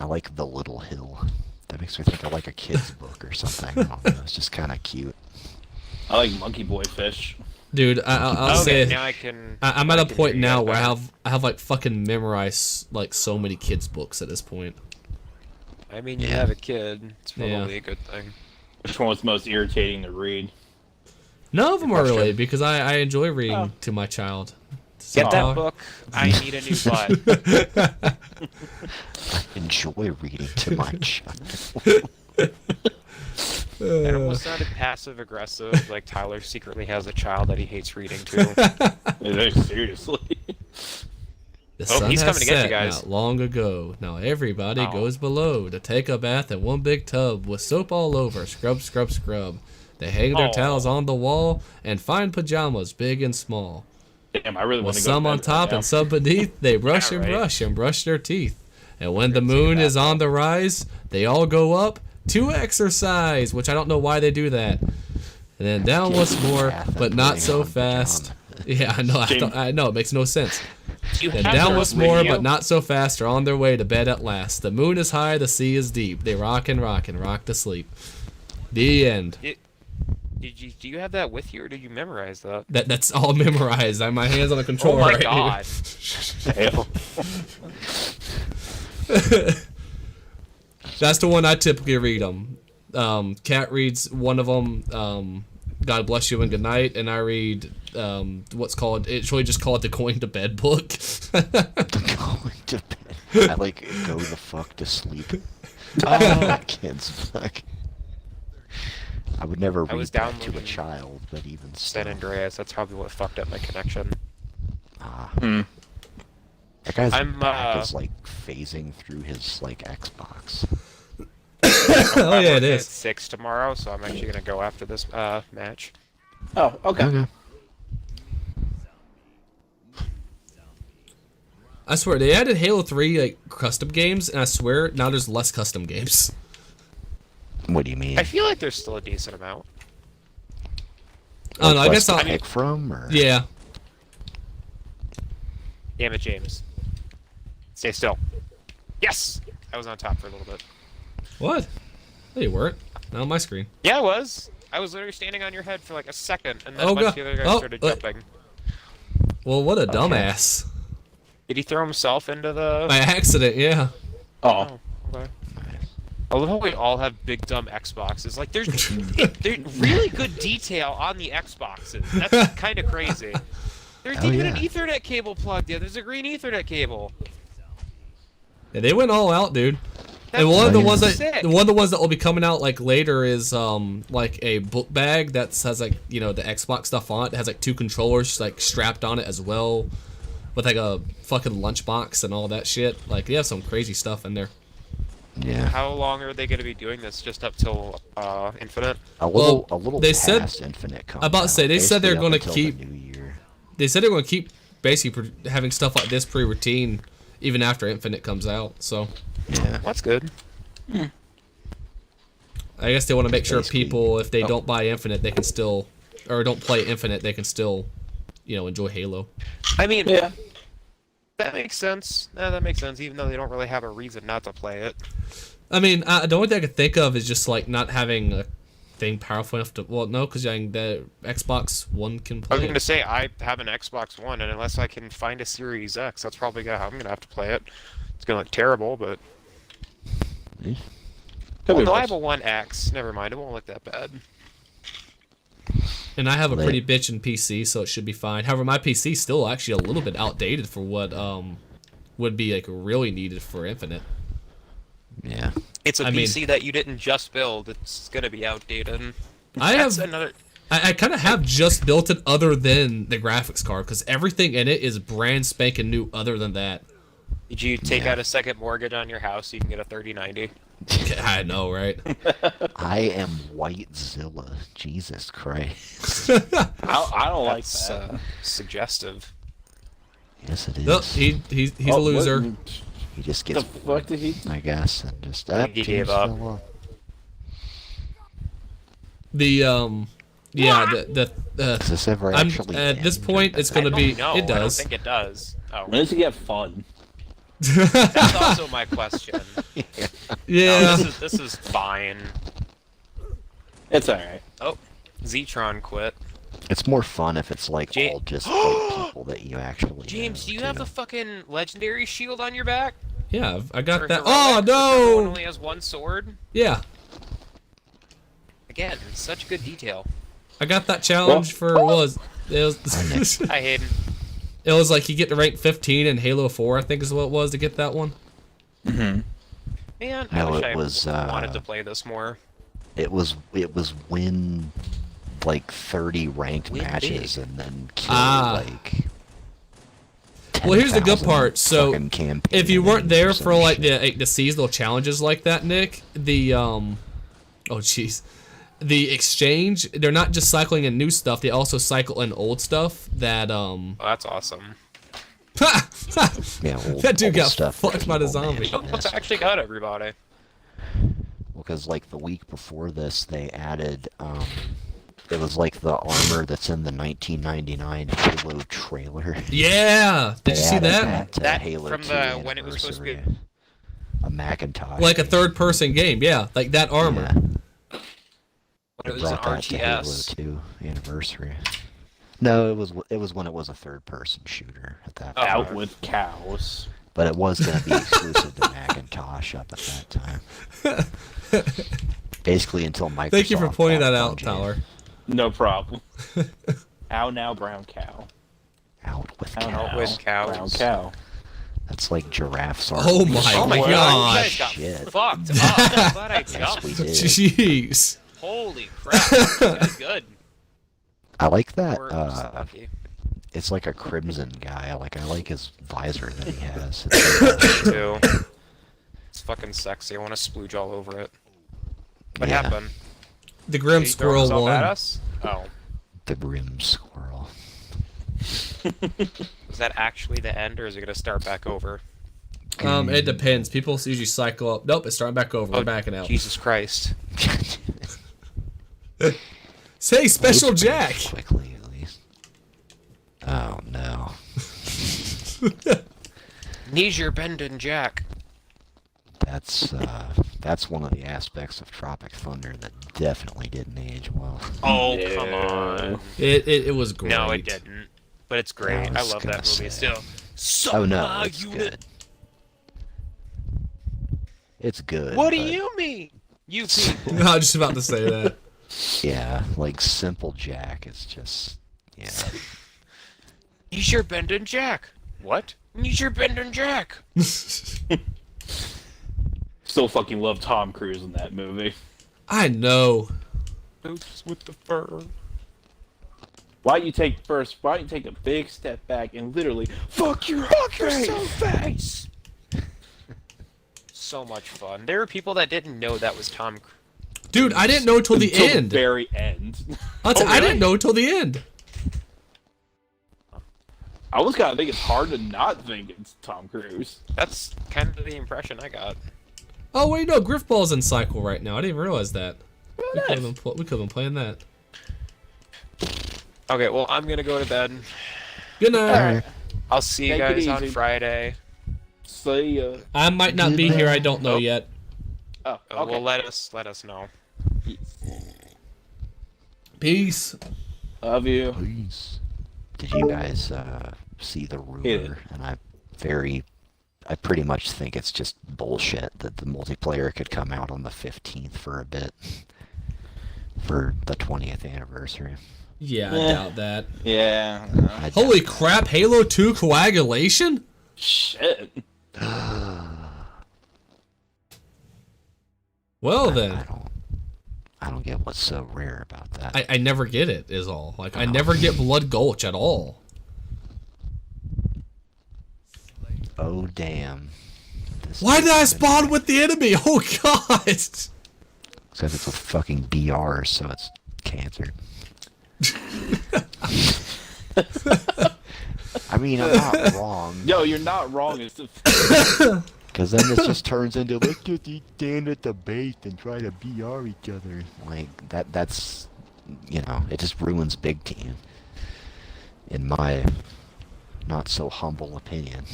I like The Little Hill. That makes me think of like a kid's book or something. I don't know. It's just kind of cute. I like Monkey Boy Fish. Dude, I'll Okay, say now I can. I'm at I a can point hear you now guys where better. I have like fucking memorized like so many kids books at this point. I mean, you Yeah. have a kid. It's probably Yeah. a good thing. Which one was most irritating to read? None of them are Question. really because I enjoy reading Oh. to my child. Get So- that book. I need a new butt. Enjoy reading to my child. It almost sounded passive aggressive, like Tyler secretly has a child that he hates reading to. Seriously. The Oh, sun he's has coming to get you set guys. not long ago. Now everybody Oh. goes below to take a bath in one big tub with soap all over. Scrub, scrub, scrub. They hang their Oh. towels on the wall and find pajamas big and small. Damn, I really want With to go. some to on bed top right now. and some beneath, they brush Yeah, and right. brush and brush their teeth. And when the Let's see moon that is on now. the rise, they all go up to exercise, which I don't know why they do that. And then down once more, but not so fast. Yeah, I know. I know. It makes no sense. And down once more, but not so fast, are on their way to bed at last. The moon is high, the sea is deep. They rock and rock and rock to sleep. The end. Do you have that with you, or did you memorize that? That's all memorized. I have my hands on the controller. Oh my right god. That's the one I typically read them. Kat reads one of them, God Bless You and Good Night, and I read what's called, it's really just called the Going to Bed book. Going to bed. I like go the fuck to sleep. Kids, fuck. I would never read that to a child, but even San Andreas, that's probably what fucked up my connection. That guy's I'm, back is like phasing through his like Xbox. Oh yeah, it is. At 6 tomorrow, so I'm actually gonna go after this match. Oh, okay. I swear, they added Halo 3 like custom games, and I swear now there's less custom games. What do you mean? I feel like there's still a decent amount. I don't know, I guess I'll... pick from, or? Yeah. Damn it, James. Stay still. Yes! I was on top for a little bit. What? No, you weren't. Not on my screen. Yeah, I was. I was literally standing on your head for like a second, and then Oh, a bunch God. of the other guys started jumping. Well, what a dumbass. Did he throw himself into the... By accident, yeah. Oh, okay. I love how we all have big dumb Xboxes. Like, there's really good detail on the Xboxes. That's kind of crazy. There's even an Ethernet cable plugged in. There's a green Ethernet cable. Yeah, they went all out, dude. That's And one of the ones sick. that will be coming out like later is like a book bag that has like, you know, the Xbox stuff on it. It has like 2 controllers like strapped on it as well, with like a fucking lunchbox and all that shit. Like, they have some crazy stuff in there. Yeah. How long are they going to be doing this? Just up till Infinite? A little they past said, Infinite comes I'm about to say, they said they're going to keep... the New Year. They said they're going to keep basically having stuff like this pre-routine even after Infinite comes out, so... Yeah. That's good. I guess they want to make sure people, if they don't buy Infinite, they can still... Or don't play Infinite, they can still, you know, enjoy Halo. I mean... Yeah. That makes sense. That makes sense, even though they don't really have a reason not to play it. I mean, the only thing I could think of is just, like, not having a thing powerful enough to... Well, no, because the Xbox One can play I was going to it. say, I have an Xbox One, and unless I can find a Series X, that's probably how I'm going to have to play it. It's going to look terrible, but... Well, no, I have a One X. Never mind, it won't look that bad. And I have a pretty bitchin' PC, so it should be fine. However, my PC is still actually a little bit outdated for what would be like really needed for Infinite. Yeah. It's a PC that you didn't just build. It's gonna be outdated. I kind of have just built it other than the graphics card, because everything in it is brand spanking new other than that. Did you take out a second mortgage on your house so you can get a 3090? I know, right? I am Whitezilla. Jesus Christ. I don't like That's that. suggestive. Yes, it is. Nope, he's a loser. He just gets The fuck did he? I guess, and just He gave up. The Does this ever actually at this end, point, or it's does gonna that- be. No, It does. I don't think it does. Oh, When does it get fun? that's also my question. Yeah. No, this is fine. It's alright. Oh, Zetron quit. It's more fun if it's like all just like people that you actually James, know, do you have too. the fucking legendary shield on your back? Yeah, I got Or that. heroic, Oh whichever one no! only has one sword. Yeah, Again, such good detail. I got that challenge for it was Hi, Hayden. it was like you get to rank 15 in Halo 4, I think is what it was to get that one. Man, I No, wish it I was, wanted to play this more. It was win like 30 ranked Win matches big. and then kill like. Well, here's the good 10,000 part. So, fucking campaign if you weren't there names for and like shit. the seasonal challenges like that, Nick, the oh jeez, the exchange, they're not just cycling in new stuff; they also cycle in old stuff. That Oh, that's awesome. Yeah, old, that dude old got stuff fucked by the that people zombie. managed to What's miss. actually got everybody? Well, because like the week before this, they added, it was like the armor that's in the 1999 Halo trailer. Yeah, did you see added that? to That Halo from 2 the when it was supposed to be. anniversary. A Macintosh. Like a third-person game, yeah, like that armor. Yeah. It was an Brought that to Halo RTS. 2 anniversary. No, it was when it was a third-person shooter at that point. Out with cows. But it was going to be exclusive to Macintosh up at that time. Basically until Microsoft. Thank you for pointing bought that out, Bungie. Tyler. No problem. Ow now, brown cow. Out with Ow, cow. Out with cows. Brown cow. That's like giraffes are. Oh my Oh my god, you guys got Shit. fucked up. I'm glad I Yes, we jumped. did. Jeez. Holy crap, that's good. I like that. We're just lucky. It's like a crimson guy. Like I like his visor that he has. It's Too. It's fucking sexy. I want to splooge all over it. What Yeah. happened? The Grim Did he throw Squirrel himself won. at us? Oh. the grim squirrel. Is that actually the end, or is it gonna start back over? It depends. People usually cycle up. Nope, it's starting back over. We're Oh, backing out. Jesus Christ. Say, Special Loads Jack. pretty quickly, at least. Oh no. Knees your bending, Jack. That's one of the aspects of Tropic Thunder that definitely didn't age well. Oh, Yeah. come on. It was great. No, it didn't. But it's great. I I was love gonna that movie say. still. Suck Oh no, my it's unit. good. It's good. What do but you mean? You people. I was just about to say that. Yeah, like Simple Jack is just yeah. Knees your bending, Jack. What? Knees your bending, Jack. Still fucking love Tom Cruise in that movie. I know. Boots with the fur. Why don't you take a big step back and literally fuck your face? So much fun. There were people that didn't know that was Tom Cruise. Dude, I didn't know till the Until end. the very end. I really? didn't know till the end. I was kind of think it's hard to not think it's Tom Cruise. That's kind of the impression I got. Oh, wait, no, Griffball's in cycle right now. I didn't even realize that. We could nice. have been playing that. Okay, well, I'm gonna go to bed. Good night. Alright. I'll see you Take it guys on easy. Friday. See ya. I might not be here. I don't know Oh. yet. Oh, okay. Well, let us know. Peace. Love you. Please. Did you guys see the Hit it. rumor? And I pretty much think it's just bullshit that the multiplayer could come out on the 15th for a bit. For the 20th anniversary. Yeah, I Eh. doubt that. Yeah. I Holy doubt crap, Halo 2 coagulation? Shit. Well that. then. I don't get what's so rare about that. I never get it, is all. Like, I never get Blood Gulch at all. Oh damn. This Why did I is spawn with the enemy? Oh god! Because it's a fucking BR, so it's cancer. I mean, I'm not wrong. Yo, you're not wrong. It's the Because then it just turns into, let's just stand at the base and try to BR each other. Like, that's, you know, it just ruins Big Team. In my not so humble opinion.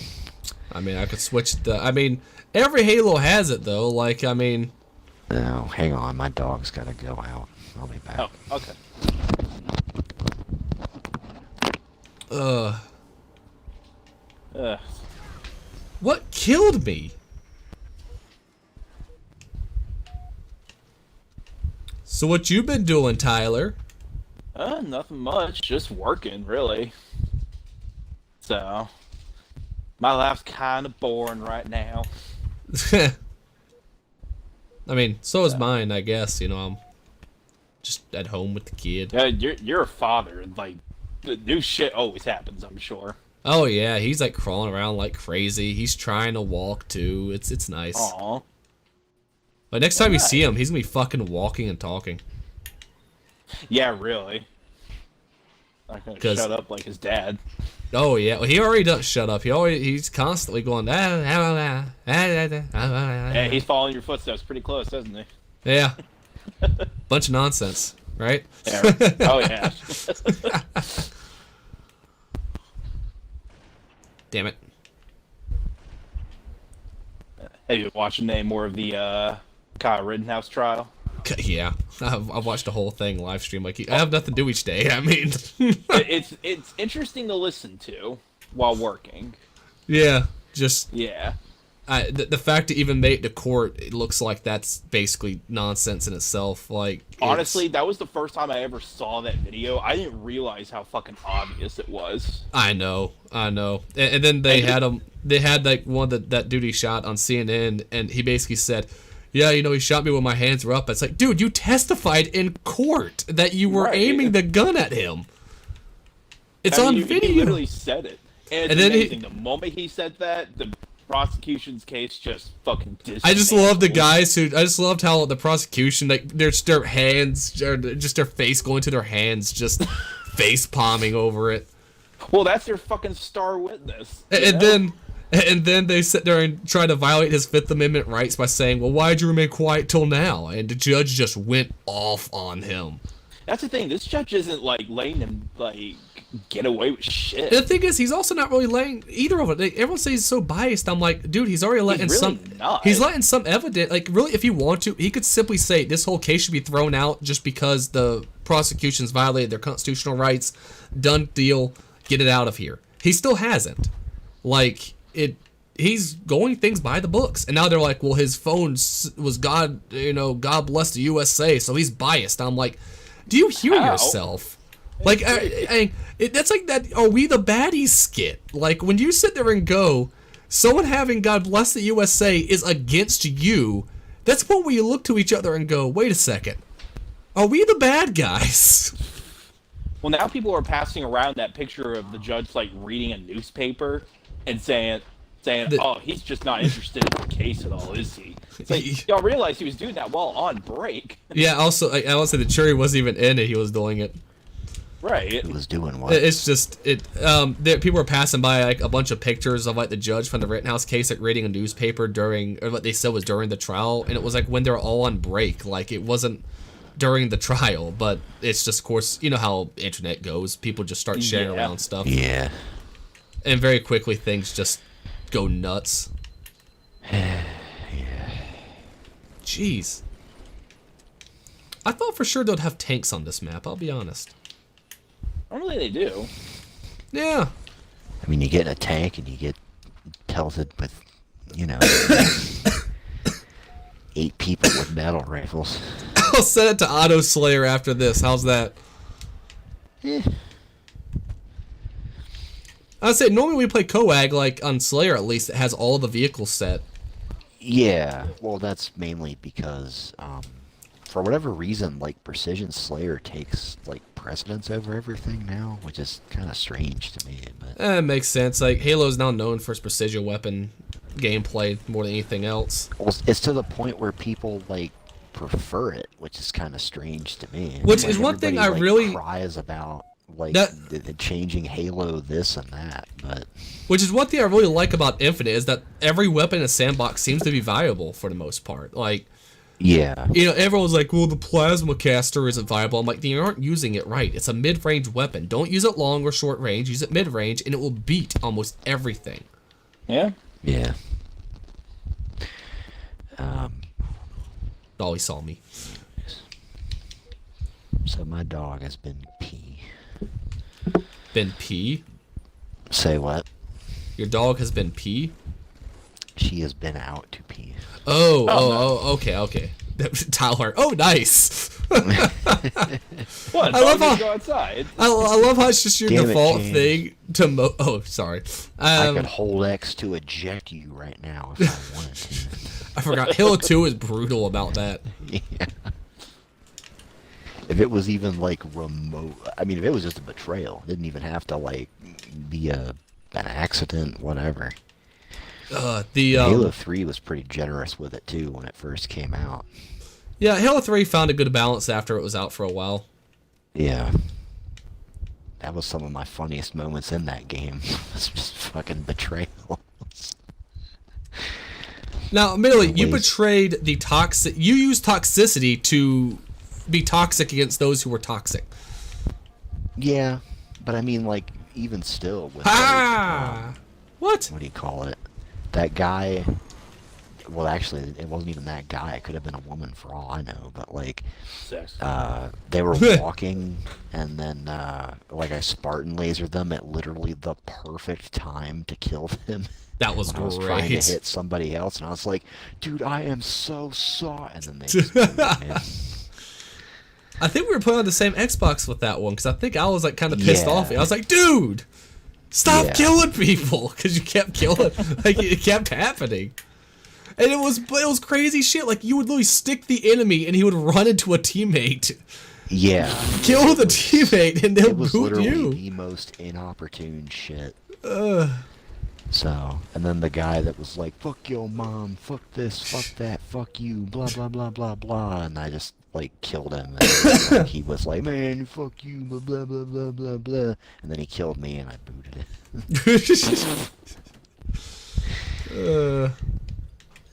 I mean, I could switch the... I mean, every Halo has it, though. Like, I mean... No, hang on, my dog's gotta go out. I'll be back. Oh, okay. What killed me? So what you been doing, Tyler? Nothing much. Just working, really. So, my life's kind of boring right now. I mean, so is mine, I guess. You know, I'm just at home with the kid. Yeah, you're a father, and like, the new shit always happens. I'm sure. Oh yeah, he's like crawling around like crazy. He's trying to walk too. It's nice. Aw. But next time you Nice. see him, he's gonna be fucking walking and talking. Yeah, really. Not gonna 'Cause- shut up like his dad. Oh yeah, well, he already doesn't shut up. He's constantly going. Yeah, he's following your footsteps pretty close, doesn't he? Yeah. Bunch of nonsense, right? Yeah. Oh yeah. Damn it. Have you watched any more of the Kyle Rittenhouse trial? Yeah, I've watched the whole thing live stream. Like, I have nothing to do each day. I mean, It's interesting to listen to while working. yeah, just Yeah. the fact to even make it to court, it looks like that's basically nonsense in itself. Like, Honestly, that was the first time I ever saw that video. I didn't realize how fucking obvious it was. I know. And then they had him. They had like one that dude he shot on CNN, and he basically said, "Yeah, you know, he shot me when my hands were up." It's like, dude, you testified in court that you were aiming the gun at him. It's on video. He literally said it, and it's then amazing. The moment he said that, the prosecution's case just fucking dismantled. I just love the guys who. I just loved how the prosecution, like, their hands, or just their face going to their hands, just face palming over it. Well, that's their fucking star witness. And then they sit there and try to violate his Fifth Amendment rights by saying, "Well, why'd you remain quiet till now?" And the judge just went off on him. That's the thing. This judge isn't like letting him like get away with shit. The thing is, he's also not really letting either of it. Everyone says he's so biased. I'm like, dude, he's already letting He's letting some evidence. Like, really, if he wanted to, he could simply say this whole case should be thrown out just because the prosecution's violated their constitutional rights. Done deal. Get it out of here. He still hasn't. Like, he's going things by the books, and now they're like, well, his phone was God bless the USA, so he's biased. I'm like, do you hear yourself? Like, that's like that "Are We the Baddies" skit. Like, when you sit there and go, someone having God bless the USA is against you, that's when we look to each other and go, wait a second, are we the bad guys? Well, now people are passing around that picture of the judge like reading a newspaper and saying, "Oh, he's just not interested in the case at all, is he?" It's like, y'all realize he was doing that while on break. Yeah. Also, I want to say the jury wasn't even in it. He was doing it. Right. He was doing what? It's just people were passing by like a bunch of pictures of like the judge from the Rittenhouse case, like reading a newspaper during, or what they said was during the trial, and it was like when they're all on break. Like, it wasn't during the trial, but it's just, of course, you know how internet goes. People just start sharing around stuff. Yeah. And very quickly things just go nuts. Yeah. Jeez. I thought for sure they'd have tanks on this map, I'll be honest. Normally they do. Yeah. I mean, you get in a tank and you get pelted with, 8 people with battle rifles. I'll set it to Auto Slayer after this. How's that? Eh. I'd say normally we play Coag, like on Slayer at least, it has all the vehicles set. Yeah, well, that's mainly because, for whatever reason, like, Precision Slayer takes, like, precedence over everything now, which is kind of strange to me, but... It makes sense. Like, Halo's now known for its precision weapon gameplay more than anything else. Well, it's to the point where people, like, prefer it, which is kind of strange to me. Which like, is one thing I everybody, really... cries about, like, that... the changing Halo this and that, but... Which is one thing I really like about Infinite, is that every weapon in a sandbox seems to be viable for the most part. Like... Yeah. Everyone's like, well, the plasma caster isn't viable. I'm like, you aren't using it right. It's a mid-range weapon. Don't use it long or short range. Use it mid-range, and it will beat almost everything. Yeah. Yeah. Oh, he saw me. So my dog has been pee. Been pee? Say what? Your dog has been pee? She has been out to pee. Okay. Tyler. Oh, nice. What? I love how go outside. I love how it's just your Damn it, default James. thing to Oh, sorry. I could hold X to eject you right now if I wanted to. I forgot. Halo 2 is brutal about that. Yeah. If it was even like remote, I mean, if it was just a betrayal, it didn't even have to like be an accident, whatever. Halo 3 was pretty generous with it too when it first came out. Yeah, Halo 3 found a good balance after it was out for a while. Yeah. That was some of my funniest moments in that game. It's just fucking betrayals. Now, admittedly, you betrayed the toxic. You used toxicity to be toxic against those who were toxic. Yeah, but I mean, like, even still, with what? What do you call it? That guy. Well, actually, it wasn't even that guy. It could have been a woman for all I know. But like, they were walking, and then like I Spartan lasered them at literally the perfect time to kill them. That was when great. I was trying to hit somebody else, and I was like, "Dude, I am so sorry." And then they just booted me. I think we were playing on the same Xbox with that one because I think I was like kind of pissed off. I was like, "Dude, stop killing people," because you kept killing. Like it kept happening. And it was crazy shit. Like you would literally stick the enemy, and he would run into a teammate. Yeah. Kill the teammate, and they'll It was boot literally you. the most inopportune shit. So, and then the guy that was like, "Fuck your mom, fuck this, fuck that, fuck you, blah blah blah blah blah," and I just like killed him. And like, he was like, "Man, fuck you, blah blah blah blah blah blah," and then he killed me, and I booted it.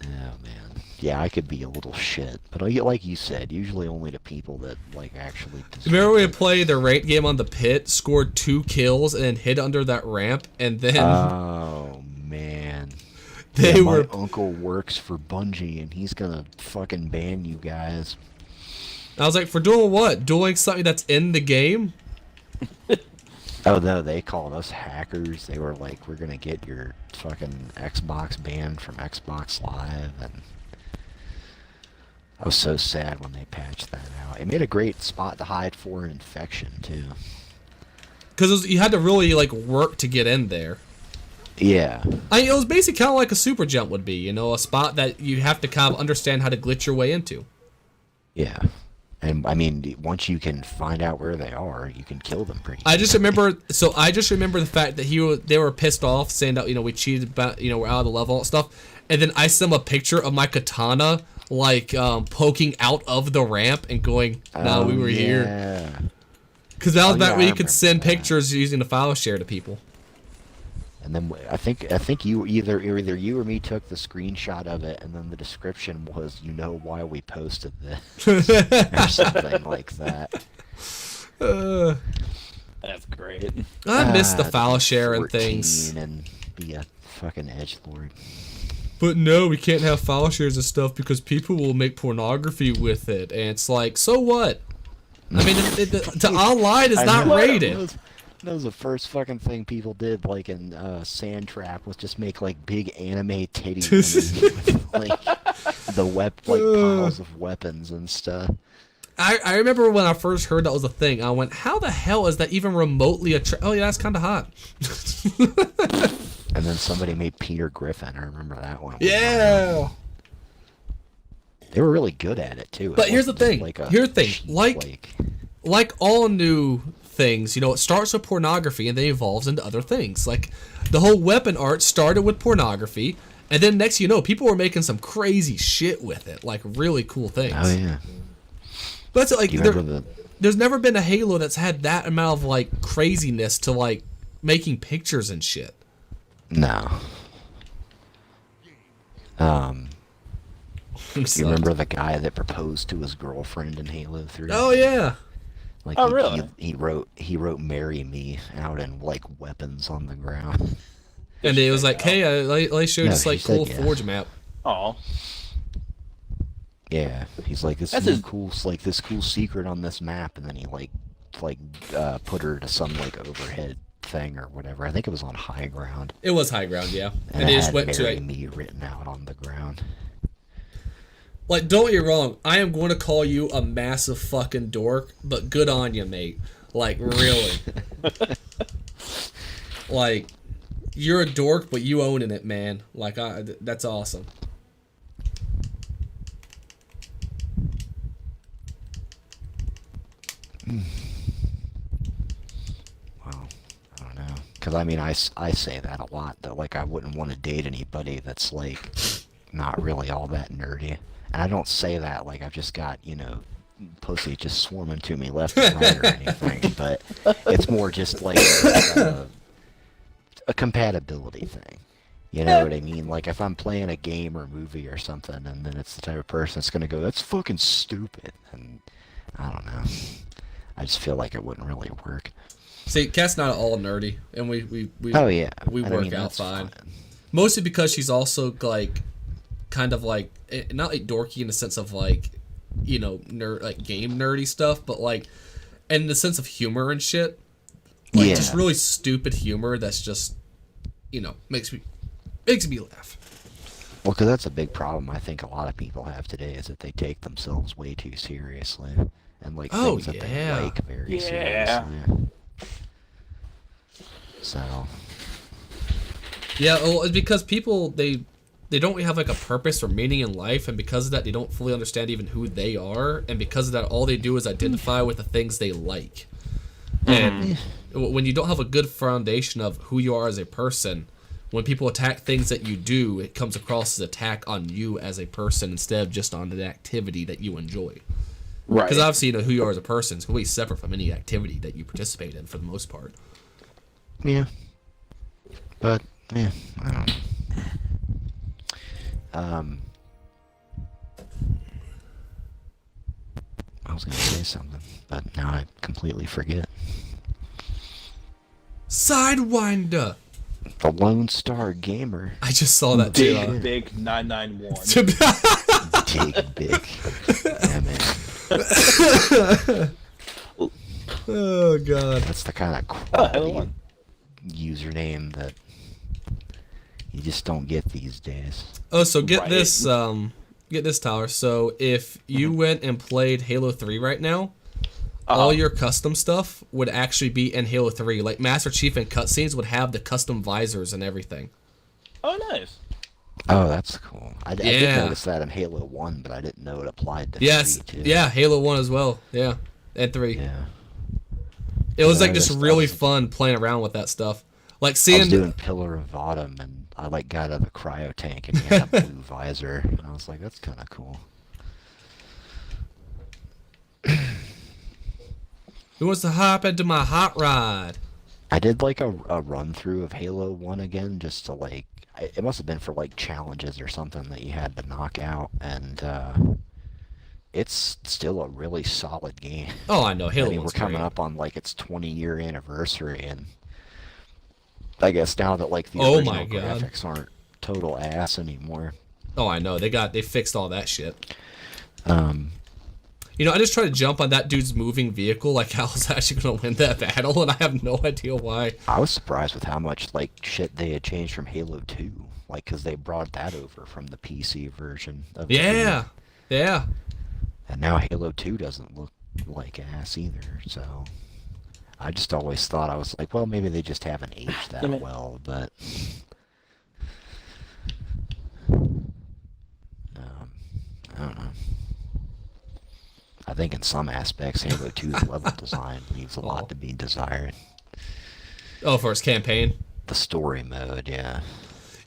Oh man, yeah, I could be a little shit, but like you said, usually only to people that like actually. Remember we played the ranked game on the pit, scored 2 kills, and then hid under that ramp, and then. Oh man. My uncle works for Bungie, and he's gonna fucking ban you guys. I was like, for doing what? Doing something that's in the game? Oh no, they called us hackers. They were like, "We're gonna get your fucking Xbox banned from Xbox Live," and I was so sad when they patched that out. It made a great spot to hide for an infection too. Because you had to really like work to get in there. Yeah. It was basically kind of like a super jump would be, you know, a spot that you have to kind of understand how to glitch your way into. Yeah. And I mean, once you can find out where they are, you can kill them pretty. I just remember the fact that they were pissed off, saying that we cheated, about we're out of the level and stuff, and then I sent them a picture of my katana like poking out of the ramp and going, "No, we were here." Because that was back when you could send pictures using the file share to people. And then I think you either you or me took the screenshot of it, and then the description was, "You know why we posted this," or something like that. That's great. I miss the file share and things. And be a fucking edgelord. But no, we can't have file shares and stuff because people will make pornography with it, and it's like, so what? I mean, the online is not rated. That was the first fucking thing people did, like in Sand Trap, was just make like big anime titties with like piles of weapons and stuff. I remember when I first heard that was a thing, I went, "How the hell is that even remotely oh yeah, that's kind of hot." And then somebody made Peter Griffin. I remember that one. Yeah. They were really good at it too. But here's the thing. Like all new things, it starts with pornography and then evolves into other things. Like the whole weapon art started with pornography, and then next people were making some crazy shit with it, like really cool things. Oh yeah. But it's like there's never been a Halo that's had that amount of like craziness to like making pictures and shit. No. You remember the guy that proposed to his girlfriend in Halo 3? Oh yeah. Like really? He wrote "Marry Me" out in like weapons on the ground. And it was like, "Hey, let show you this like cool Forge map." Oh. Yeah, he's like, "This is cool, like this cool secret on this map," and then he like put her to some like overhead thing or whatever. I think it was on high ground. It was high ground, yeah. And they it just had went "Marry to Me" written out on the ground. Like, don't get me wrong, I am going to call you a massive fucking dork, but good on you, mate. Like, really. Like, you're a dork, but you owning it, man. Like, that's awesome. Well, I don't know. Because, I mean, I say that a lot, that, like, I wouldn't want to date anybody that's, like, not really all that nerdy. And I don't say that like I've just got, pussy just swarming to me left and right or anything, but it's more just like a compatibility thing. You know what I mean? Like, if I'm playing a game or movie or something, and then it's the type of person that's gonna go, "That's fucking stupid," and I don't know. I just feel like it wouldn't really work. See, Kat's not at all nerdy, and we Oh yeah, we I work mean, out that's fine. Mostly because she's also like, kind of like not like dorky in the sense of like, nerd like game nerdy stuff, but like in the sense of humor and shit. Like Yeah. just really stupid humor that's just, makes me laugh. Well, because that's a big problem I think a lot of people have today is that they take themselves way too seriously and like things that they like very seriously. So. Yeah, well, it's because people they don't really have like a purpose or meaning in life, and because of that, they don't fully understand even who they are, and because of that, all they do is identify with the things they like. And when you don't have a good foundation of who you are as a person, when people attack things that you do, it comes across as attack on you as a person instead of just on the activity that you enjoy. Right. Because obviously, who you are as a person is completely separate from any activity that you participate in for the most part. Yeah. But, yeah, I don't know. I was going to say something, but now I completely forget. Sidewinder! The Lone Star Gamer. I just saw that too. Dig Big 991. Dig Big. Yeah, man. Oh, God. That's the kind of Hello. quality username that you just don't get these days. Oh, so get Right. this, Tyler. So if you went and played Halo 3 right now, all your custom stuff would actually be in Halo 3. Like Master Chief and cutscenes would have the custom visors and everything. Oh, nice. Oh, that's cool. I did Yeah. notice that in Halo 1, but I didn't know it applied to Yes, 3, too. yeah, Halo 1 as well. Yeah, and 3. Yeah. It was Yeah, like just I really was- fun playing around with that stuff. Like I was seeing doing Pillar of Autumn, and I like got out of the cryo tank and he had a blue visor, and I was like, that's kind of cool. who wants to hop into my hot ride? I did like a run through of Halo 1 again, just to like, it must have been for like challenges or something that you had to knock out, and it's still a really solid game. Oh, I know Halo. I mean, we're 1's coming great. up on like its 20-year anniversary, and I guess now that like the Oh original my God. graphics aren't total ass anymore. Oh, I know. They fixed all that shit. Um, I just tried to jump on that dude's moving vehicle like I was actually going to win that battle, and I have no idea why. I was surprised with how much like shit they had changed from Halo 2, like because they brought that over from the PC version of the game. Yeah. And now Halo 2 doesn't look like ass either, so I just always thought, I was like, well, maybe they just haven't aged that well, but I don't know. I think in some aspects Halo 2's level design leaves a lot to be desired. Oh, for its campaign? The story mode, yeah.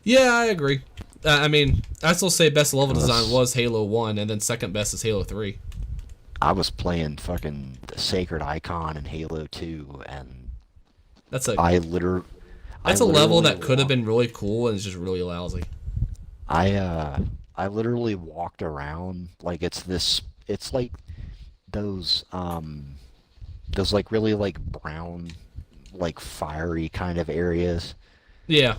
Yeah, I agree. I mean, I still say best level design was Halo 1, and then second best is Halo 3. I was playing fucking the Sacred Icon in Halo 2, and That's a I literally... that's a level that could have been really cool and it's just really lousy. I literally walked around like it's like those like really like brown, like fiery kind of areas Yeah.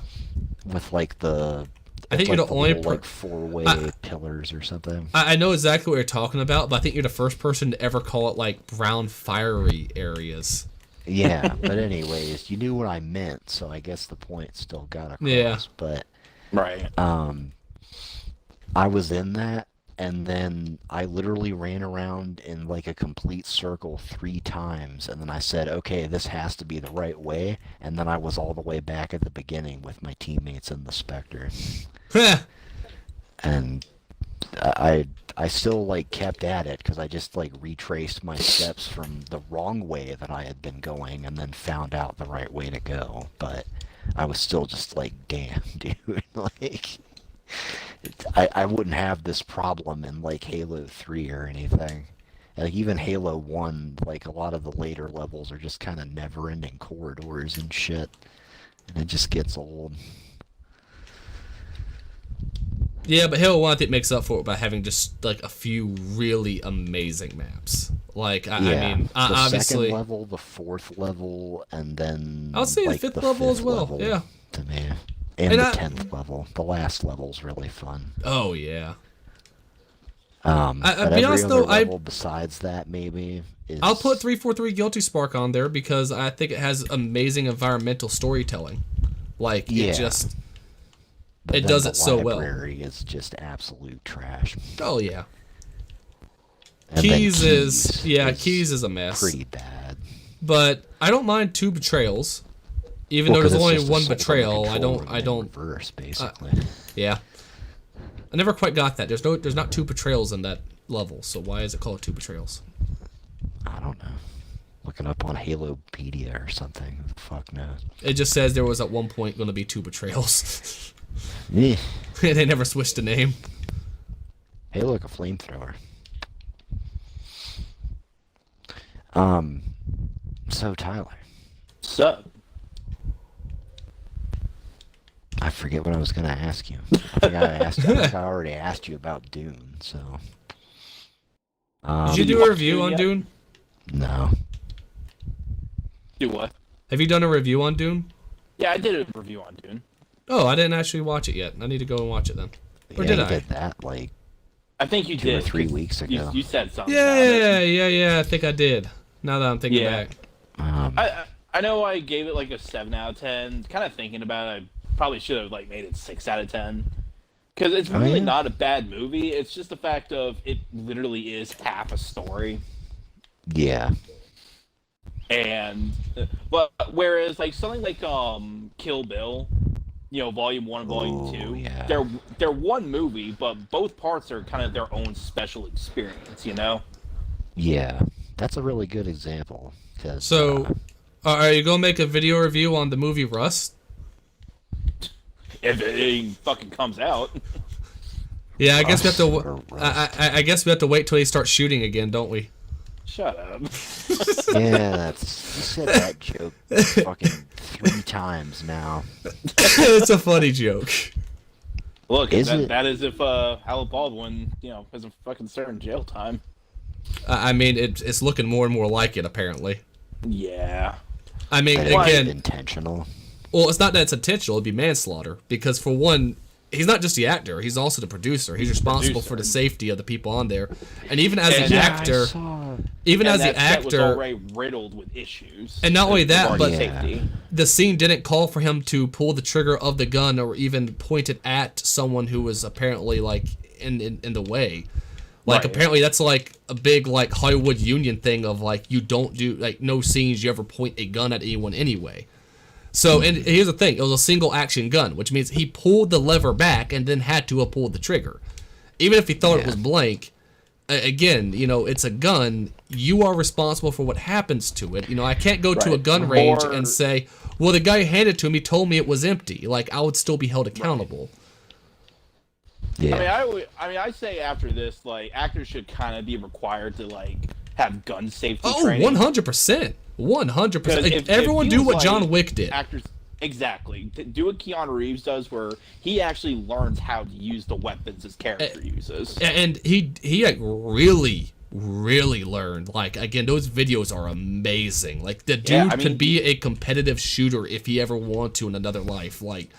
with like the I think like you're the only little, like four-way pillars or something. I know exactly what you're talking about, but I think you're the first person to ever call it like brown fiery areas. Yeah, but anyways, you knew what I meant, so I guess the point still got across. Yeah. But Right. I was in that, and then I literally ran around in like a complete circle 3 times, and then I said, okay, this has to be the right way, and then I was all the way back at the beginning with my teammates in the Spectre. And I still like kept at it because I just like retraced my steps from the wrong way that I had been going and then found out the right way to go. But I was still just like, damn, dude, like I wouldn't have this problem in like Halo 3 or anything. Like even Halo 1, like a lot of the later levels are just kind of never-ending corridors and shit, and it just gets old. Yeah, but Halo 1 I think makes up for it by having just like a few really amazing maps. Like I mean, the obviously second level, the fourth level, and then I'll say like, the fifth level as well. level Yeah, to me, and the 10th level. The last level's really fun. Oh yeah. But be every honest, other though, level besides that maybe is... I'll put 343 Guilty Spark on there because I think it has amazing environmental storytelling. Like it just But it then does the it so well. library is just absolute trash. Oh yeah. And Keys then Keys is a mess. Pretty bad. But I don't mind 2 betrayals. Even Well, though there's 'cause only it's just one a soul betrayal, control I don't reverse basically. yeah. I never quite got that. There's not 2 betrayals in that level, so why is it called 2 betrayals? I don't know. Looking up on Halopedia or something. Who the fuck knows? It just says there was at one point going to be 2 betrayals. Eh. They never switched the name. Hey, look, a flamethrower. So Tyler, Sup? I forget what I was gonna ask you. I think I think I already asked you about Dune. So. Did you do a review on yet? Dune? No. Do what? Have you done a review on Dune? Yeah, I did a review on Dune. Oh, I didn't actually watch it yet. I need to go and watch it then. Or Yeah, did you I? did that like I think you 2 or did. 3 weeks ago. You said something. about it. Yeah. I think I did. Now that I'm thinking Yeah. back. I know I gave it like a 7 out of 10. Kind of thinking about it, I probably should have like made it 6 out of 10. Because it's really yeah? not a bad movie. It's just the fact of it literally is half a story. Yeah. And but whereas like something like Kill Bill, Volume 1 and Volume 2, yeah. they're one movie, but both parts are kind of their own special experience, Yeah. That's a really good example. Cause, So, are you going to make a video review on the movie Rust? If it even fucking comes out. Yeah, I guess we have to. Rust. I guess we have to wait till he starts shooting again, don't we? Shut up. Yeah, you said that joke fucking 3 times now. It's a funny joke. Look, Is that, it? that is if Alec Baldwin, isn't fucking serving jail time. I mean, it's looking more and more like it, apparently. Yeah. I mean, And it's again, intentional. well, it's not that it's intentional. It'd be manslaughter because, for one, he's not just the actor; he's also the producer. He's responsible for the safety of the people on there, and even as And the yeah, actor, even And as the that set was actor, already riddled with issues. And not only that, regarding but- safety. the scene didn't call for him to pull the trigger of the gun or even point it at someone who was apparently like in the way. Like, Right. apparently that's like a big like Hollywood union thing of like, you don't do like no scenes you ever point a gun at anyone anyway. So, and here's the thing, it was a single action gun, which means he pulled the lever back and then had to have pulled the trigger. Even if he thought it was blank, again, it's a gun, you are responsible for what happens to it. I can't go to a Right. gun range Or- and say, well, the guy who handed it to me told me it was empty. Like, I would still be held accountable. Yeah. I say after this, like, actors should kind of be required to like have gun safety Oh, training. 100%. 100%. 'Cause Like, if everyone it do feels what like John Wick did. Actors, exactly. Do what Keanu Reeves does, where he actually learns how to use the weapons his character uses. And he like really learned. Like, again, those videos are amazing. Like, the dude Yeah, I mean, could be a competitive shooter if he ever wanted to in another life. Like,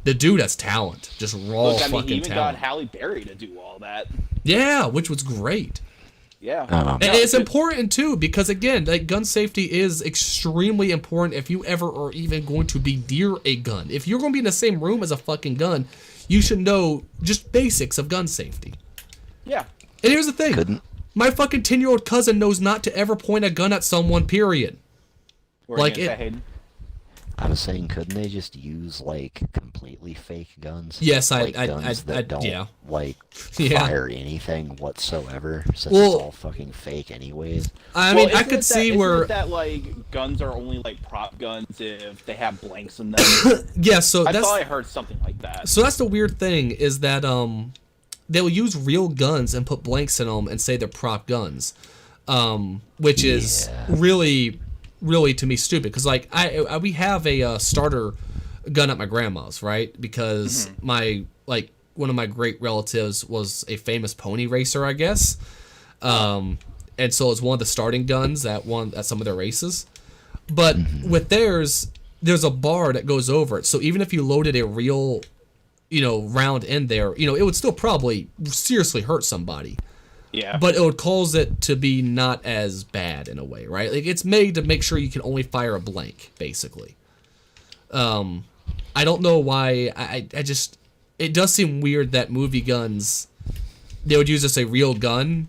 the dude has talent. Just raw Look, I mean, fucking he even talent. got Halle Berry to do all that. Yeah, which was great. Yeah. And it's important too, because again, like, gun safety is extremely important if you ever are even going to be near a gun. If you're going to be in the same room as a fucking gun, you should know just basics of gun safety. Yeah. And here's the thing. Couldn't. My fucking 10-year-old cousin knows not to ever point a gun at someone, period. Like it- Hayden. I was saying, couldn't they just use like completely fake guns? Yes, like guns that don't yeah. like Yeah. fire anything whatsoever, since Well- it's all fucking fake anyways. I mean, I isn't could it see isn't where... it that like guns are only like prop guns if they have blanks in them. Yeah, so I that's... thought I heard something like that. So that's the weird thing, is that they'll use real guns and put blanks in them and say they're prop guns, which is really to me stupid. Because like we have a starter gun at my grandma's, right? Because my one of my great relatives was a famous pony racer, I guess. And so it's one of the starting guns at some of their races. But with theirs, there's a bar that goes over it. So even if you loaded a real, round in there, it would still probably seriously hurt somebody. Yeah. But it would cause it to be not as bad in a way, right? Like, it's made to make sure you can only fire a blank, basically. I don't know why. I just, it does seem weird that movie guns, they would use this a real gun.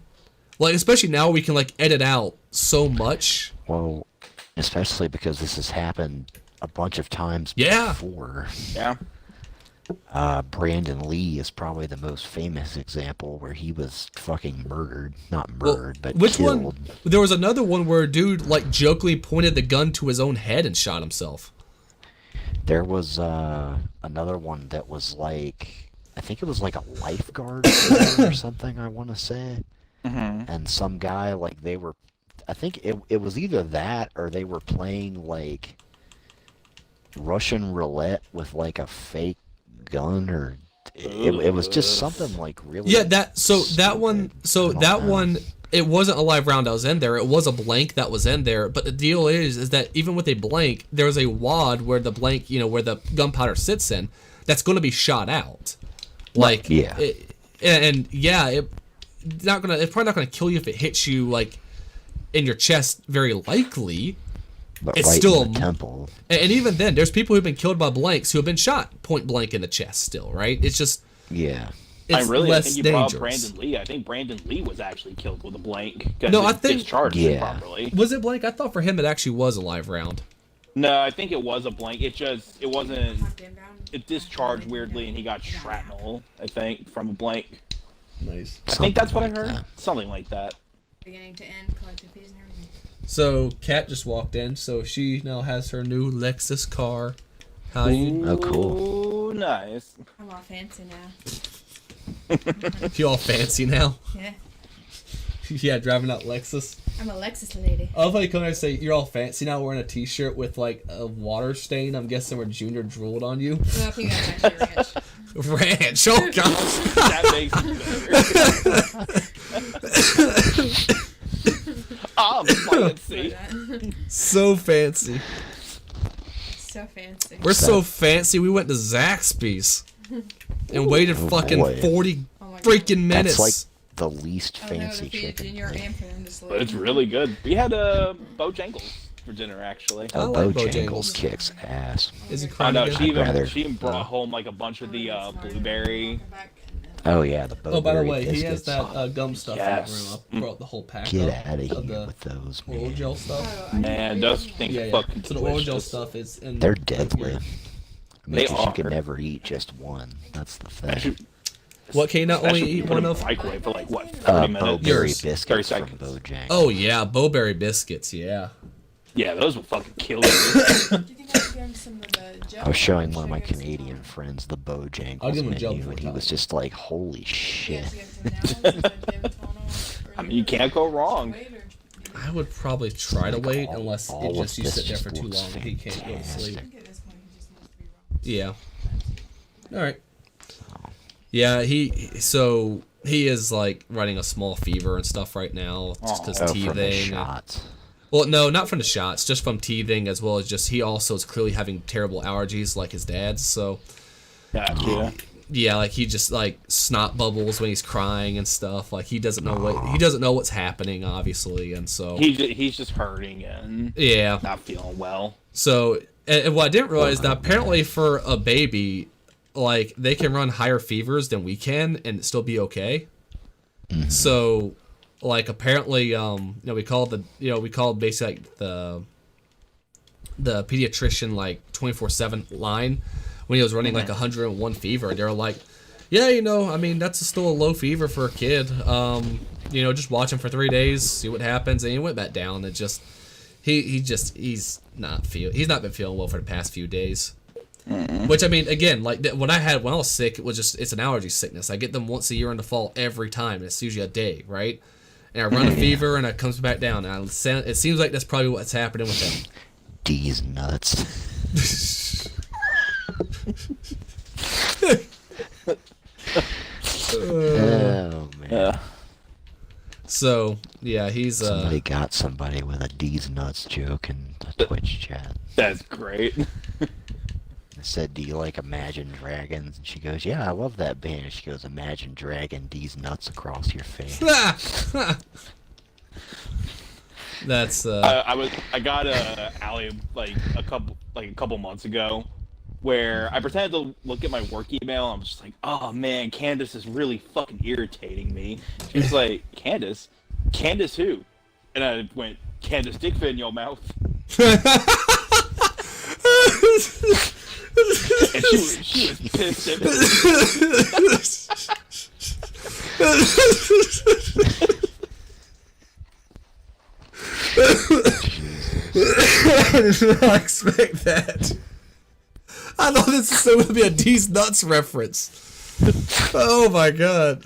Like, especially now we can, like, edit out so much. Well, especially because this has happened a bunch of times Yeah. before. Yeah. Brandon Lee is probably the most famous example where he was fucking murdered. Not murdered, but which killed. one? There was another one where a dude, like, jokingly pointed the gun to his own head and shot himself. There was another one that was like, I think it was like a lifeguard or something, I want to say. And some guy, like, I think it was either that or they were playing, like, Russian roulette with, like, a fake gun, or it was just something, like, really... Yeah, that one, it wasn't a live round that was in there. It was a blank that was in there. But the deal is that even with a blank, there's a wad where the blank, where the gunpowder sits in, that's going to be shot out. Like, yeah. It's probably not gonna kill you if it hits you, like, in your chest, very likely. But It's right still in the temple. And even then, there's people who've been killed by blanks who have been shot point blank in the chest still, right? It's just... Yeah. It's I less think you brought up dangerous. Brandon Lee. I think Brandon Lee was actually killed with a blank. 'Cause No, I it think- discharged Yeah. it properly. Was it blank? I thought for him it actually was a live round. No, I think it was a blank. It wasn't. It discharged weirdly, and he got shrapnel. I think from a blank. Nice. I think that's what I Something like heard. Something like that. Beginning to end, collective fees and everything. So Kat just walked in, so she now has her new Lexus car. How you? Oh, cool. Ooh, nice. I'm all fancy now. You all fancy now? Yeah. Yeah, driving that Lexus. I'm a Lexus lady. I love how you come here and say you're all fancy now, wearing a T-shirt with like a water stain. I'm guessing where Junior drooled on you. Well, I think that's actually ranch. Ranch. Oh gosh. That makes it better. I'm fancy. So fancy. So fancy. We're so fancy. We went to Zaxby's and waited fucking boy. 40 Oh my God. freaking minutes. That's like the least I was able fancy to feed chicken. Junior and for them to sleep. But it's really good. We had Bojangles for dinner, actually. I Oh, like Bojangles Bojangles. kicks ass. Is he I crying know again? rather- she even brought home like a bunch of the blueberry. Oh yeah, the Oh, by the blueberry way, he has biscuits. that gum stuff Yes. in the room. I brought the whole pack Get up out of of here the with those, oil man. gel stuff. Man, those things Yeah, are yeah. fucking So the oil gel delicious. stuff is in They're right deadly. here. I mean, They 'cause you are. can never eat just one. That's the I thing. should- What can you not I only should eat put one them in of? the microwave for like what 30 minutes. Bowberry Yours. 30 biscuits from seconds. Bojangles. Oh yeah, Bowberry biscuits. Yeah. Yeah, those will fucking kill you. Do you think I should give him some of the gel? I was showing one of Should I my give him some Canadian more? friends the Bojangles I'll give him a gel menu, before and he time. was just like, "Holy Yeah, shit!" should I give him some now instead of giving it to him all? I mean, you can't go wrong. Wait, or- I would probably try to Like, wait all- unless all it of just you this sit there just for too looks long and he can't go to sleep. I think at this point he just needs to be wrong. Yeah. All right. Yeah, he is like running a small fever and stuff right now just because Oh, from the teething. shots. Well, no, not from the shots, just from teething as well as just he also is clearly having terrible allergies like his dad's. So Yeah. yeah, like he just like snot bubbles when he's crying and stuff. Like he doesn't know what's happening obviously, and so He's just hurting and yeah. not feeling well. So and what I didn't realize that apparently for a baby, like they can run higher fevers than we can and still be okay. So like apparently we called basically like the pediatrician like 24/7 line when he was running like 101 fever. They were like, yeah, I mean that's still a low fever for a kid. Just watch him for 3 days, see what happens, and he went back down. It just he's not been feeling well for the past few days. Which I mean, again, like what I had when I was sick, it's an allergy sickness. I get them once a year in the fall every time, and it's usually a day, right? And I run a fever, and it comes back down. And it seems like that's probably what's happening with him. D's nuts. Oh man. Yeah. So yeah, he's Somebody got somebody with a D's nuts joke in the Twitch chat. That's great. I said, "Do you like Imagine Dragons?" And she goes, "Yeah, I love that band." And she goes, "Imagine dragging D's nuts across your face." That's I got a alley like a couple months ago, where I pretended to look at my work email. And I'm just like, oh man, Candace is really fucking irritating me. She's like, Candace who? And I went, Candace Dickfit in your mouth. And she was pissed at me. I did not expect that. I thought this was going to be a D's Nuts reference. Oh my god.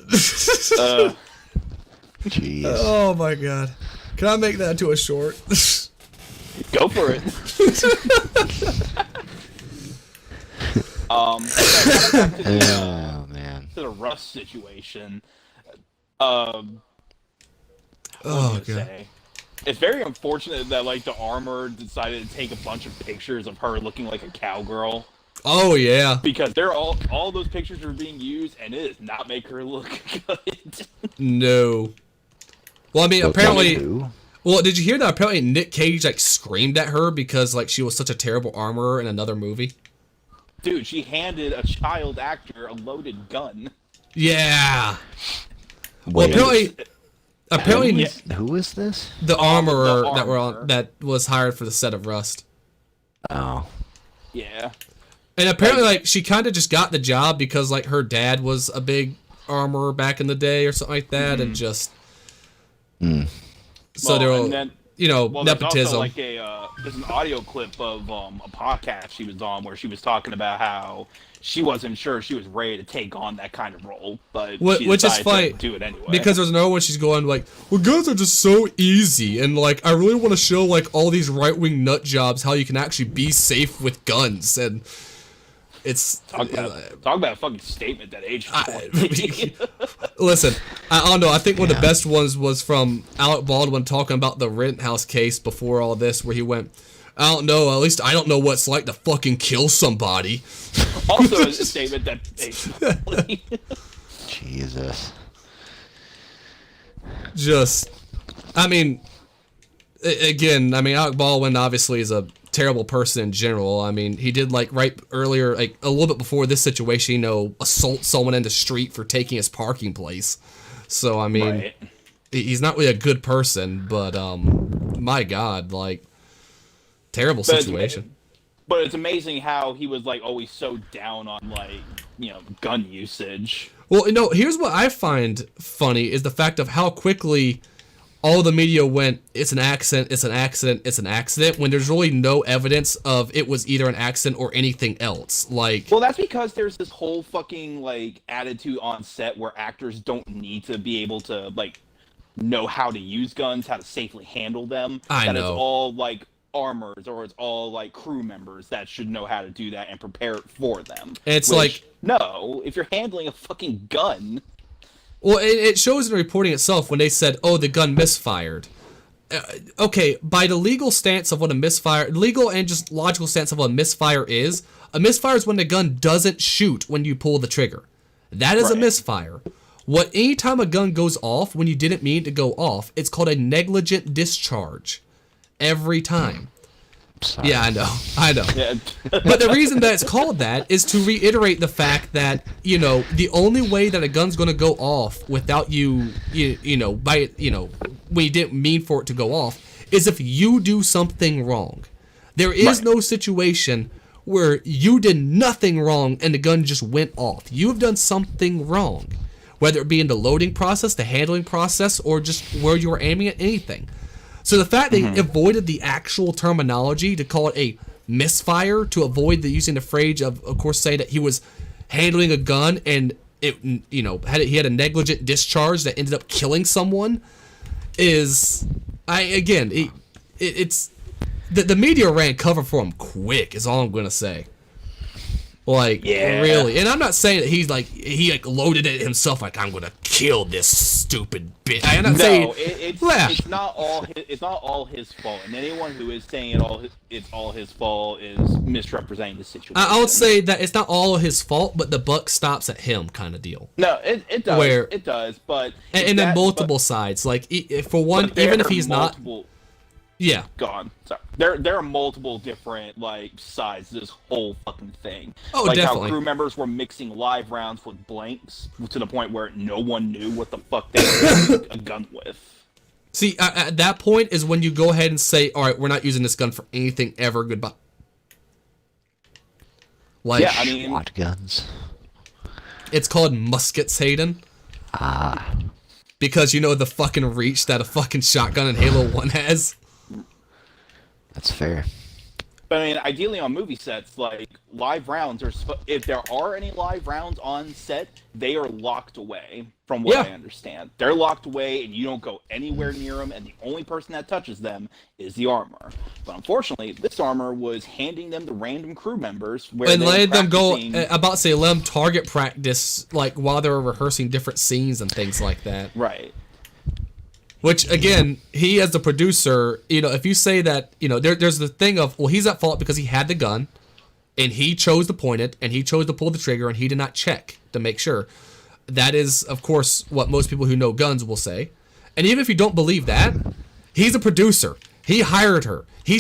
Jeez. Oh my god. Can I make that into a short? Go for it. Oh man. To the Rust situation. Oh god. Say? It's very unfortunate that like the armor decided to take a bunch of pictures of her looking like a cowgirl. Oh yeah. Because they're all those pictures are being used, and it does not make her look good. No. Well, I mean, apparently. Well, did you hear that? Apparently, Nick Cage like screamed at her because like she was such a terrible armorer in another movie. Dude, she handed a child actor a loaded gun. Yeah. Well, apparently, who is this? The armorer that was hired for the set of Rust. Oh. Yeah. And apparently, like, she kind of just got the job because, like, her dad was a big armorer back in the day or something like that, and just... So they're all, nepotism. There's also, like, there's an audio clip of a podcast she was on where she was talking about how she wasn't sure she was ready to take on that kind of role, but which is funny to do it anyway. Because there's another one she's going like, well, guns are just so easy, and like I really want to show like all these right-wing nut jobs how you can actually be safe with guns, and it's talk about a fucking statement that age 20. Listen, I don't know. I think one of the best ones was from Alec Baldwin talking about the Rittenhouse case before all this, where he went, I don't know, at least I don't know what it's like to fucking kill somebody. Also a statement that aged 20. Jesus. Just, I mean, again, Alec Baldwin obviously is a terrible person in general. I mean, he did like right earlier, like a little bit before this situation, assault someone in the street for taking his parking place. So I mean, he's not really a good person, but my God, like terrible situation. But it's amazing how he was like always so down on like gun usage. Well, here's what I find funny is the fact of how quickly all the media went, it's an accident, it's an accident, it's an accident, when there's really no evidence of it was either an accident or anything else. Like, well, that's because there's this whole fucking like attitude on set where actors don't need to be able to like know how to use guns, how to safely handle them. I know. It's all like armors or it's all like crew members that should know how to do that and prepare it for them. It's like, no, if you're handling a fucking gun. Well, it shows in the reporting itself when they said, oh, the gun misfired. Okay, by the legal stance of what legal and just logical stance of what a misfire is when the gun doesn't shoot when you pull the trigger. That is a misfire. Anytime a gun goes off when you didn't mean it to go off, it's called a negligent discharge. Every time. Sorry. Yeah, I know. Yeah. But the reason that it's called that is to reiterate the fact that, the only way that a gun's going to go off without when you didn't mean for it to go off is if you do something wrong. There is no situation where you did nothing wrong and the gun just went off. You have done something wrong, whether it be in the loading process, the handling process, or just where you were aiming at anything. So the fact they avoided the actual terminology to call it a misfire, to avoid using the phrase of course, saying that he was handling a gun and he had a negligent discharge that ended up killing someone, it's the media ran cover for him quick. Is all I'm gonna say. Like, Yeah. really. And I'm not saying that he loaded it himself, like, I'm gonna kill this stupid bitch. I'm not saying... It's not all his fault, and anyone who is saying it's all his fault is misrepresenting the situation. I would say that it's not all his fault, but the buck stops at him kind of deal. No, it does. It does, but... And then multiple sides. Like, for one, even if he's not... Yeah. Gone. Sorry. There are multiple different sides to this whole fucking thing. Oh, definitely. How crew members were mixing live rounds with blanks to the point where no one knew what the fuck they were using a gun with. See, at that point is when you go ahead and say, all right, we're not using this gun for anything ever. Goodbye. Like, yeah, I mean, shotguns. It's called muskets, Hayden. Because you know the fucking reach that a fucking shotgun in Halo 1 has. That's fair. But I mean, ideally on movie sets, live rounds are if there are any live rounds on set, they are locked away. From what I understand, they're locked away, and you don't go anywhere near them. And the only person that touches them is the armor. But unfortunately, this armor was handing them to random crew members, and letting them go. About to say, let them target practice while they were rehearsing different scenes and things like that. Right. Which, again, he as the producer, if you say that, there's the thing of, well, he's at fault because he had the gun, and he chose to point it, and he chose to pull the trigger, and he did not check to make sure. That is, of course, what most people who know guns will say. And even if you don't believe that, he's a producer. He hired her. He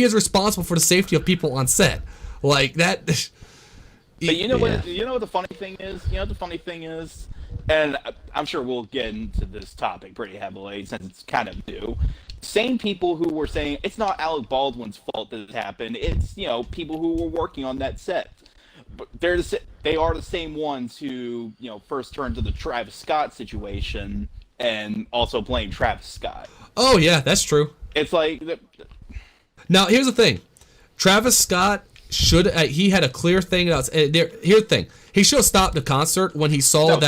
is responsible for the safety of people on set. Like, that... But you know what the funny thing is? The funny thing is... And I'm sure we'll get into this topic pretty heavily since it's kind of new. Same people who were saying it's not Alec Baldwin's fault that it happened. It's people who were working on that set. But they are the same ones who first turned to the Travis Scott situation and also blame Travis Scott. Oh yeah, that's true. It's like now here's the thing, Travis Scott he had a clear thing. Here's the thing. He should have stopped the concert when he saw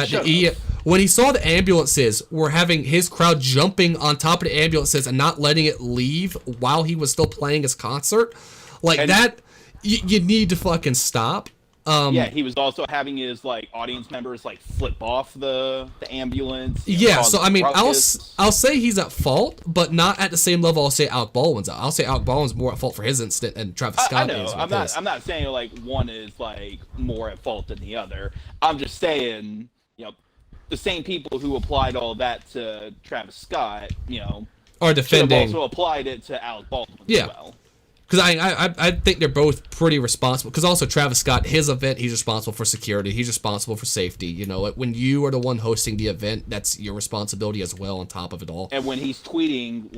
when he saw the ambulances were having his crowd jumping on top of the ambulances and not letting it leave while he was still playing his concert. You need to fucking stop. He was also having his audience members flip off the ambulance. Yeah, so I mean, I'll say he's at fault, but not at the same level I'll say Alec Baldwin's at. I'll say Alec Baldwin's more at fault for his incident and Travis Scott I know. is. I'm not saying one is more at fault than the other. I'm just saying the same people who applied all that to Travis Scott are defending. Also applied it to Alec Baldwin as well. Because I think they're both pretty responsible. Because also Travis Scott, his event, he's responsible for security. He's responsible for safety. When you are the one hosting the event, that's your responsibility as well. On top of it all. And when he's tweeting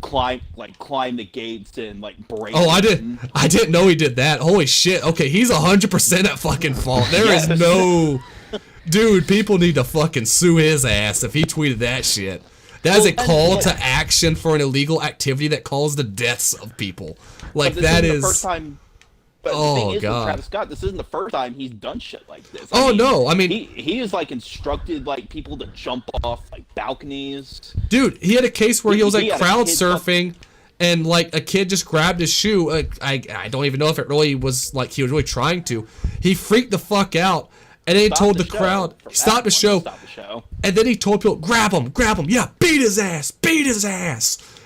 climb the gates and break. Oh, I didn't know he did that. Holy shit. Okay, he's 100% at fucking fault. There is no, dude. People need to fucking sue his ass if he tweeted that shit. That is a call to action for an illegal activity that caused the deaths of people. That is. The first time. But the thing is, with Travis Scott, this isn't the first time he's done shit like this. I mean, he has instructed people to jump off balconies. Dude, he had a case where he was crowd surfing, and a kid just grabbed his shoe. I don't even know if it really was he was really trying to. He freaked the fuck out. And then he told the crowd, stop the show. And then he told people, grab him, yeah, beat his ass.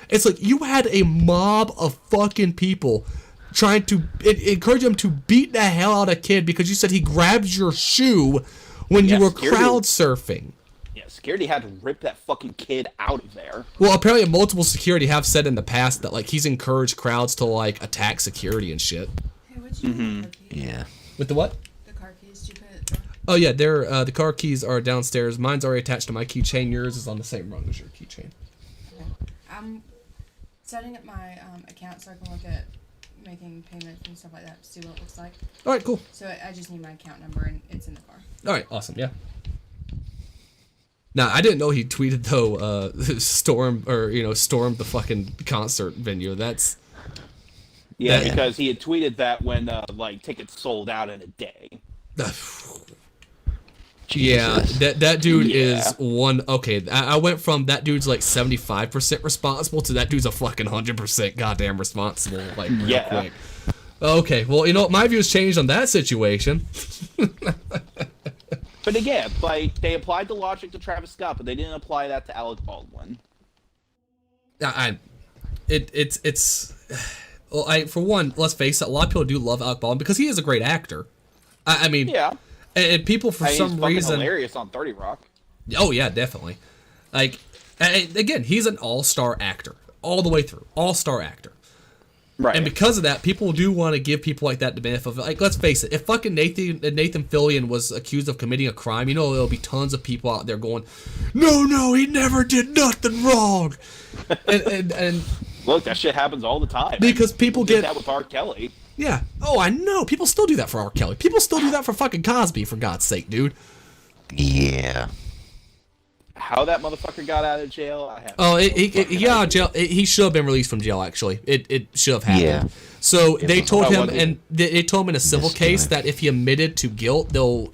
It's you had a mob of fucking people trying to encourage him to beat the hell out of a kid because you said he grabbed your shoe when you were crowd surfing. Yeah, security had to rip that fucking kid out of there. Well, apparently multiple security have said in the past that he's encouraged crowds to attack security and shit. Hey, what'd you do with the car keys? Yeah. With the what? The car keys, did you put it down? Oh yeah, the car keys are downstairs. Mine's already attached to my keychain. Yours is on the same rung as your keychain. Okay. I'm setting up my account so I can look at making payments and stuff like that to see what it looks like. All right, cool. So I just need my account number and it's in the car. All right, awesome, yeah. Now I didn't know he tweeted though, storm the fucking concert venue. That's because he had tweeted that when tickets sold out in a day. Yeah, that dude is one. Okay, I went from that dude's 75% responsible to that dude's a fucking 100% goddamn responsible. Real quick. Okay, well, you know what? My views changed on that situation. But again, like, they applied the logic to Travis Scott, but they didn't apply that to Alec Baldwin. Well, for one, let's face it, a lot of people do love Alec Baldwin because he is a great actor. I mean, Yeah. and people for some he's reason, hilarious on 30 Rock. oh yeah, definitely. Like, again, he's an all-star actor all the way through, all-star actor. Right. And because of that, people do want to give people like that the benefit of, like, let's face it, if fucking Nathan Fillion was accused of committing a crime, you know there'll be tons of people out there going, no, he never did nothing wrong. and Look, that shit happens all the time. because people did get that with R. Kelly. yeah. Oh, I know. People still do that for R. Kelly. People still do that for fucking Cosby, for God's sake, dude. Yeah. How that motherfucker got out of jail, I have. Oh, he got out of jail. He should have been released from jail. Actually, it should have happened. Yeah. So they was told all- him, and they told him in a civil case Misdemeanor. that if he admitted to guilt, they'll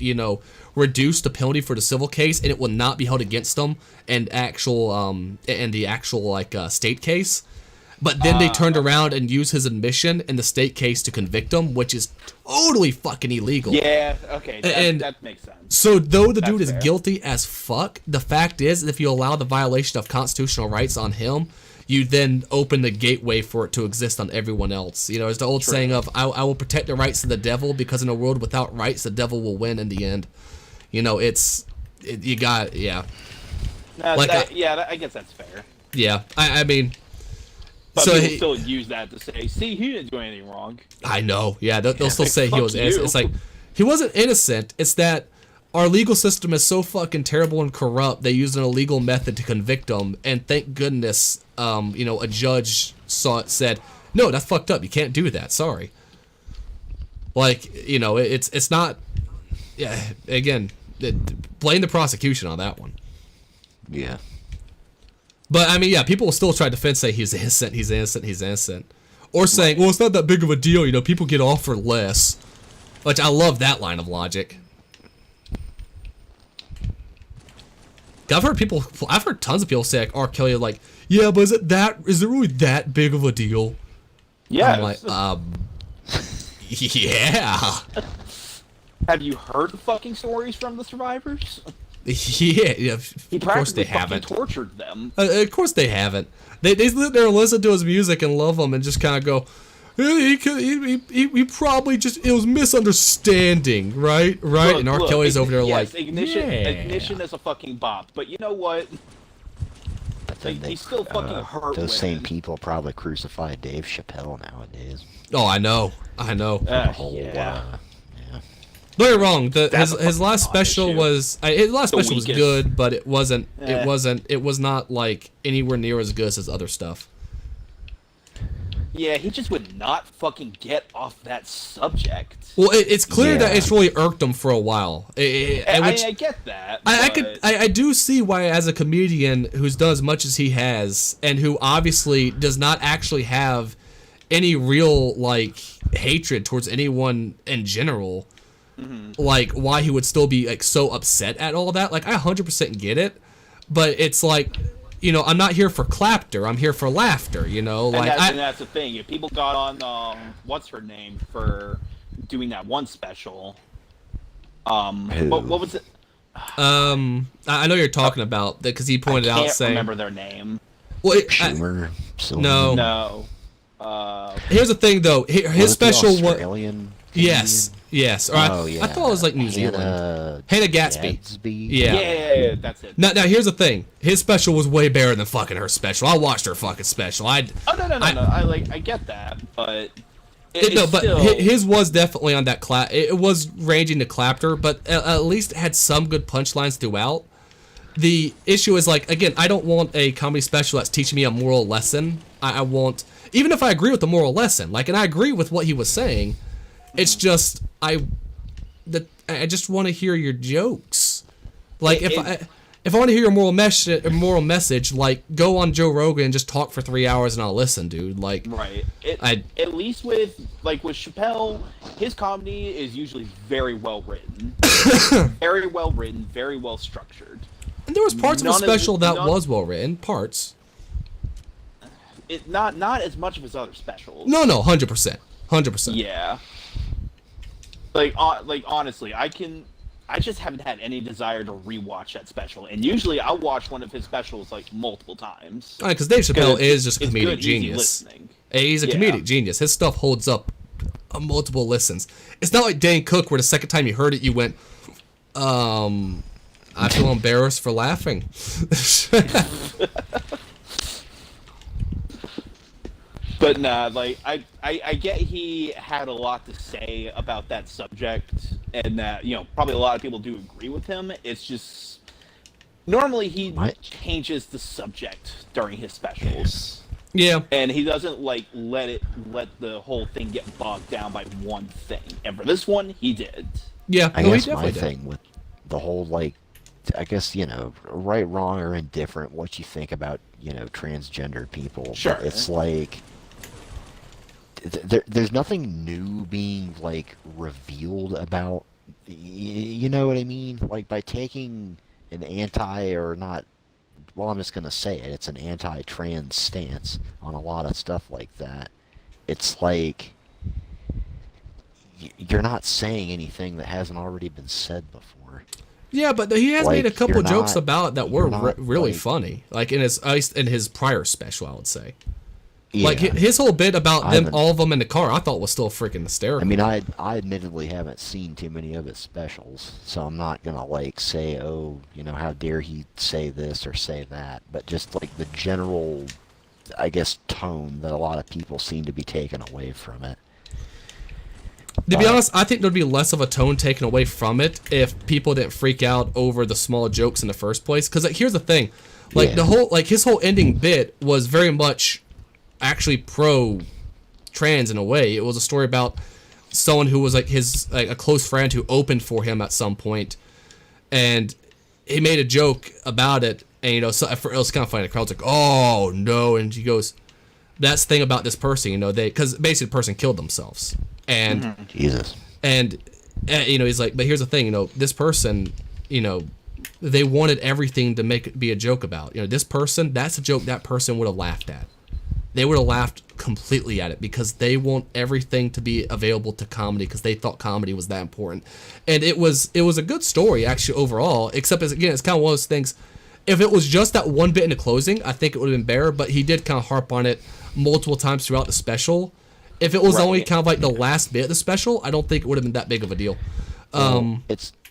reduce the penalty for the civil case, and it will not be held against him and the actual state case. But then they turned around and used his admission in the state case to convict him, which is totally fucking illegal. Yeah, okay, that makes sense. So though the dude is fair. guilty as fuck, the fact is, if you allow the violation of constitutional rights on him, you then open the gateway for it to exist on everyone else. You know, it's the old saying of, I will protect the rights of the devil, because in a world without rights, the devil will win in the end. You know, you got, yeah. I guess that's fair. Yeah, I mean... But so people still use that to say, see, he didn't do anything wrong. I know, yeah, they'll still say he fuck was you. innocent. It's like, he wasn't innocent, it's that our legal system is so fucking terrible and corrupt, they use an illegal method to convict him, and thank goodness, a judge said, no, that's fucked up, you can't do that, sorry. Like, it's not, yeah, again, blame the prosecution on that one. Yeah. But, I mean, yeah, people will still try to defend, say he's innocent. Or saying, well, it's not that big of a deal, people get off for less. Which, I love that line of logic. I've heard tons of people say, like, R. Kelly, like, yeah, but is it really that big of a deal? Yeah. I'm like, yeah. Have you heard the fucking stories from the survivors? Yeah, He of course they practically fucking haven't. tortured them. Of course they haven't. They sit there and listen to his music and love him and just kind of go, he probably just, it was misunderstanding, right? Right? Look, and R. Kelly's over there yes, like, Ignition is a fucking bop. But you know what? But then They still fucking hurt those same women. people probably crucify Dave Chappelle nowadays. Oh, I know. The whole, yeah. yeah. Don't get me wrong. That's a His last fucking special issue. was his last The special was weakest. good, but it wasn't. Eh. It was not like anywhere near as good as his other stuff. Yeah, he just would not fucking get off that subject. Well, it's clear that Yeah. it's really irked him for a while. I get that. I do see why, as a comedian who's done as much as he has, and who obviously does not actually have any real hatred towards anyone in general, like why he would still be so upset at all that. Like, I 100% get it, but it's like, I'm not here for clapter. I'm here for laughter. And that's the thing. If people got on what's her name for doing that one special, what was it? I know you're talking about that because he pointed I out can't saying, remember their name. well, Schumer. Silverman. no. No. Here's the thing, though. His Was it the special was Australian yes. Or yeah. I thought it was like New Zealand. Hannah Gatsby. Yeah. Yeah. That's it. Now here's the thing. His special was way better than fucking her special. I watched her fucking special. Oh no. I get that, but still... his was definitely on that it was ranging to clapter, but at least it had some good punchlines throughout. The issue is, again, I don't want a comedy special that's teaching me a moral lesson. I want, even if I agree with the moral lesson, and I agree with what he was saying, it's just I just want to hear your jokes. If I want to hear a moral message, go on Joe Rogan and just talk for 3 hours and I'll listen, dude. Right. At least with Chappelle, his comedy is usually very well written, very well written, very well structured. And there was parts of the special that was well written. Parts. Not as much of his other specials. No, 100%. 100%. Yeah. Like honestly, I just haven't had any desire to rewatch that special. And usually I'll watch one of his specials like multiple times. Because Dave Chappelle is just a comedic good, easy genius. listening. He's a comedic genius. His stuff holds up on multiple listens. It's not like Dane Cook, where the second time you heard it, you went, I feel embarrassed for laughing. But nah, like I get he had a lot to say about that subject, and that probably a lot of people do agree with him. It's just normally he changes the subject during his specials. Yeah, and he doesn't let the whole thing get bogged down by one thing. And for this one, he did. Yeah, I guess my thing with the whole I guess right, wrong, or indifferent, what you think about transgender people. Sure, but it's like. There's nothing new being revealed about, you know what I mean? Like, by taking an I'm just gonna say it, it's an anti-trans stance on a lot of stuff like that. It's like you're not saying anything that hasn't already been said before. Yeah, but he has made a couple jokes about it that were really funny, like in his prior special, I would say. Yeah. Like his whole bit about all of them in the car, I thought was still freaking hysterical. I mean, I admittedly haven't seen too many of his specials, so I'm not gonna say, oh, how dare he say this or say that. But just the general, I guess, tone that a lot of people seem to be taking away from it. To be honest, I think there'd be less of a tone taken away from it if people didn't freak out over the small jokes in the first place. Because here's the thing, the whole his whole ending bit was very much actually pro-trans in a way. It was a story about someone who was his a close friend who opened for him at some point, and he made a joke about it. And it was kind of funny. The crowd's like, "Oh no!" And he goes, "That's the thing about this person, because basically the person killed themselves." And Jesus. And he's like, "But here's the thing, this person, they wanted everything to make it be a joke about. This person, that's a joke that person would have laughed at. They would have laughed completely at it because they want everything to be available to comedy because they thought comedy was that important." And it was a good story actually overall, except it's kind of one of those things. If it was just that one bit in the closing, I think it would have been better, but he did kind of harp on it multiple times throughout the special. If it was only kind of the last bit of the special, I don't think it would have been that big of a deal.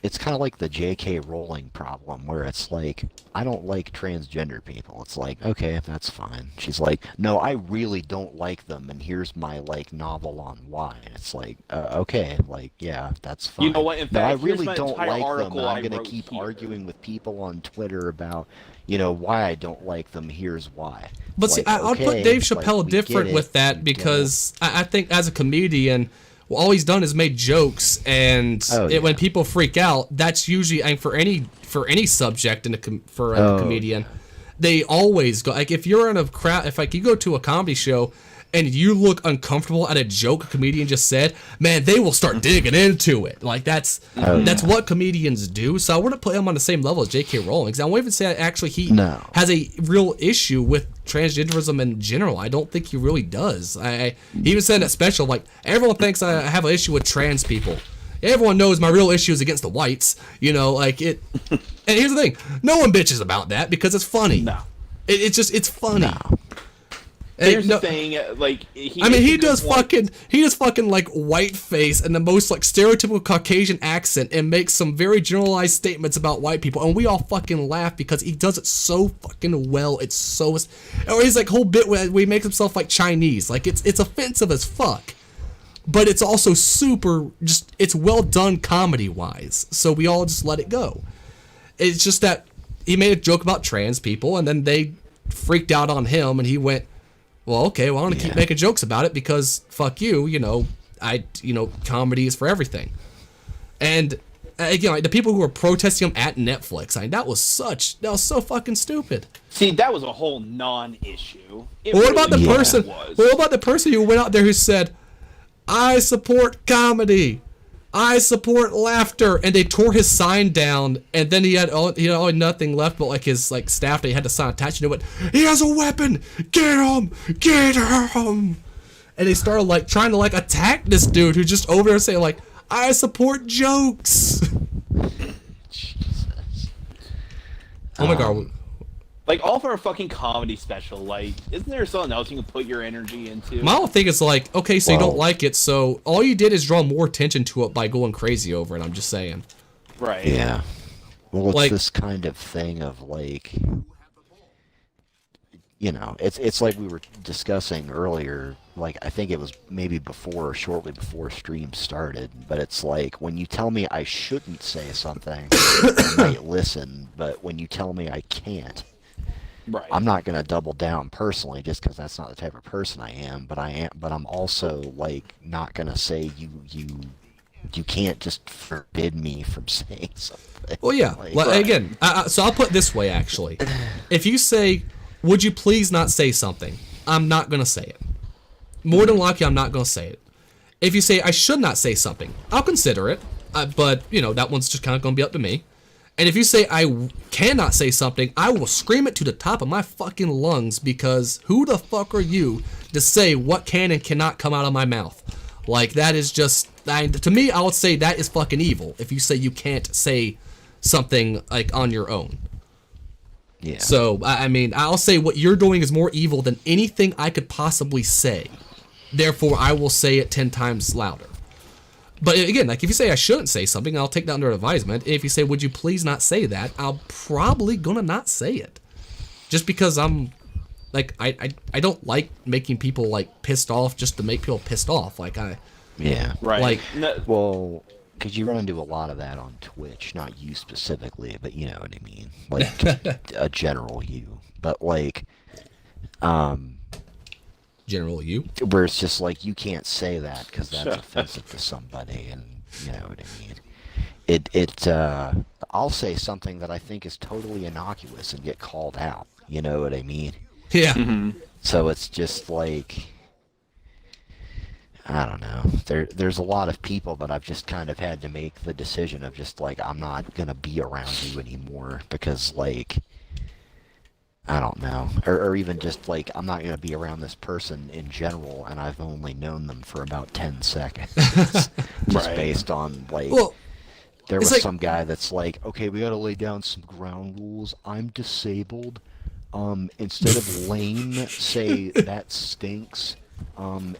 It's kind of like the J.K. Rowling problem, where it's I don't like transgender people. It's okay, that's fine. She's no, I really don't like them, and here's my novel on why. And it's okay, yeah, that's fine. You know what? In fact, I really don't like them, and I'm gonna keep arguing with people on Twitter about why I don't like them. Here's why. But see, I'll put Dave Chappelle different with that because I think as a comedian, all he's done is made jokes, and when people freak out, that's usually for any subject in a comedian, they always go if you're in a crowd, if you go to a comedy show and you look uncomfortable at a joke a comedian just said, man, they will start digging into it. That's what comedians do. So I wouldn't put him on the same level as J.K. Rowling, because I won't even say actually he has a real issue with transgenderism in general. I don't think he really does. He even said in that special, everyone thinks I have an issue with trans people. Everyone knows my real issue is against the whites. And here's the thing, no one bitches about that because it's funny. No. It's funny. No. Here's the thing, he does fucking white face and the most stereotypical Caucasian accent and makes some very generalized statements about white people, and we all fucking laugh because he does it so fucking well. It's so, or his whole bit where he makes himself Chinese, it's offensive as fuck, but it's also super it's well done comedy wise. So we all just let it go. It's just that he made a joke about trans people, and then they freaked out on him, and he went, well, okay, well, I'm going to keep making jokes about it because fuck you, comedy is for everything. And, the people who were protesting him at Netflix, that was so fucking stupid. See, that was a whole non-issue. What about the person who went out there who said, I support comedy, I support laughter, and they tore his sign down, and then he had nothing left but his staff that he had to sign attached to it. He has a weapon. Get him. and they started like trying to like attack this dude who's just over there saying like, I support jokes. Jesus. Oh my god. Like, all for a fucking comedy special, like, isn't there something else you can put your energy into? My whole thing is like, okay, so you Well- don't like it, so all you did is draw more attention to it by going crazy over it, I'm just saying. Right. Yeah. Well, it's Like- this kind of thing of like, you know, it's like we were discussing earlier. Like, I think it was maybe before or shortly before stream started. But it's like when you tell me I shouldn't say something, I might listen. But when you tell me I can't, Right. I'm not gonna double down personally, just because that's not the type of person I am. But I'm also like not gonna say you can't just forbid me from saying something. Well, yeah. Like, Well, again, so I'll put it this way, actually. If you say, would you please not say something, I'm not going to say it. More than likely, I'm not going to say it. If you say, I should not say something, I'll consider it. But, you know, that one's just kind of going to be up to me. And if you say, I cannot say something, I will scream it to the top of my fucking lungs, because who the fuck are you to say what can and cannot come out of my mouth? Like, that is just, to me, I would say that is fucking evil if you say you can't say something, like, on your own. Yeah. So, I mean, I'll say what you're doing is more evil than anything I could possibly say. Therefore, I will say it 10 times louder. But again, like, if you say I shouldn't say something, I'll take that under advisement. If you say, would you please not say that, I'll probably gonna not say it. Just because I'm, like, I don't like making people, like, pissed off just to make people pissed off. Like, Yeah. Right. Like- No, Well, because you run into a lot of that on Twitch, not you specifically, but you know what I mean. Like, a general you. But, like, General, you? where it's just like, you can't say that because that's Sure. offensive to somebody, and you know what I mean. I'll say something that I think is totally innocuous and get called out. You know what I mean? Yeah. So it's just like, I don't know. There's a lot of people that I've just kind of had to make the decision of just like, I'm not gonna be around you anymore because, like, I don't know, or even just like, I'm not gonna be around this person in general, and I've only known them for about 10 seconds, just Right. based on like. Well, There it's was like- some guy that's like, okay, we gotta lay down some ground rules. I'm disabled. Instead of lame, say that stinks.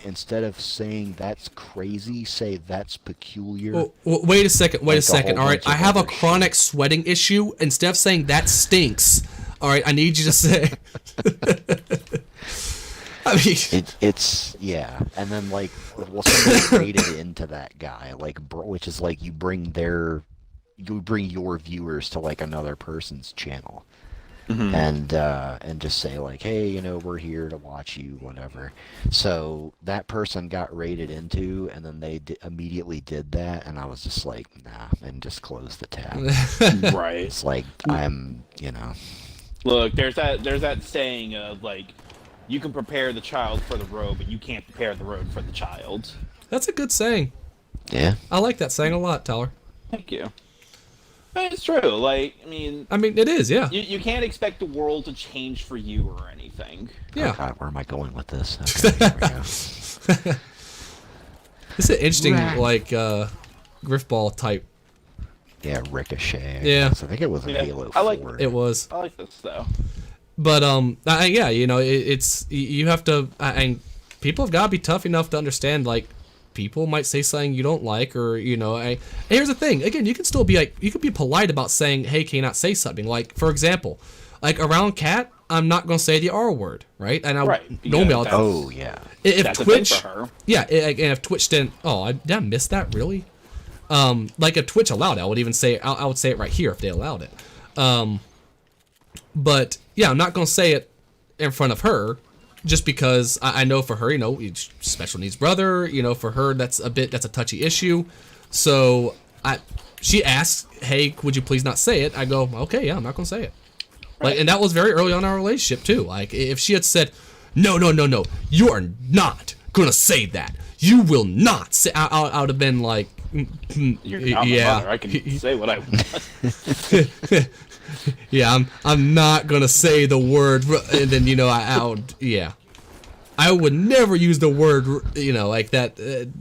Instead of saying that's crazy, say that's peculiar. well, wait a second, Like a all whole right? bunch I of have a other chronic sweating issue. Instead of saying that stinks, all right, I need you to say. I mean, It's yeah, and then like, well, somebody rated into that guy, like, which is like you bring your viewers to like another person's channel, and just say like, hey, you know, we're here to watch you, whatever. So that person got rated into, and then they immediately did that, and I was just like, nah, and just closed the tab. right. It's like, I'm, you know. Look, there's that saying of like, you can prepare the child for the road, but you can't prepare the road for the child. that's a good saying. Yeah. I like that saying a lot, Tyler. Thank you. It's true. Like, I mean, It is, yeah. you can't expect the world to change for you or anything. Yeah. Oh, God, where am I going with this? Okay, here we go. It's an interesting, like, griffball type. Yeah, Ricochet. Yeah. I think it was in Yeah, Halo 4. I like It was. I like this though. But, yeah, you know, it's, you have to, and people have got to be tough enough to understand, like, people might say something you don't like, or, you know, and here's the thing, again, you can still be, like, you can be polite about saying, hey, can you not say something? Like, for example, like, around Kat, I'm not going to say the R word, right? And I Right, normally because I'll, Oh, yeah. if That's a thing Twitch, for her. yeah, and if Twitch didn't, did I miss that, really? Like, if Twitch allowed it, I would even say, I would say it right here if they allowed it. But, yeah, I'm not going to say it in front of her, just because I know for her, you know, special needs brother, you know, for her, that's a touchy issue. So, she asked, hey, would you please not say it? I go, okay, yeah, I'm not going to say it. Like, and that was very early on in our relationship, too. Like, if she had said, no, you are not going to say that. You will not say, I would have been like, You're not my yeah. mother. I can say what I want. Yeah, I'm not gonna say the word, and then, you know, I would, yeah. I would never use the word, you know, like that.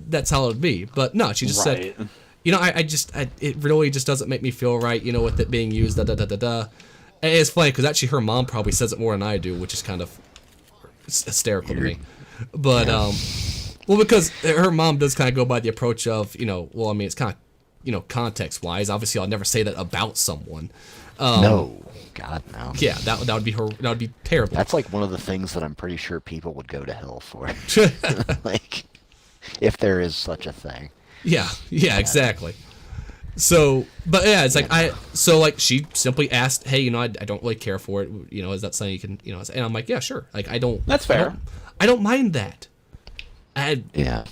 That's how it would be. But no, she just said, you know, it really just doesn't make me feel right, you know, with it being used, da da da da da. And it's funny because actually her mom probably says it more than I do, which is kind of hysterical to me. But well, because her mom does kind of go by the approach of, you know, well, I mean, it's kind of, you know, context wise. Obviously, I'll never say that about someone. No, God no. Yeah, that would be her. That would be terrible. That's like one of the things that I'm pretty sure people would go to hell for. Like, if there is such a thing. Yeah, exactly. So, but yeah, it's like so like she simply asked, hey, you know, I don't really care for it. You know, is that something you can, you know? And I'm like, yeah, sure. Like, I don't. That's fair. I don't mind that. Yeah.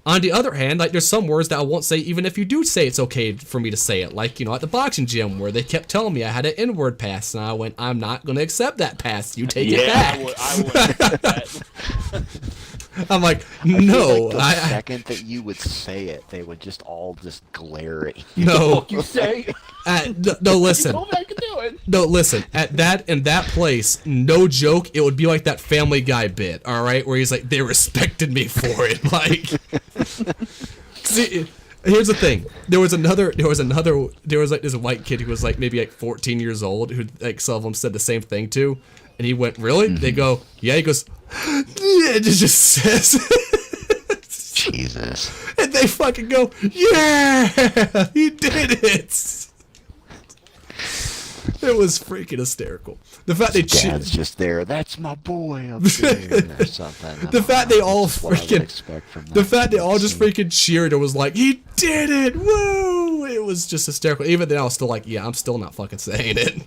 On the other hand, like, there's some words that I won't say even if you do say it's okay for me to say it. Like, you know, at the boxing gym where they kept telling me I had an N-word pass, and I went, I'm not going to accept that pass. You take it back. I would accept that. I'm like, I feel no. like the second that you would say it, they would just all just glare at you. No. You say? No, listen. You told me I could do it. No, listen. In that place, no joke, it would be like that Family Guy bit, all right, where he's like, they respected me for it. Like, see, here's the thing. There was like this white kid who was like maybe like 14 years old who like some of them said the same thing to, and he went, really? Mm-hmm. They go, yeah. He goes, it just says. Jesus. And they fucking go, yeah, he did it. It was freaking hysterical. The fact they Dad's just there. That's my boy up there, or something. The fact they all freaking. The fact they all just freaking cheered and was like, "He did it! Woo!" It was just hysterical. Even then, I was still like, "Yeah, I'm still not fucking saying it."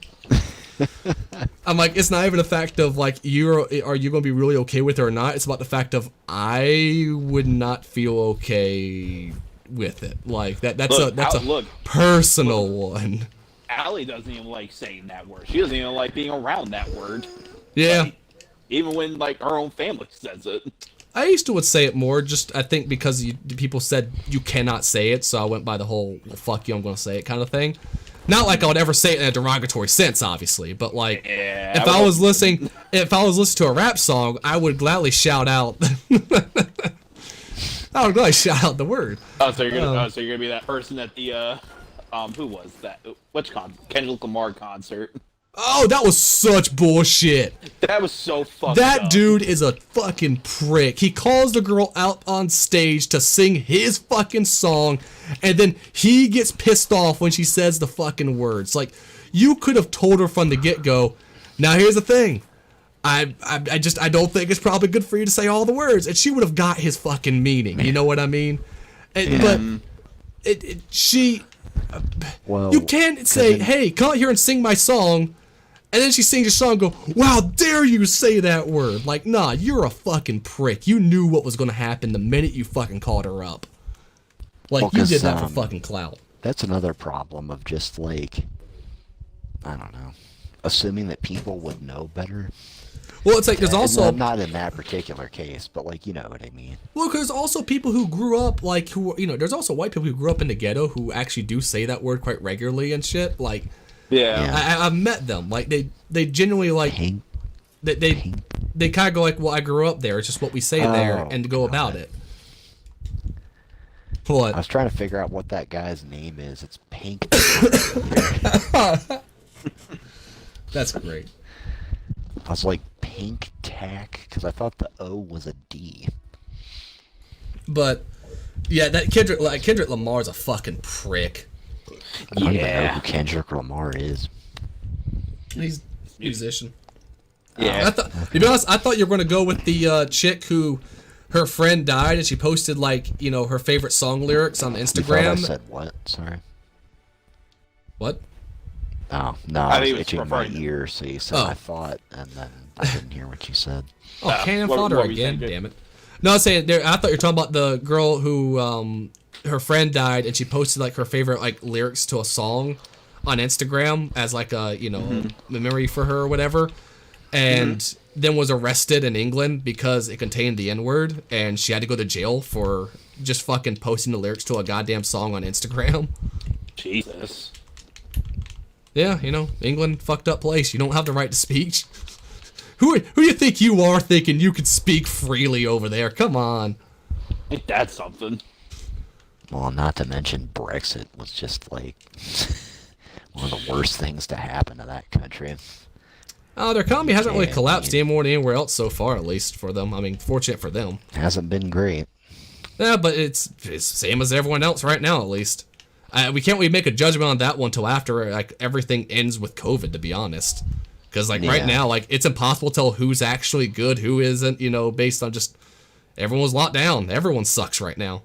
I'm like, it's not even a fact of like, are you gonna be really okay with it or not? It's about the fact of I would not feel okay with it. Like that's a personal one. Allie doesn't even like saying that word. She doesn't even like being around that word. Yeah. Like, even when like her own family says it. I used to would say it more, just I think because people said you cannot say it, so I went by the whole well, fuck you, I'm gonna say it kind of thing. Not like I would ever say it in a derogatory sense, obviously, but like if I was listening to a rap song, I would gladly shout out. I would gladly shout out the word. Oh, so you're gonna be that person at the who was that? Which Kendrick Lamar concert? Oh, that was such bullshit. That was so fucked That up. dude is a fucking prick. He calls the girl out on stage to sing his fucking song, and then he gets pissed off when she says the fucking words. Like, you could have told her from the get-go, now here's the thing. I don't think it's probably good for you to say all the words. And she would have got his fucking meaning. You know what I mean? But you can't say, hey, come out here and sing my song, and then she sings your song and go, wow, dare you say that word. Like, nah, you're a fucking prick. You knew what was going to happen the minute you fucking called her up. Like, you did that for fucking clout. That's another problem of just, like, I don't know, assuming that people would know better. Well, it's like there's also... Not in that particular case, but, like, you know what I mean. Well, because there's also people who grew up, like, who, you know, there's also white people who grew up in the ghetto who actually do say that word quite regularly and shit. Like, yeah. I've met them. Like, they genuinely, like... They kind of go like, well, I grew up there. It's just what we say there and go about it. What? I was trying to figure out what that guy's name is. It's Pink. That's great. I was like, Pink Tack? Because I thought the O was a D. But, yeah, that Kendrick Lamar's a fucking prick. I don't even know who Kendrick Lamar is. He's a musician. Yeah. To be honest, I thought you were going to go with the chick who, her friend died and she posted, like, you know, her favorite song lyrics on Instagram. You thought I said what? Sorry. What? Oh, no, I was itching my ear, so you said I thought, and then I didn't hear what you said. Oh, cannon fodder again, damn it. No, I was saying, I thought you were talking about the girl who, her friend died, and she posted, like, her favorite, like, lyrics to a song on Instagram as, like, a, you know, memory for her or whatever, and then was arrested in England because it contained the N-word, and she had to go to jail for just fucking posting the lyrics to a goddamn song on Instagram. Jesus. Yeah, you know, England, fucked up place. You don't have the right to speech. Who you think you are thinking you could speak freely over there? Come on. Ain't that something? Well, not to mention Brexit was just like one of the worst things to happen to that country. Their economy hasn't really collapsed any more than anywhere else so far, at least for them. I mean, fortunate for them. Hasn't been great. Yeah, but it's same as everyone else right now, at least. We can't really make a judgment on that one until after like everything ends with COVID, to be honest. Because like right now, like it's impossible to tell who's actually good, who isn't. You know, based on just everyone's locked down. Everyone sucks right now.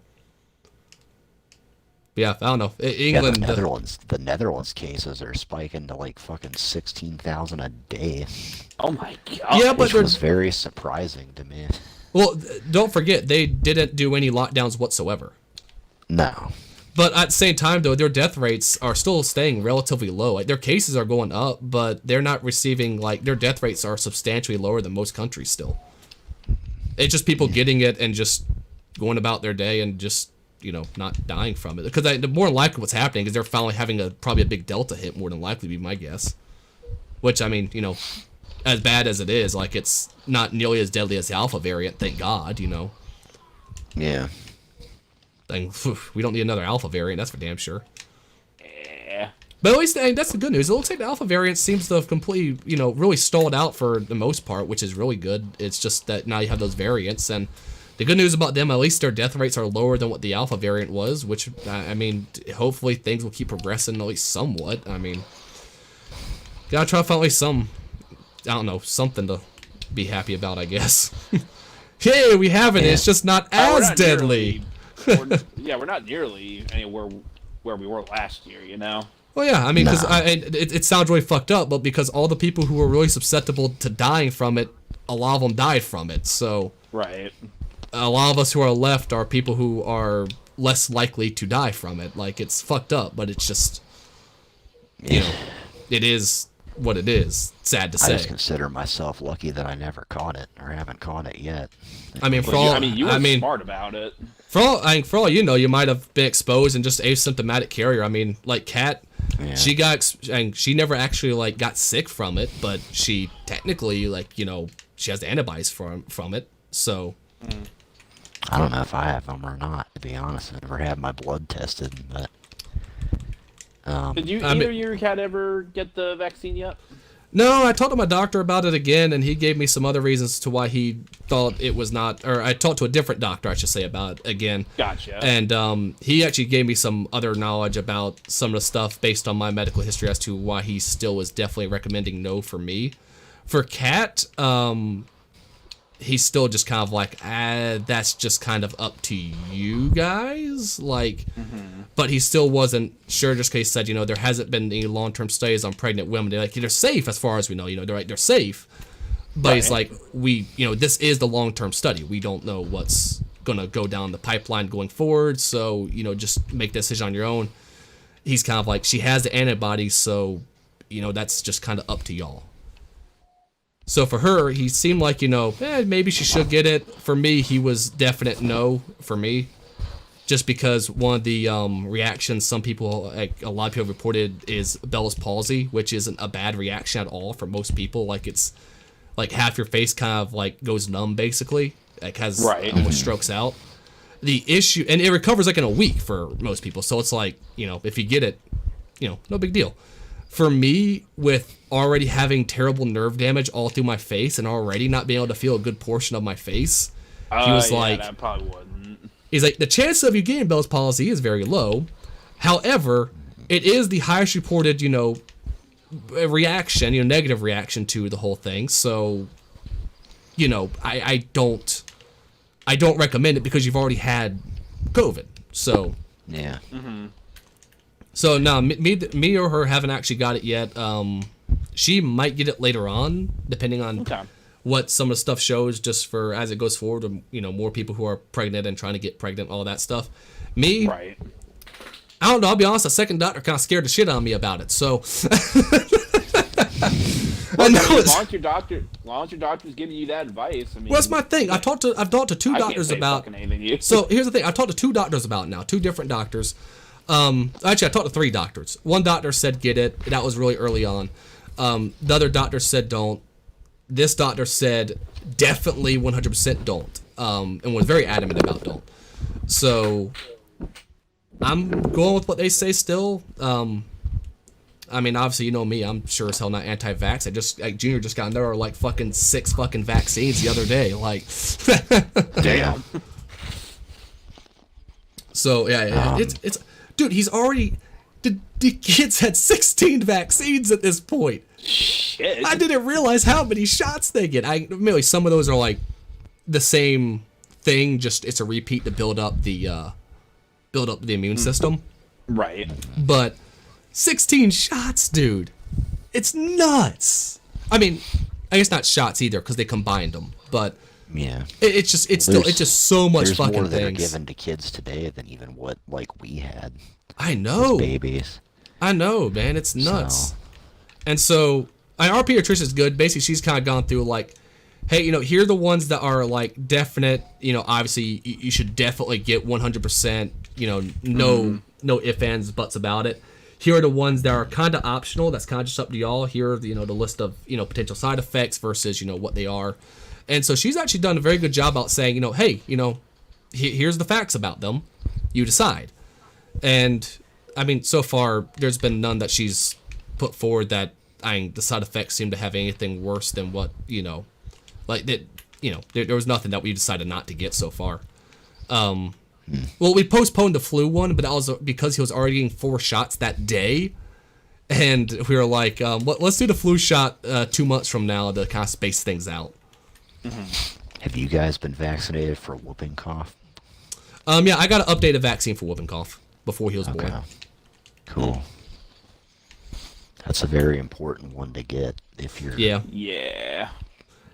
But yeah, I don't know. England, the Netherlands cases are spiking to like fucking 16,000 a day. Oh my god! Yeah, but which was very surprising to me. Well, don't forget they didn't do any lockdowns whatsoever. No. But at the same time, though, their death rates are still staying relatively low. Like their cases are going up, but they're not receiving like their death rates are substantially lower than most countries still. It's just people getting it and just going about their day and just not dying from it. Because the more than likely what's happening is they're finally having probably a big Delta hit. More than likely, be my guess. Which I mean, as bad as it is, like it's not nearly as deadly as the Alpha variant. Thank God, Yeah. We don't need another Alpha variant, that's for damn sure. Yeah. But at least that's the good news. It looks like the Alpha variant seems to have completely, really stalled out for the most part, which is really good. It's just that now you have those variants, and the good news about them, at least their death rates are lower than what the Alpha variant was, which, I mean, hopefully things will keep progressing at least somewhat. I mean, gotta try to find at least something to be happy about, I guess. Hey, we have it. Yeah. It's just not as deadly. We're not nearly anywhere where we were last year, Well, yeah, I mean, because it sounds really fucked up, but because all the people who were really susceptible to dying from it, a lot of them died from it. So, right, a lot of us who are left are people who are less likely to die from it. Like, it's fucked up, but it's just, it is what it is. Sad to say. I just consider myself lucky that I never caught it or haven't caught it yet. I mean, you were smart about it. For all you know, you might have been exposed and just asymptomatic carrier. I mean, like Kat, she never actually like got sick from it, but she technically she has antibodies from it. So I don't know if I have them or not. To be honest, I never had my blood tested, but. Did either you or Kat ever get the vaccine yet? No, I talked to my doctor about it again, and he gave me some other reasons to why he thought it was not, or I talked to a different doctor, I should say, about it again. Gotcha. And he actually gave me some other knowledge about some of the stuff based on my medical history as to why he still was definitely recommending no for me. For Kat, he's still just kind of like, that's just kind of up to you guys. Like, but he still wasn't sure just because he said, there hasn't been any long-term studies on pregnant women. They're safe as far as we know, they're safe. But he's like, this is the long-term study. We don't know what's going to go down the pipeline going forward. So, just make the decision on your own. He's kind of like, she has the antibodies. So, that's just kind of up to y'all. So for her, he seemed like, maybe she should get it. For me, he was definite no for me. Just because one of the reactions some people, a lot of people reported is Bell's palsy, which isn't a bad reaction at all for most people. Like it's like half your face kind of like goes numb basically. Like has almost strokes out. The issue, and it recovers like in a week for most people. So it's like, if you get it, no big deal. For me, with already having terrible nerve damage all through my face and already not being able to feel a good portion of my face, he was like, that probably wouldn't. He's like, the chance of you getting Bell's palsy is very low. However, it is the highest reported, reaction, negative reaction to the whole thing. So, I don't recommend it because you've already had COVID. So yeah. So no, me or her haven't actually got it yet. She might get it later on, depending on what some of the stuff shows. Just for as it goes forward, more people who are pregnant and trying to get pregnant, all that stuff. Me, I don't know. I'll be honest. The second doctor kind of scared the shit out of me about it. So, as long as your doctor's giving you that advice, I mean. Well, that's my thing. I've talked to two doctors about. So here's the thing. I talked to two doctors about it now. Two different doctors. Actually, I talked to three doctors. One doctor said get it. That was really early on. The other doctor said don't. this doctor said definitely 100% don't, and was very adamant about don't. So I'm going with what they say still. I mean, obviously, you know me. I'm sure as hell not anti-vax. Junior just got another like fucking 6 fucking vaccines the other day. Like, Damn. So yeah, it's dude. He's already the kids had 16 vaccines at this point. Shit. I didn't realize how many shots they get. Maybe some of those are like the same thing, just it's a repeat to build up the immune system. Right. But 16 shots, dude. It's nuts. I mean, I guess not shots either because they combined them, but Yeah. it's just so much There's fucking more that are things. given to kids today than even what like we had I as know. babies. I know, man. It's nuts. So- And so, our pediatrician's good. Basically, she's kind of gone through like, hey, here are the ones that are like definite. Obviously, you should definitely get 100%. No ifs, ands, buts about it. Here are the ones that are kind of optional. That's kind of just up to y'all. Here are the list of potential side effects versus what they are. And so she's actually done a very good job about saying, hey, here's the facts about them. You decide. And I mean, so far there's been none that she's put forward that the side effects seem to have anything worse than what like that. There was nothing that we decided not to get so far. Well, we postponed the flu one, but that was because he was already getting 4 shots that day, and we were like, let's do the flu shot 2 months from now to kind of space things out. Have you guys been vaccinated for whooping cough? Yeah, I got an updated vaccine for whooping cough before he was Okay. born. Cool. That's a very important one to get if you're Yeah. Yeah.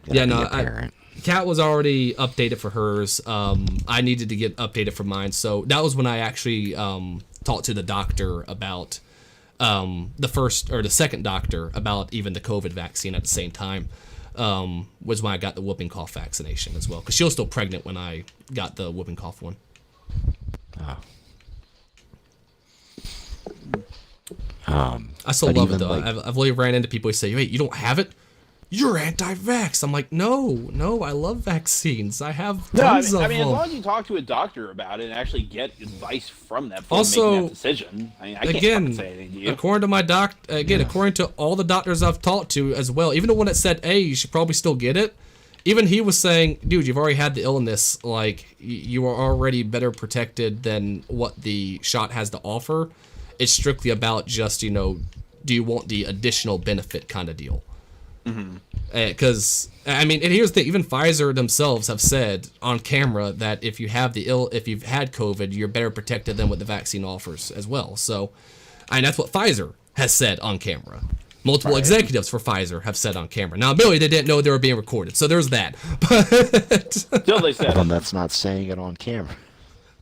gonna be a parent. Kat was already updated for hers. I needed to get updated for mine, so that was when I actually talked to the doctor about the first or the second doctor about even the COVID vaccine at the same time. Was when I got the whooping cough vaccination as well, because she was still pregnant when I got the whooping cough one. Oh. I still But love it even, though. like- I've really ran into people who say, "Wait, you don't have it? You're anti-vax." I'm like, no, I love vaccines. I have tons of I mean, as them. long as you talk to a doctor about it and actually get advice from them before Also, making that decision. I mean, I can't fucking say anything to you. according to my according to all the doctors I've talked to as well, even the one that said, "Hey, you should probably still get it," even he was saying, "Dude, you've already had the illness. Like, you are already better protected than what the shot has to offer. It's strictly about just, do you want the additional benefit kind of deal." Because I mean, and here's the thing: even Pfizer themselves have said on camera that if you've had COVID, you're better protected than what the vaccine offers as well. So, and that's what Pfizer has said on camera. Multiple executives for Pfizer have said on camera. Now, Billy, they didn't know they were being recorded, so there's that. But Still, they said And that's not saying it on camera.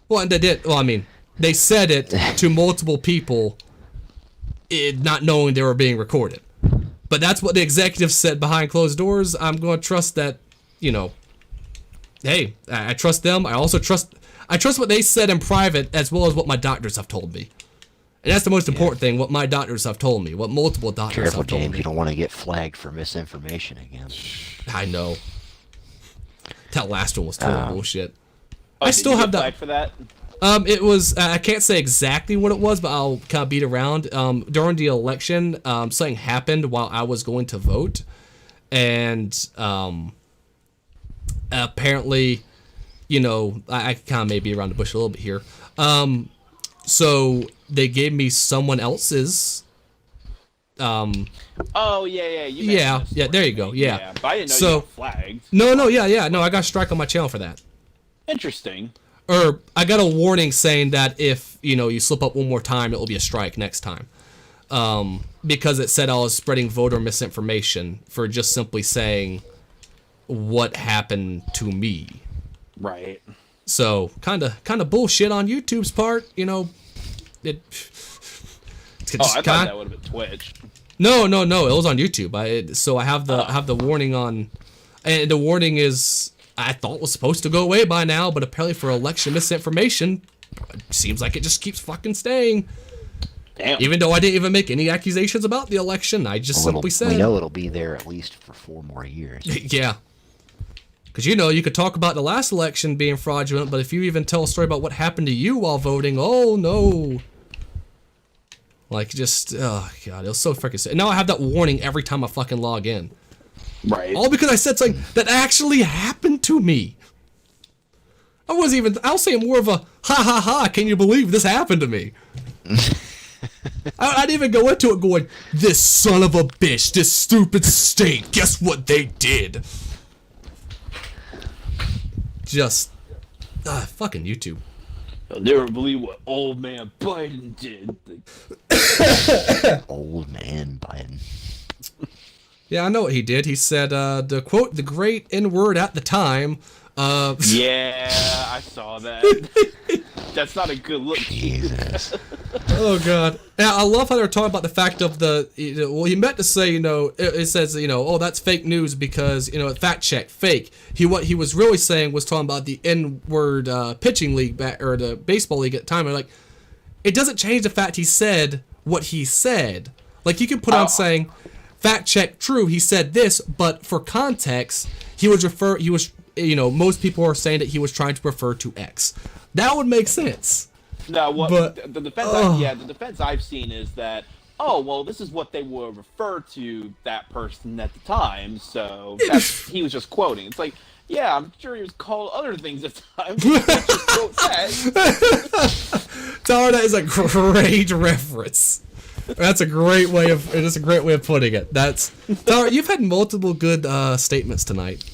well, and they did. Well, I mean, they said it to multiple people, not knowing they were being recorded. But that's what the executives said behind closed doors. I'm going to trust that, hey, I trust them. I also trust what they said in private as well as what my doctors have told me. And that's the most important thing, what my doctors have told me, what multiple doctors Careful, have told James. me. You don't want to get flagged for misinformation again. I know. That last one was total bullshit. Oh, I did still you have get that. flagged for that. It was, I can't say exactly what it was, but I'll kind of beat around. During the election, something happened while I was going to vote. And apparently, I kind of may be around the bush a little bit here. So they gave me someone else's. Oh yeah. You mentioned Yeah, this yeah, story there you to go, me. yeah. But I didn't know So- you got flagged. No, yeah. No, I got a strike on my channel for that. Interesting. Or I got a warning saying that if you slip up one more time, it will be a strike next time, because it said I was spreading voter misinformation for just simply saying what happened to me. Right. So kind of bullshit on YouTube's part, It. Oh, I thought that would have been Twitch. No, it was on YouTube. I have the warning on, and the warning is. I thought was supposed to go away by now, but apparently for election misinformation, it seems like it just keeps fucking staying. Damn. Even though I didn't even make any accusations about the election, I just simply said... We know it'll be there at least for 4 more years. Yeah. Because, you could talk about the last election being fraudulent, but if you even tell a story about what happened to you while voting, oh, no. Like, just, oh, God, it was so freaking sad. Now I have that warning every time I fucking log in. Right. All because I said something that actually happened to me. I was saying more of a, ha, can you believe this happened to me? I didn't even go into it going, this son of a bitch, this stupid state, guess what they did? Just, fucking YouTube. You'll never believe what old man Biden did. Old man Biden. Yeah, I know what he did. He said, to quote the great N-word at the time, Yeah, I saw that. That's not a good look. Jesus. Oh, God. Yeah, I love how they're talking about the fact of well, he meant to say, it says, oh, that's fake news because, fact check, fake. What he was really saying was talking about the N-word pitching league, or the baseball league at the time. And like, it doesn't change the fact he said what he said. Like, you can put on saying, fact check, true, he said this, but for context, most people are saying that he was trying to refer to X. That would make sense. No, But the defense? The defense I've seen is that, oh well, this is what they would refer to that person at the time, so he was just quoting. It's like, yeah, I'm sure he was called other things at the time. But just quote that. Tyler, that is a great reference. That's a great way of putting it. Tyler, you've had multiple good statements tonight.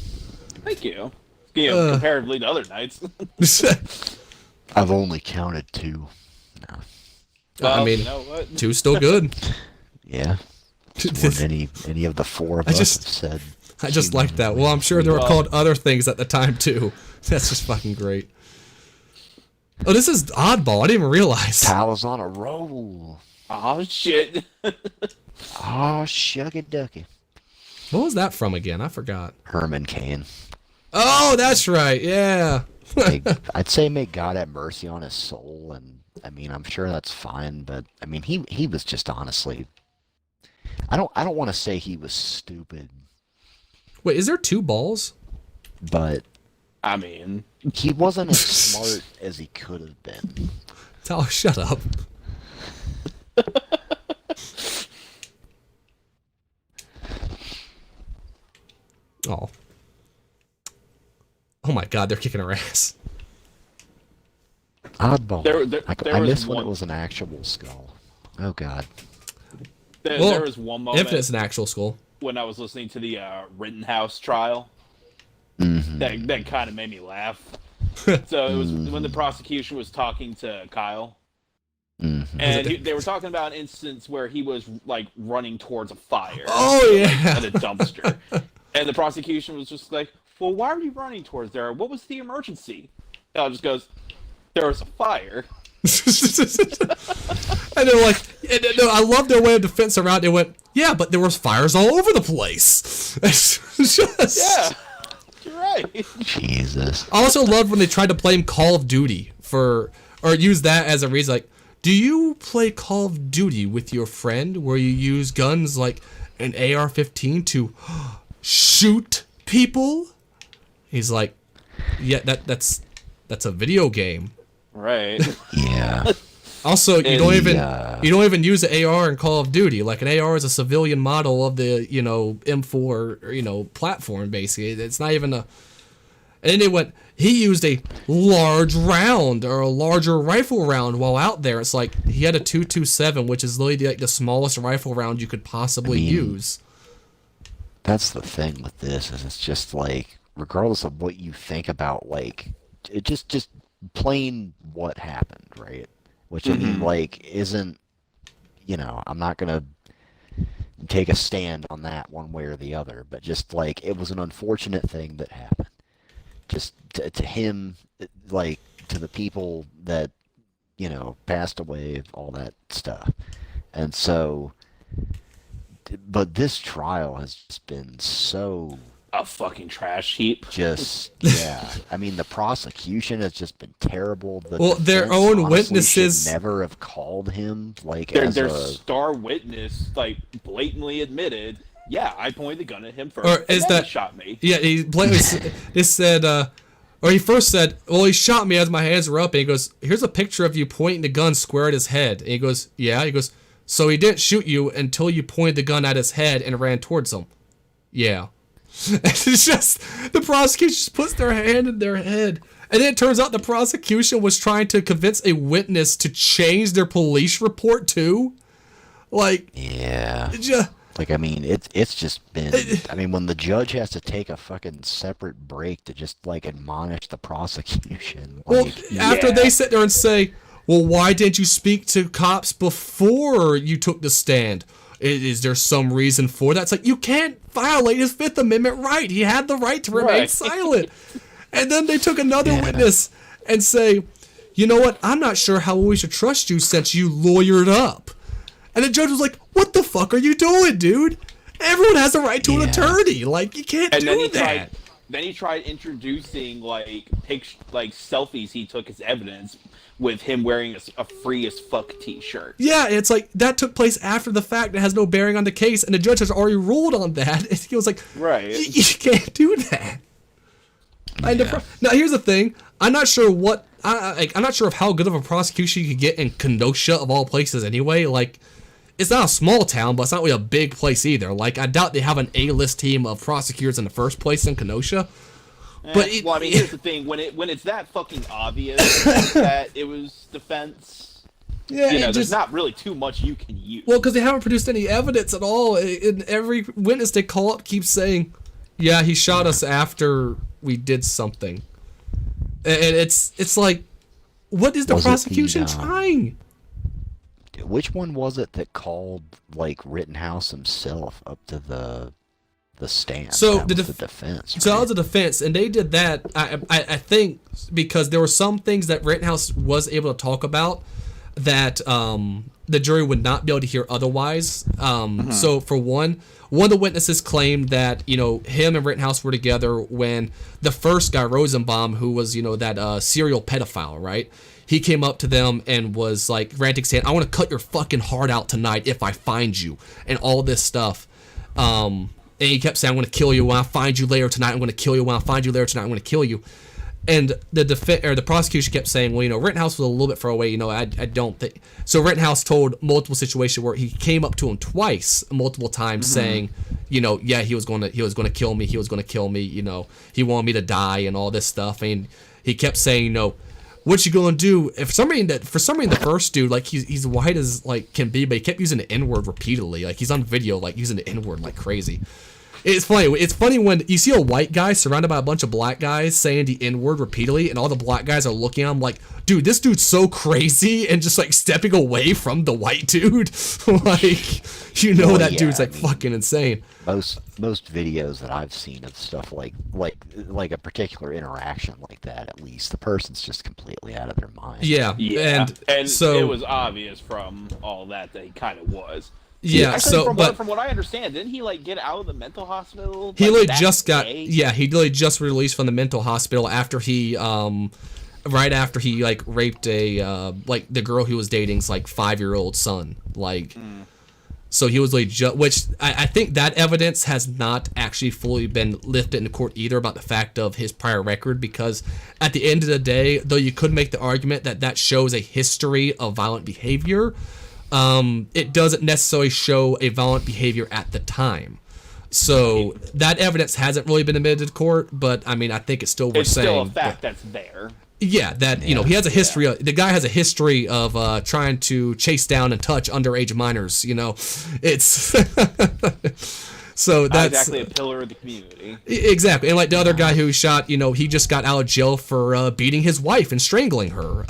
Thank you. Comparatively to other nights. I've only counted 2. No. Well, I mean, you know what? 2's still good. Yeah. More than any of the 4 of us have said. I just like that. Well, I'm sure there were called other things at the time, too. That's just fucking great. Oh, this is oddball. I didn't even realize. Pal is on a roll. Oh, shit. Oh, shucky ducky. What was that from again? I forgot. Herman Cain. Oh, that's right. Yeah. I'd say may God have mercy on his soul, and I mean I'm sure that's fine, but I mean he was just honestly, I don't want to say he was stupid. Wait, is there 2 balls? But I mean, he wasn't as smart as he could have been. Oh, shut up. Oh. Oh my God, they're kicking her ass. Oddball. I was missed when one- it was an actual skull. Oh God. There was one moment If it's an actual skull. when I was listening to the Rittenhouse trial Mm-hmm. that kind of made me laugh. So it was when the prosecution was talking to Kyle. Mm-hmm. And they were talking about an instance where he was like running towards a fire. Oh, yeah. At a dumpster. And the prosecution was just like, well, why were you running towards there? What was the emergency? Kyle just goes, there was a fire. And they're like, no, I love their way of defense around. They went, yeah, but there was fires all over the place. Yeah, you're right. Jesus. I also loved when they tried to blame Call of Duty or use that as a reason. Like, do you play Call of Duty with your friend where you use guns like an AR-15 to shoot people? He's like, yeah, that's a video game. Right. Yeah. Also, you don't even use an AR in Call of Duty. Like, an AR is a civilian model of the M4 platform. Basically, it's not even a. And then he used a large round or a larger rifle round while out there. It's like he had a 227, which is literally like the smallest rifle round you could possibly use. That's the thing with this, is it's just like, regardless of what you think about, like, it just plain what happened, right? Which I mean, like, isn't, I'm not gonna take a stand on that one way or the other, but just like, it was an unfortunate thing that happened. Just to him, like, to the people that, passed away, all that stuff. And so, but this trial has just been so a fucking trash heap. Just yeah. I mean, the prosecution has just been terrible. The Well, their defense, own honestly, witnesses should never have called him like Their as their a. star witness like blatantly admitted, yeah, I pointed the gun at him first, Or and is then that he shot me. Yeah, he blatantly he said, or he first said, well, he shot me as my hands were up, and he goes, here's a picture of you pointing the gun square at his head. And he goes, yeah. He goes, so he didn't shoot you until you pointed the gun at his head and ran towards him. Yeah. It's just, the prosecution just puts their hand in their head. And then it turns out the prosecution was trying to convince a witness to change their police report too. Like, Yeah. just, Like, I mean, it's just been. I mean, when the judge has to take a fucking separate break to just like admonish the prosecution. well, Like, after they sit there and say, well, why didn't you speak to cops before you took the stand? Is there some reason for that? It's like, you can't violate his Fifth Amendment right. He had the right to remain Right. silent. And then they took another witness and say, you know what? I'm not sure how we should trust you since you lawyered up. And the judge was like, what the fuck are you doing, dude? Everyone has a right to an attorney. Like, you can't And do then he that. tried introducing like selfies he took as evidence with him wearing a free as fuck t-shirt. Yeah, it's like that took place after the fact. It has no bearing on the case, and the judge has already ruled on that. And he was like, Right. You can't do that. And now here's the thing. I'm not sure what I'm not sure of how good of a prosecution you could get in Kenosha of all places. Anyway, like it's not a small town, but it's not really a big place either. Like I doubt they have an A-list team of prosecutors in the first place in Kenosha. But Well, I mean, here's the thing: when it's that fucking obvious that it was defense, yeah, you know, there's not really too much you can use. Well, because they haven't produced any evidence at all. And every witness they call up keeps saying, yeah, he shot us after we did something. And it's like, what is the Was it prosecution the, trying? which one was it that called like Rittenhouse himself up to the stand? So That the was def- the defense. So that right? was a defense, and they did that, I think, because there were some things that Rittenhouse was able to talk about that the jury would not be able to hear otherwise. So for one of the witnesses claimed that, you know, him and Rittenhouse were together when the first guy, Rosenbaum, who was, you know, that serial pedophile, right? He came up to them and was like ranting, saying, I want to cut your fucking heart out tonight if I find you, and all this stuff. And he kept saying, I'm going to kill you when I find you later tonight. I'm going to kill you when I find you later tonight. I'm going to kill you. And the prosecution kept saying, well, you know, Rittenhouse was a little bit far away. You know, I don't think. So Rittenhouse told multiple situations where he came up to him twice, multiple times, saying, you know, yeah, he was going to kill me. He was going to kill me. You know, he wanted me to die and all this stuff. And he kept saying, you know, what you gonna do? For some reason, the first dude, like he's white as like can be, but he kept using the N-word repeatedly. Like he's on video, like using the N-word like crazy. It's funny. It's funny when you see a white guy surrounded by a bunch of black guys saying the N-word repeatedly, and all the black guys are looking at him like, dude, this dude's so crazy, and just like stepping away from the white dude. Like, you know, Well, that yeah, dude's like I mean, fucking insane. Most videos that I've seen of stuff like a particular interaction like that, at least the person's just completely out of their mind. Yeah, Yeah, and so it was obvious from all that he kind of was. yeah. Actually, So, from what I understand, didn't he like get out of the mental hospital? he like, literally that just got day? he literally just released from the mental hospital after he right after he like raped a like the girl he was dating's like 5-year-old son, like so he was like which I think that evidence has not actually fully been lifted in court either about the fact of his prior record, because at the end of the day, though you could make the argument that shows a history of violent behavior, it doesn't necessarily show a violent behavior at the time. So that evidence hasn't really been admitted to court, but I mean, I think it's still worth It's saying. still a fact that's there. Yeah, that you know, he has a history. The guy has a history of trying to chase down and touch underage minors. You know, it's so Not that's exactly a pillar of the community. exactly. And like the other guy who shot, you know, he just got out of jail for beating his wife and strangling her.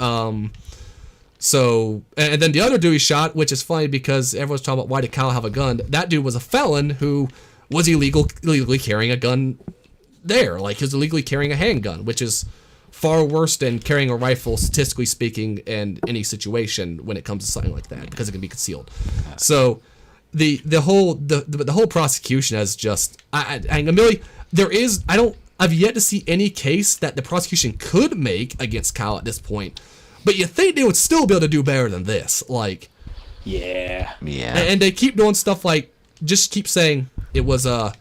So, and then the other dude he shot, which is funny because everyone's talking about why did Kyle have a gun? That dude was a felon who was illegally carrying a gun there. Like, he was illegally carrying a handgun, which is far worse than carrying a rifle, statistically speaking, in any situation when it comes to something like that, because it can be concealed. So, the whole prosecution has just, I've yet to see any case that the prosecution could make against Kyle at this point. But you think they would still be able to do better than this. Like, yeah. And they keep doing stuff like, just keep saying it was a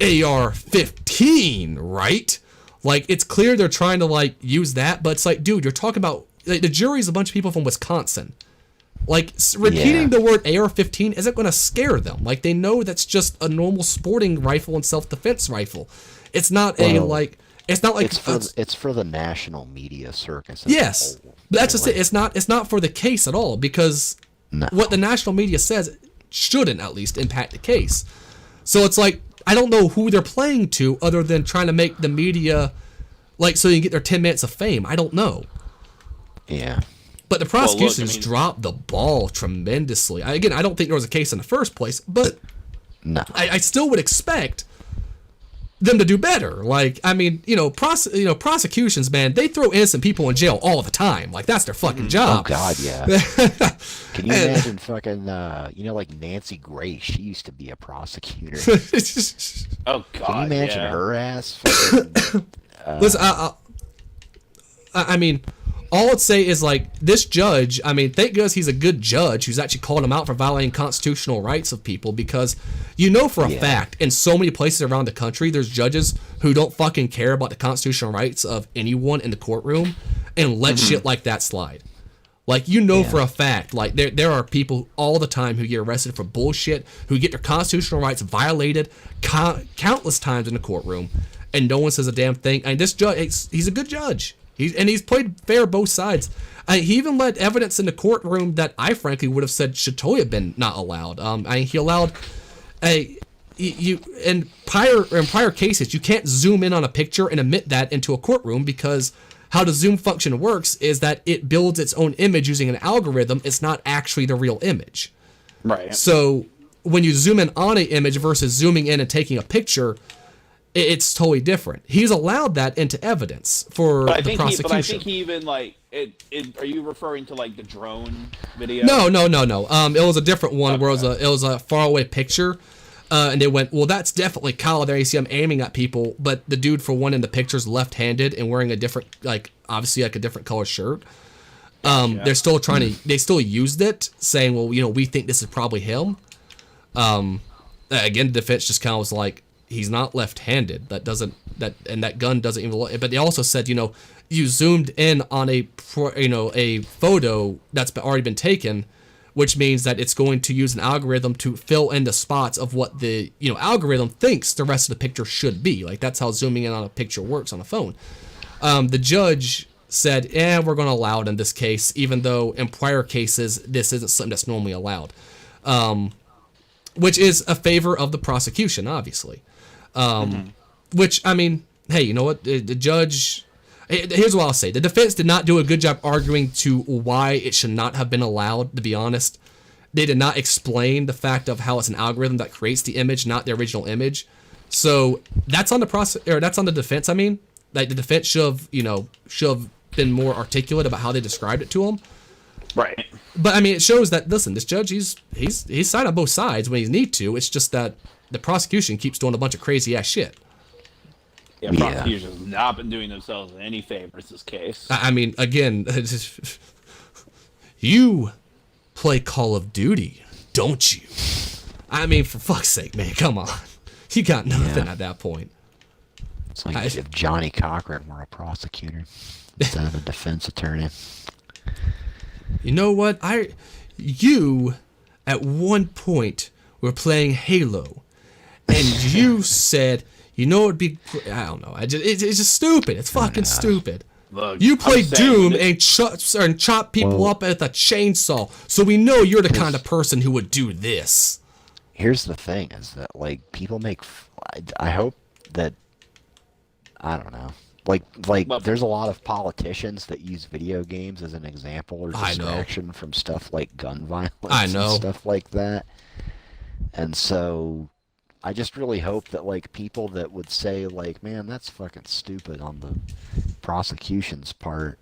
AR-15, right? Like, it's clear they're trying to, like, use that, but it's like, dude, you're talking about, like, the jury's a bunch of people from Wisconsin. Like, repeating the word AR-15 isn't going to scare them. Like, they know that's just a normal sporting rifle and self-defense rifle. It's not it's not like it's for the national media circus. Yes, but that's just it. It's not for the case at all, because what the national media says shouldn't at least impact the case. So it's like, I don't know who they're playing to other than trying to make the media, like, so you can get their 10 minutes of fame. I don't know. Yeah. But the prosecution's dropped the ball tremendously. I don't think there was a case in the first place, but no, I still would expect them to do better. Like, I mean, prosecutions, man, they throw innocent people in jail all the time. Like, that's their fucking job. Oh God, yeah. Can you imagine fucking, like Nancy Grace? She used to be a prosecutor. Oh God, can you imagine her ass? Fucking, Listen, I mean, all I'd say is, like, this judge, I mean, thank goodness he's a good judge who's actually called him out for violating constitutional rights of people, because for a fact, in so many places around the country, there's judges who don't fucking care about the constitutional rights of anyone in the courtroom and let shit like that slide. Like, for a fact, like, there are people all the time who get arrested for bullshit, who get their constitutional rights violated countless times in the courtroom, and no one says a damn thing. And this judge, he's a good judge. He's played fair both sides. He even let evidence in the courtroom that I frankly would have said should totally have been not allowed. He allowed in prior cases, you can't zoom in on a picture and emit that into a courtroom, because how the zoom function works is that it builds its own image using an algorithm. It's not actually the real image. Right. So when you zoom in on an image versus zooming in and taking a picture, it's totally different. He's allowed that into evidence for the prosecution. But I think he even, like, are you referring to, like, the drone video? No. It was a different one where it was a faraway picture, and they went, well, that's definitely Kyle. There you see him aiming at people, but the dude for one in the picture is left-handed and wearing a different, like, obviously like a different color shirt. They're still they still used it, saying, well, we think this is probably him. Again, the defense just kind of was like, he's not left-handed. That gun doesn't even look. But they also said, you zoomed in on a photo that's already been taken, which means that it's going to use an algorithm to fill in the spots of what the algorithm thinks the rest of the picture should be. Like, that's how zooming in on a picture works on a phone. The judge said, we're going to allow it in this case, even though in prior cases this isn't something that's normally allowed, which is a favor of the prosecution, obviously. Which, I mean, hey, you know what? The judge, here's what I'll say. The defense did not do a good job arguing to why it should not have been allowed, to be honest. They did not explain the fact of how it's an algorithm that creates the image, not the original image. So that's on that's on the defense, I mean. Like, the defense should have been more articulate about how they described it to him. Right. But, I mean, it shows that, listen, this judge, he's side on both sides when he needs to. It's just that the prosecution keeps doing a bunch of crazy ass shit. Yeah, prosecutors have not been doing themselves any favors this case. I mean, again, you play Call of Duty, don't you? I mean, for fuck's sake, man, come on. You got nothing at that point. It's like if Johnny Cochran were a prosecutor instead of a defense attorney. You know what? You, at one point, were playing Halo, and you said, it'd be, I don't know. It's just stupid. It's fucking stupid. Look, you play Doom and chop people up with a chainsaw, so we know you're the kind of person who would do this. Here's the thing: is that, like, people make. I hope that, I don't know. Like, there's a lot of politicians that use video games as an example or distraction from stuff like gun violence and stuff like that. And so, I just really hope that, like, people that would say, like, man, that's fucking stupid on the prosecution's part,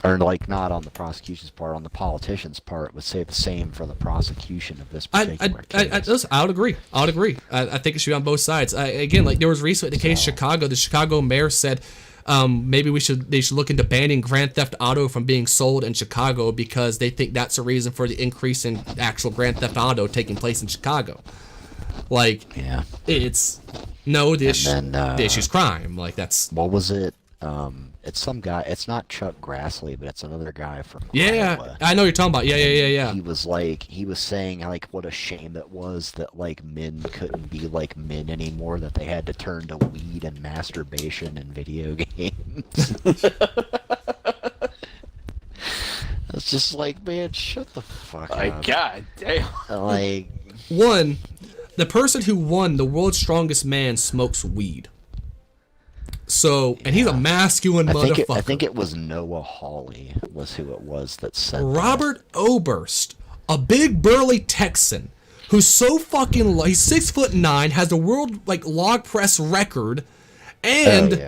or like not on the prosecution's part, on the politician's part, would say the same for the prosecution of this particular case. Listen, I would agree. I think it should be on both sides. Again, like there was recently the case Chicago. The Chicago mayor said maybe they should look into banning Grand Theft Auto from being sold in Chicago because they think that's a reason for the increase in actual Grand Theft Auto taking place in Chicago. Like, yeah, it's the issue's crime. Like that's what was it? It's some guy. It's not Chuck Grassley, but it's another guy from Iowa. I know what you're talking about. Yeah. He was saying like what a shame it was that like men couldn't be like men anymore. That they had to turn to weed and masturbation and video games. It's just like, man, shut the fuck up. God damn. Like, the person who won the world's strongest man smokes weed. So, and he's a masculine motherfucker. I think it was Noah Hawley was who it was that said Robert Oberst, a big burly Texan who's so fucking he's 6'9", has the world like log press record, and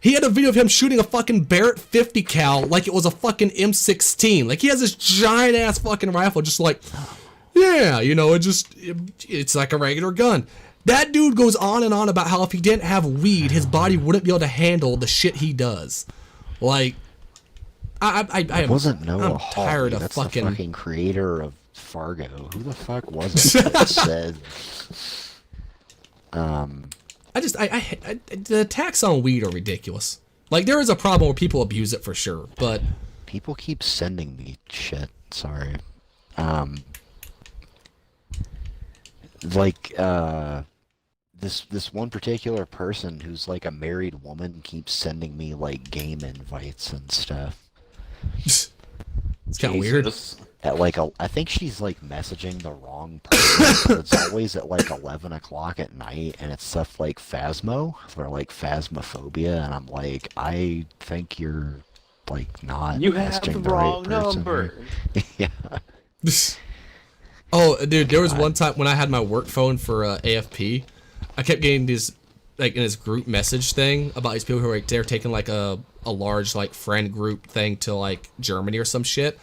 he had a video of him shooting a fucking Barrett 50 cal like it was a fucking M16. Like he has this giant ass fucking rifle, just like it's like a regular gun. That dude goes on and on about how if he didn't have weed, his body wouldn't be able to handle the shit he does. Like, I wasn't Noah I'm Hawley. Tired of That's fucking... the fucking creator of Fargo. Who the fuck was it that said? The attacks on weed are ridiculous. Like, there is a problem where people abuse it for sure, but people keep sending me shit. Sorry. This one particular person who's like a married woman keeps sending me like game invites and stuff. It's kind of weird. At like I think she's like messaging the wrong person. It's always at like 11 o'clock at night, and it's stuff like Phasmo or like Phasmophobia, and I'm like, I think you're like not. You have the wrong number. Yeah. Oh, dude, there was one time when I had my work phone for AFP, I kept getting these, like, in this group message thing about these people who were, like, they're taking, like, a large, like, friend group thing to, like, Germany or some shit.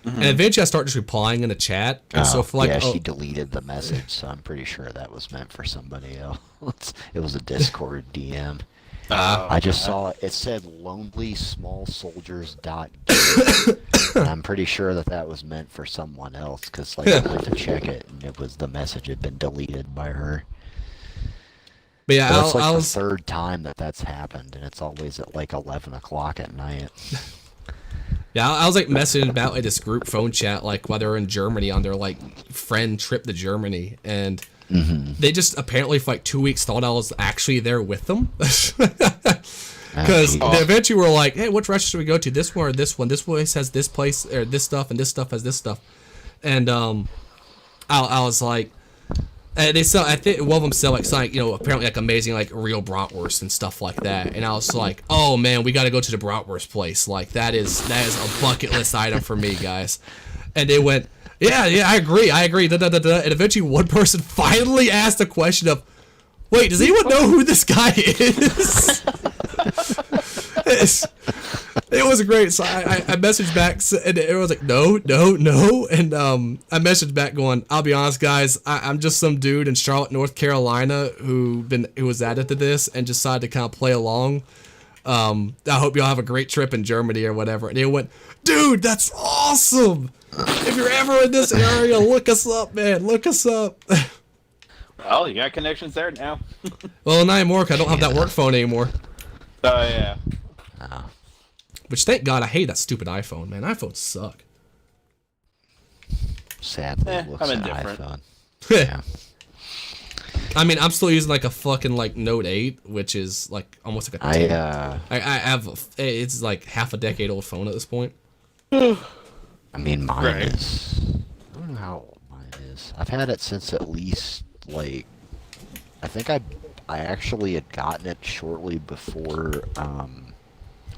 Mm-hmm. And eventually I started just replying in the chat. And so for, like, she deleted the message, so I'm pretty sure that was meant for somebody else. It was a Discord DM. I just saw it said lonelysmallsoldiers.gig. And I'm pretty sure that was meant for someone else, because like I went to check it and the message had been deleted by her. But yeah, that's like the third time that's happened, and it's always at like 11 o'clock at night. Yeah, I was like messaging about like this group phone chat, like while they were in Germany on their like friend trip to Germany, and they just apparently for like 2 weeks thought I was actually there with them. Because they eventually were like, hey, which restaurant should we go to? This one or this one? This place has this place, or this stuff, and this stuff has this stuff. And I was like, they sell, I think one of them sell like something, apparently like amazing like real bratwurst and stuff like that. And I was like, oh man, we got to go to the bratwurst place. Like that is a bucket list item for me, guys. And they went, yeah, I agree. Da, da, da, da. And eventually one person finally asked the question of, wait, does anyone know who this guy is? It was great. So I messaged back, and everyone was like, no. And I messaged back going, I'll be honest, guys, I'm just some dude in Charlotte, North Carolina who was added to this and decided to kind of play along. I hope y'all have a great trip in Germany or whatever. And they went, dude, that's awesome. If you're ever in this area, look us up, man. Look us up. Well, you got connections there now. Well, not anymore, because I don't have that work phone anymore. Oh, yeah. Which, thank God, I hate that stupid iPhone, man. iPhones suck. Sadly, looks I'm like indifferent. iPhone. Yeah. I mean, I'm still using like a fucking like Note 8, which is like almost like a 10. I have it's like half a decade old phone at this point. I mean, mine is. I don't know how old mine is. I've had it since at least like. I think I actually had gotten it shortly before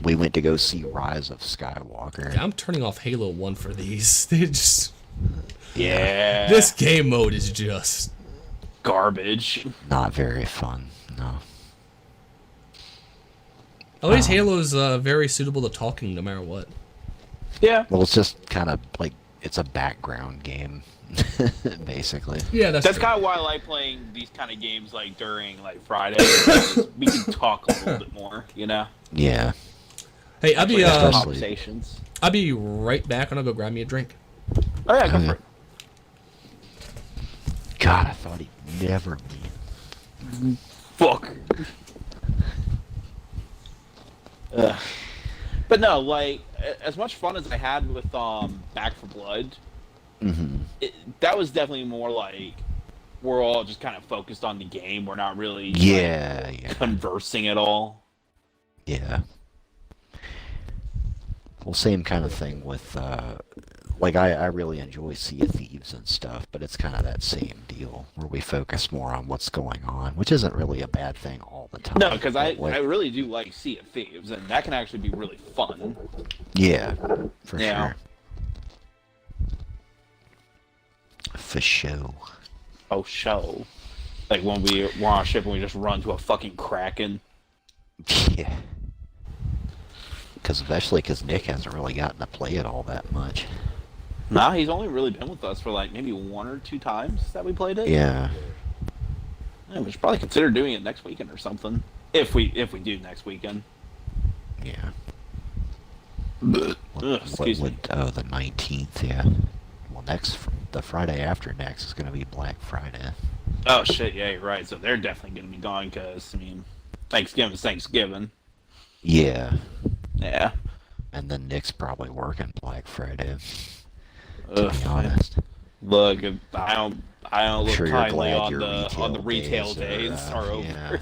we went to go see Rise of Skywalker. Yeah, I'm turning off Halo 1 for these. They just. Yeah. This game mode is just. Garbage. Not very fun, no. At least Halo's very suitable to talking no matter what. Yeah. Well, it's just kind of like it's a background game, basically. Yeah, that's true. kind of why I like playing these kind of games like during like Friday. We can talk a little bit more, you know. Yeah. Hey, Especially- conversations. I'll be right back, and I'll go grab me a drink. Oh yeah, go Okay. for it. God, I thought he'd never be. Fuck. Ugh. But no, like as much fun as I had with Back for Blood, Mm-hmm. that was definitely more like we're all just kind of focused on the game. We're not really Yeah, yeah, conversing at all. yeah. Well, same kind of thing with, like, I really enjoy Sea of Thieves and stuff, but it's kind of that same deal where we focus more on what's going on, which isn't really a bad thing all the time. No, because I Like, really do like Sea of Thieves, and that can actually be really fun. yeah, for Yeah. sure. For show. Oh, show. Like when we're on a ship and we just run to a fucking kraken. Yeah. Especially because Nick hasn't really gotten to play it all that much. Nah, he's only really been with us for like maybe 1 or 2 times that we played it. Yeah. Yeah, we should probably consider doing it next weekend or something. If we do next weekend. Yeah. Excuse me. Oh, the 19th, yeah. Well, the Friday after next is going to be Black Friday. Oh shit, yeah, you're right. So they're definitely gonna be gone because I mean, Thanksgiving's Thanksgiving. Yeah. Yeah. And then Nick's probably working Black Friday, to Ugh, be honest. Look, I don't look Sure you're kindly glad on your the retail days are over. yeah.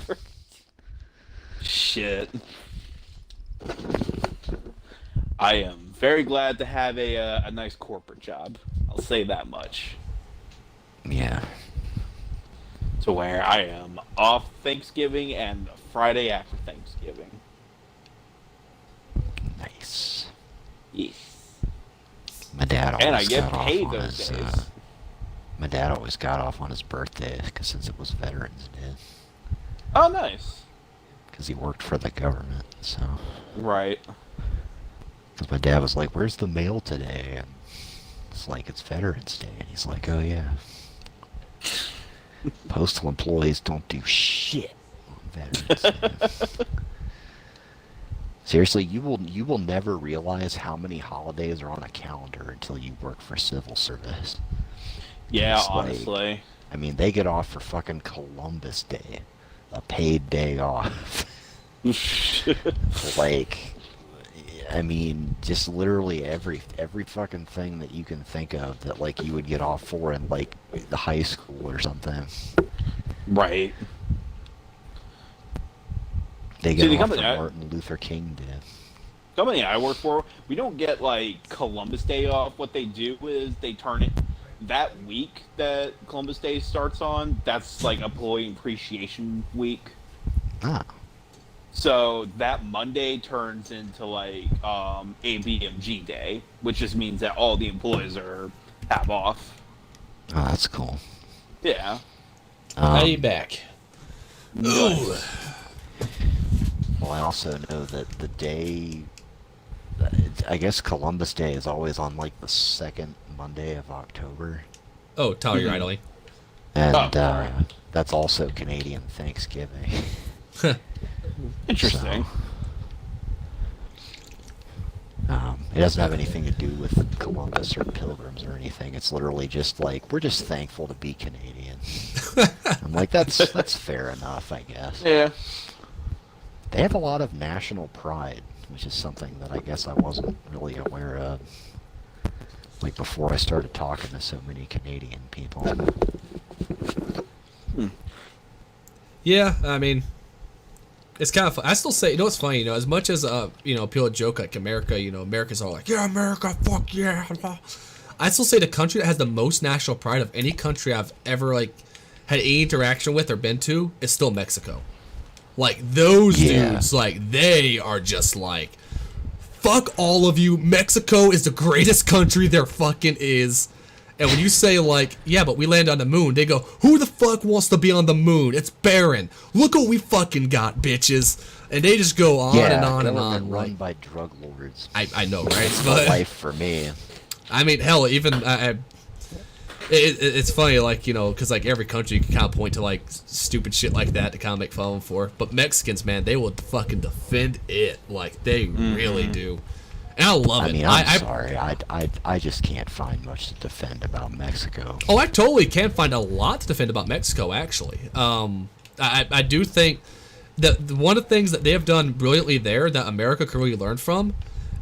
Shit. I am very glad to have a nice corporate job. I'll say that much. Yeah. To where I am off Thanksgiving and Friday after Thanksgiving. Nice. Yes. My dad always And I get got off paid on those his, days. my dad always got off on his birthday since it was Veterans Day. Oh, nice. Because he worked for the government, so... Right. Because my dad was like, where's the mail today? And it's like, it's Veterans Day. And he's like, oh, yeah. Postal employees don't do shit on Veterans Day. Seriously, you will never realize how many holidays are on a calendar until you work for civil service. Yeah, It's like- honestly. I mean, they get off for fucking Columbus Day, a paid day off. Like, I mean, just literally every fucking thing that you can think of that like you would get off for in like the high school or something. Right. They See, get the off for company Martin Luther King Day. company I work for, we don't get like Columbus Day off. What they do is they turn it that week that Columbus Day starts on. That's like Employee Appreciation Week. Ah, So that Monday turns into like ABMG Day, which just means that all the employees have off. oh, that's cool. Yeah. Hey, back. Well, I also know that the day, I guess Columbus Day is always on like the second Monday of October. Oh, Tyler, you're idling. And alright. that's also Canadian Thanksgiving. Interesting. It doesn't have anything to do with Columbus or pilgrims or anything. It's literally just like, we're just thankful to be Canadian. I'm like, that's fair enough, I guess. Yeah. They have a lot of national pride, which is something that I guess I wasn't really aware of. Like before I started talking to so many Canadian people. Yeah, I mean, it's kind of fun. I still say, you know what's funny, as much as, people joke like America, America's all like, yeah, America, fuck yeah. I still say the country that has the most national pride of any country I've ever, had any interaction with or been to is still Mexico. Like, those dudes, they are just like, fuck all of you. Mexico is the greatest country there fucking is. And when you say, yeah, but we land on the moon, they go, who the fuck wants to be on the moon? It's barren. Look what we fucking got, bitches. And they just go on Yeah, and on and government on. run Like, by drug lords. I know, right? It's But life for me. I mean, hell, even it's funny, like, you know, because like every country you can kind of point to like stupid shit like that to kind of make fun of them for. But Mexicans, man, they will fucking defend it, like they really do, and I love it. I mean, I'm sorry, I just can't find much to defend about Mexico. Oh, I totally can find a lot to defend about Mexico, actually. I do think that one of the things that they have done brilliantly there that America can really learn from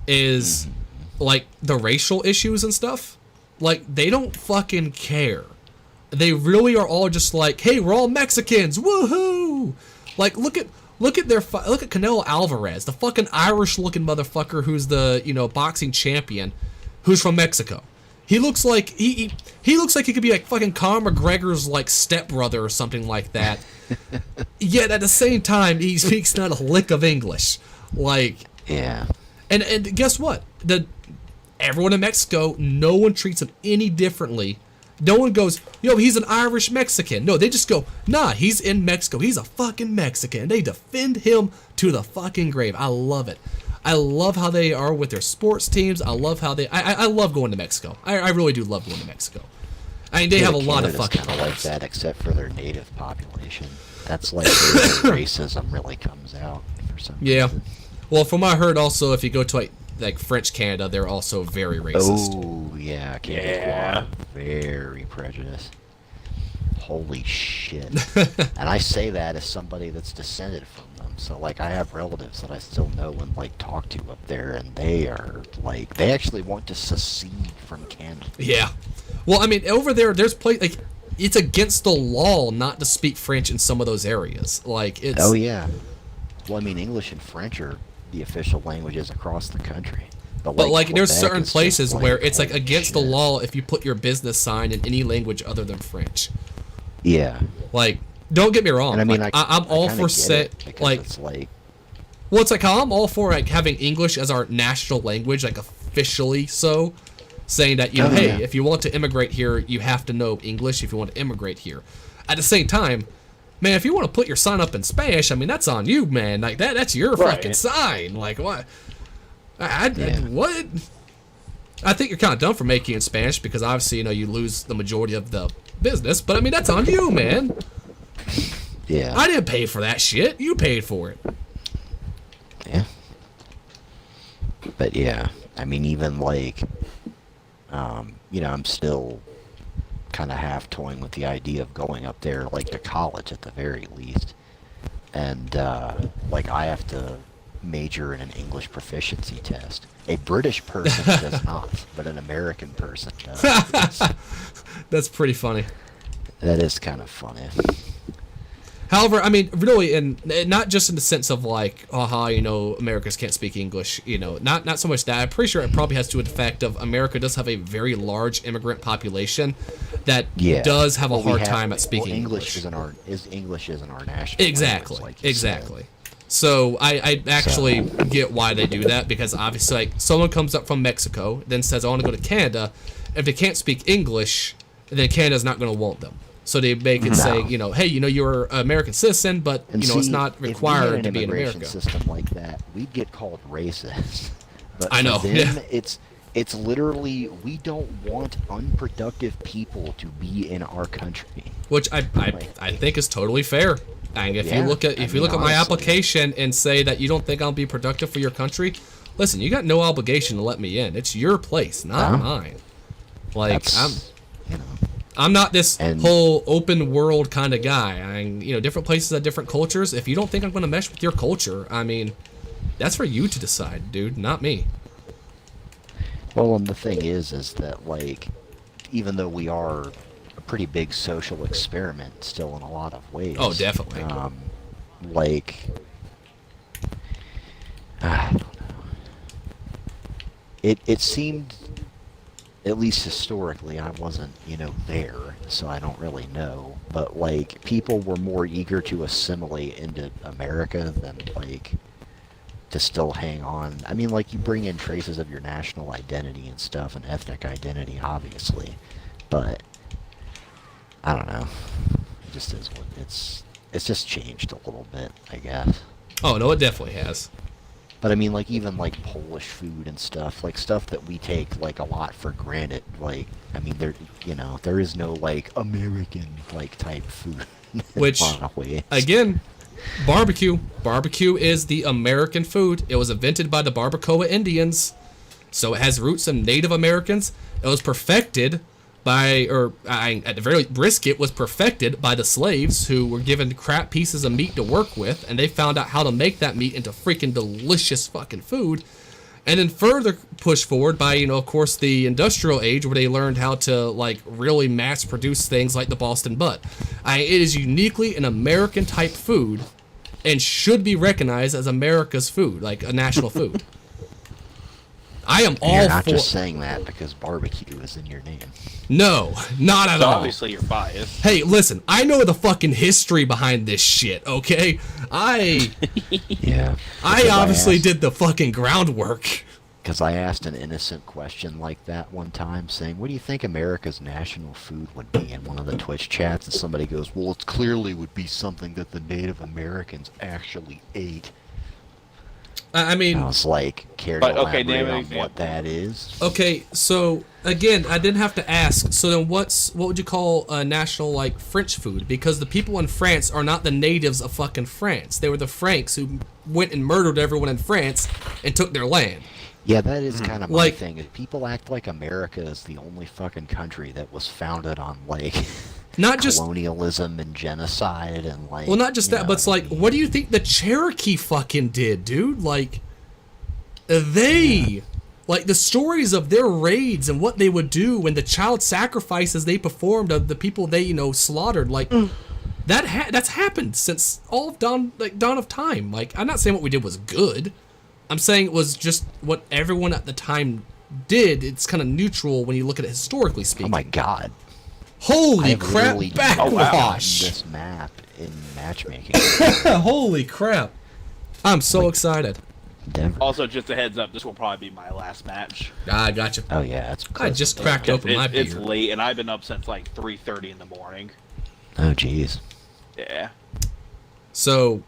is like the racial issues and stuff. Like, they don't fucking care. They really are all just like, hey, we're all Mexicans, woohoo! Like, look at Canelo Alvarez, the fucking Irish-looking motherfucker who's the, you know, boxing champion, who's from Mexico. He looks like he looks like he could be like fucking Conor McGregor's like stepbrother or something like that. Yet at the same time, he speaks not a lick of English. Like, Yeah. and guess what? Everyone in Mexico, no one treats him any differently. No one goes, yo, he's an Irish Mexican. No, they just go, nah, he's in Mexico. He's a fucking Mexican. They defend him to the fucking grave. I love it. I love how they are with their sports teams. I love how they... I love going to Mexico. I really do love going to Mexico. I mean, they have a lot of Canada's fucking... kind of like that, except for their native population. That's like where racism really comes out for some Yeah. reason. Well, from what I heard also, if you go to like French Canada, they're also very racist. Oh, yeah. Yeah. Very prejudiced. Holy shit. And I say that as somebody that's descended from them. So, like, I have relatives that I still know and, like, talk to up there, and they are, like, they actually want to secede from Canada. Yeah. Well, I mean, over there, there's like, it's against the law not to speak French in some of those areas. Like, it's... Oh, yeah. Well, I mean, English and French are the official languages across the country. But like, there's Quebec certain is just places where it's like holy against the shit. law if you put your business sign in any language other than French. Yeah. Like, don't get me wrong. And I mean, like, I I'm all kinda for get set. it, because Like, it's like, well, it's like how I'm all for like having English as our national language, like officially so, saying that, you know, Oh, hey, yeah. if you want to immigrate here, you have to know English if you want to immigrate here. At the same time, man, if you want to put your sign up in Spanish, I mean, that's on you, man. Like that's your Right. fucking sign. Like what? Yeah. What? I think you're kind of dumb for making it in Spanish because obviously, you know, you lose the majority of the business. But I mean, that's on you, man. yeah. I didn't pay for that shit. You paid for it. Yeah. But yeah, I mean, even like, you know, I'm still kind of half toying with the idea of going up there, like to college at the very least. And, like, I have to major in an English proficiency test. A British person does not, but an American person does. That's pretty funny. That is kind of funny. However, I mean, really, and not just in the sense of like, you know, Americans can't speak English, you know, not so much that. I'm pretty sure it probably has to do with the fact of America does have a very large immigrant population that does have a Well, we hard have- time at speaking well, English. English isn't our national Exactly, language, like you exactly. said. So I actually get why they do that, because obviously, like, someone comes up from Mexico, then says, I want to go to Canada. If they can't speak English, then Canada's not going to want them. So they make it say, you know, hey, you know, you're an American citizen, but, And you know, see, it's not if we had required an to be in immigration America. system like that, we'd get called racist. But I know, for them, yeah. it's literally, we don't want unproductive people to be in our country. Which I think is totally fair. And if you Yeah, look at I my mean, honestly. application and say that you don't think I'll be productive for your country, listen, you got no obligation to let me in. It's your place, not mine. Like That's, you know, I'm not this And- whole open world kind of guy. I mean, you know, different places have different cultures. If you don't think I'm going to mesh with your culture, I mean, that's for you to decide, dude, not me. well, and the thing is that, like, even though we are a pretty big social experiment still in a lot of ways. Oh, definitely. Like, I don't know. It seemed, at least historically, I wasn't, you know, there, so I don't really know. But, like, people were more eager to assimilate into America than, like, to still hang on. I mean, like, you bring in traces of your national identity and stuff, and ethnic identity, obviously. But, I don't know. It just is what it's just changed a little bit, I guess. Oh no, it definitely has. But I mean, like, even like Polish food and stuff, like stuff that we take like a lot for granted. Like, I mean, there is no like American like type food. Which, again, barbecue. Barbecue is the American food. It was invented by the Barbacoa Indians, so it has roots in Native Americans. It was perfected by, at the very least, brisket was perfected by the slaves who were given crap pieces of meat to work with, and they found out how to make that meat into freaking delicious fucking food. And then further pushed forward by, of course, the industrial age, where they learned how to, like, really mass produce things like the Boston butt. It is uniquely an American type food and should be recognized as America's food, like a national food. I am all You're not for... just saying that because barbecue is in your name. No, not at So all. obviously you're biased. Hey, listen, I know the fucking history behind this shit, okay? Yeah. I obviously did the fucking groundwork. Because I asked an innocent question like that one time, saying, what do you think America's national food would be, in one of the Twitch chats? And somebody goes, well, it clearly would be something that the Native Americans actually ate. I mean... I was like, care to elaborate on what that is? Okay, so, again, I didn't have to ask. So then what would you call a national, like, French food? Because the people in France are not the natives of fucking France. They were the Franks who went and murdered everyone in France and took their land. Yeah, that is kind of my thing. Is people act like America is the only fucking country that was founded on, like... Not just colonialism and genocide and like. Well, not just that, but it's like, what do you think the Cherokee fucking did, dude? Like, like the stories of their raids and what they would do and the child sacrifices they performed of the people they slaughtered. Like, that's happened since all of dawn of time. Like, I'm not saying what we did was good. I'm saying it was just what everyone at the time did. It's kind of neutral when you look at it historically speaking. Oh my god. Holy crap, backwash! This map in matchmaking. Holy crap. I'm so excited. Denver. Also, just a heads up, this will probably be my last match. I gotcha. Oh yeah, it's I just cracked open my beer. It's late, and I've been up since like 3:30 in the morning. Oh jeez. Yeah. So,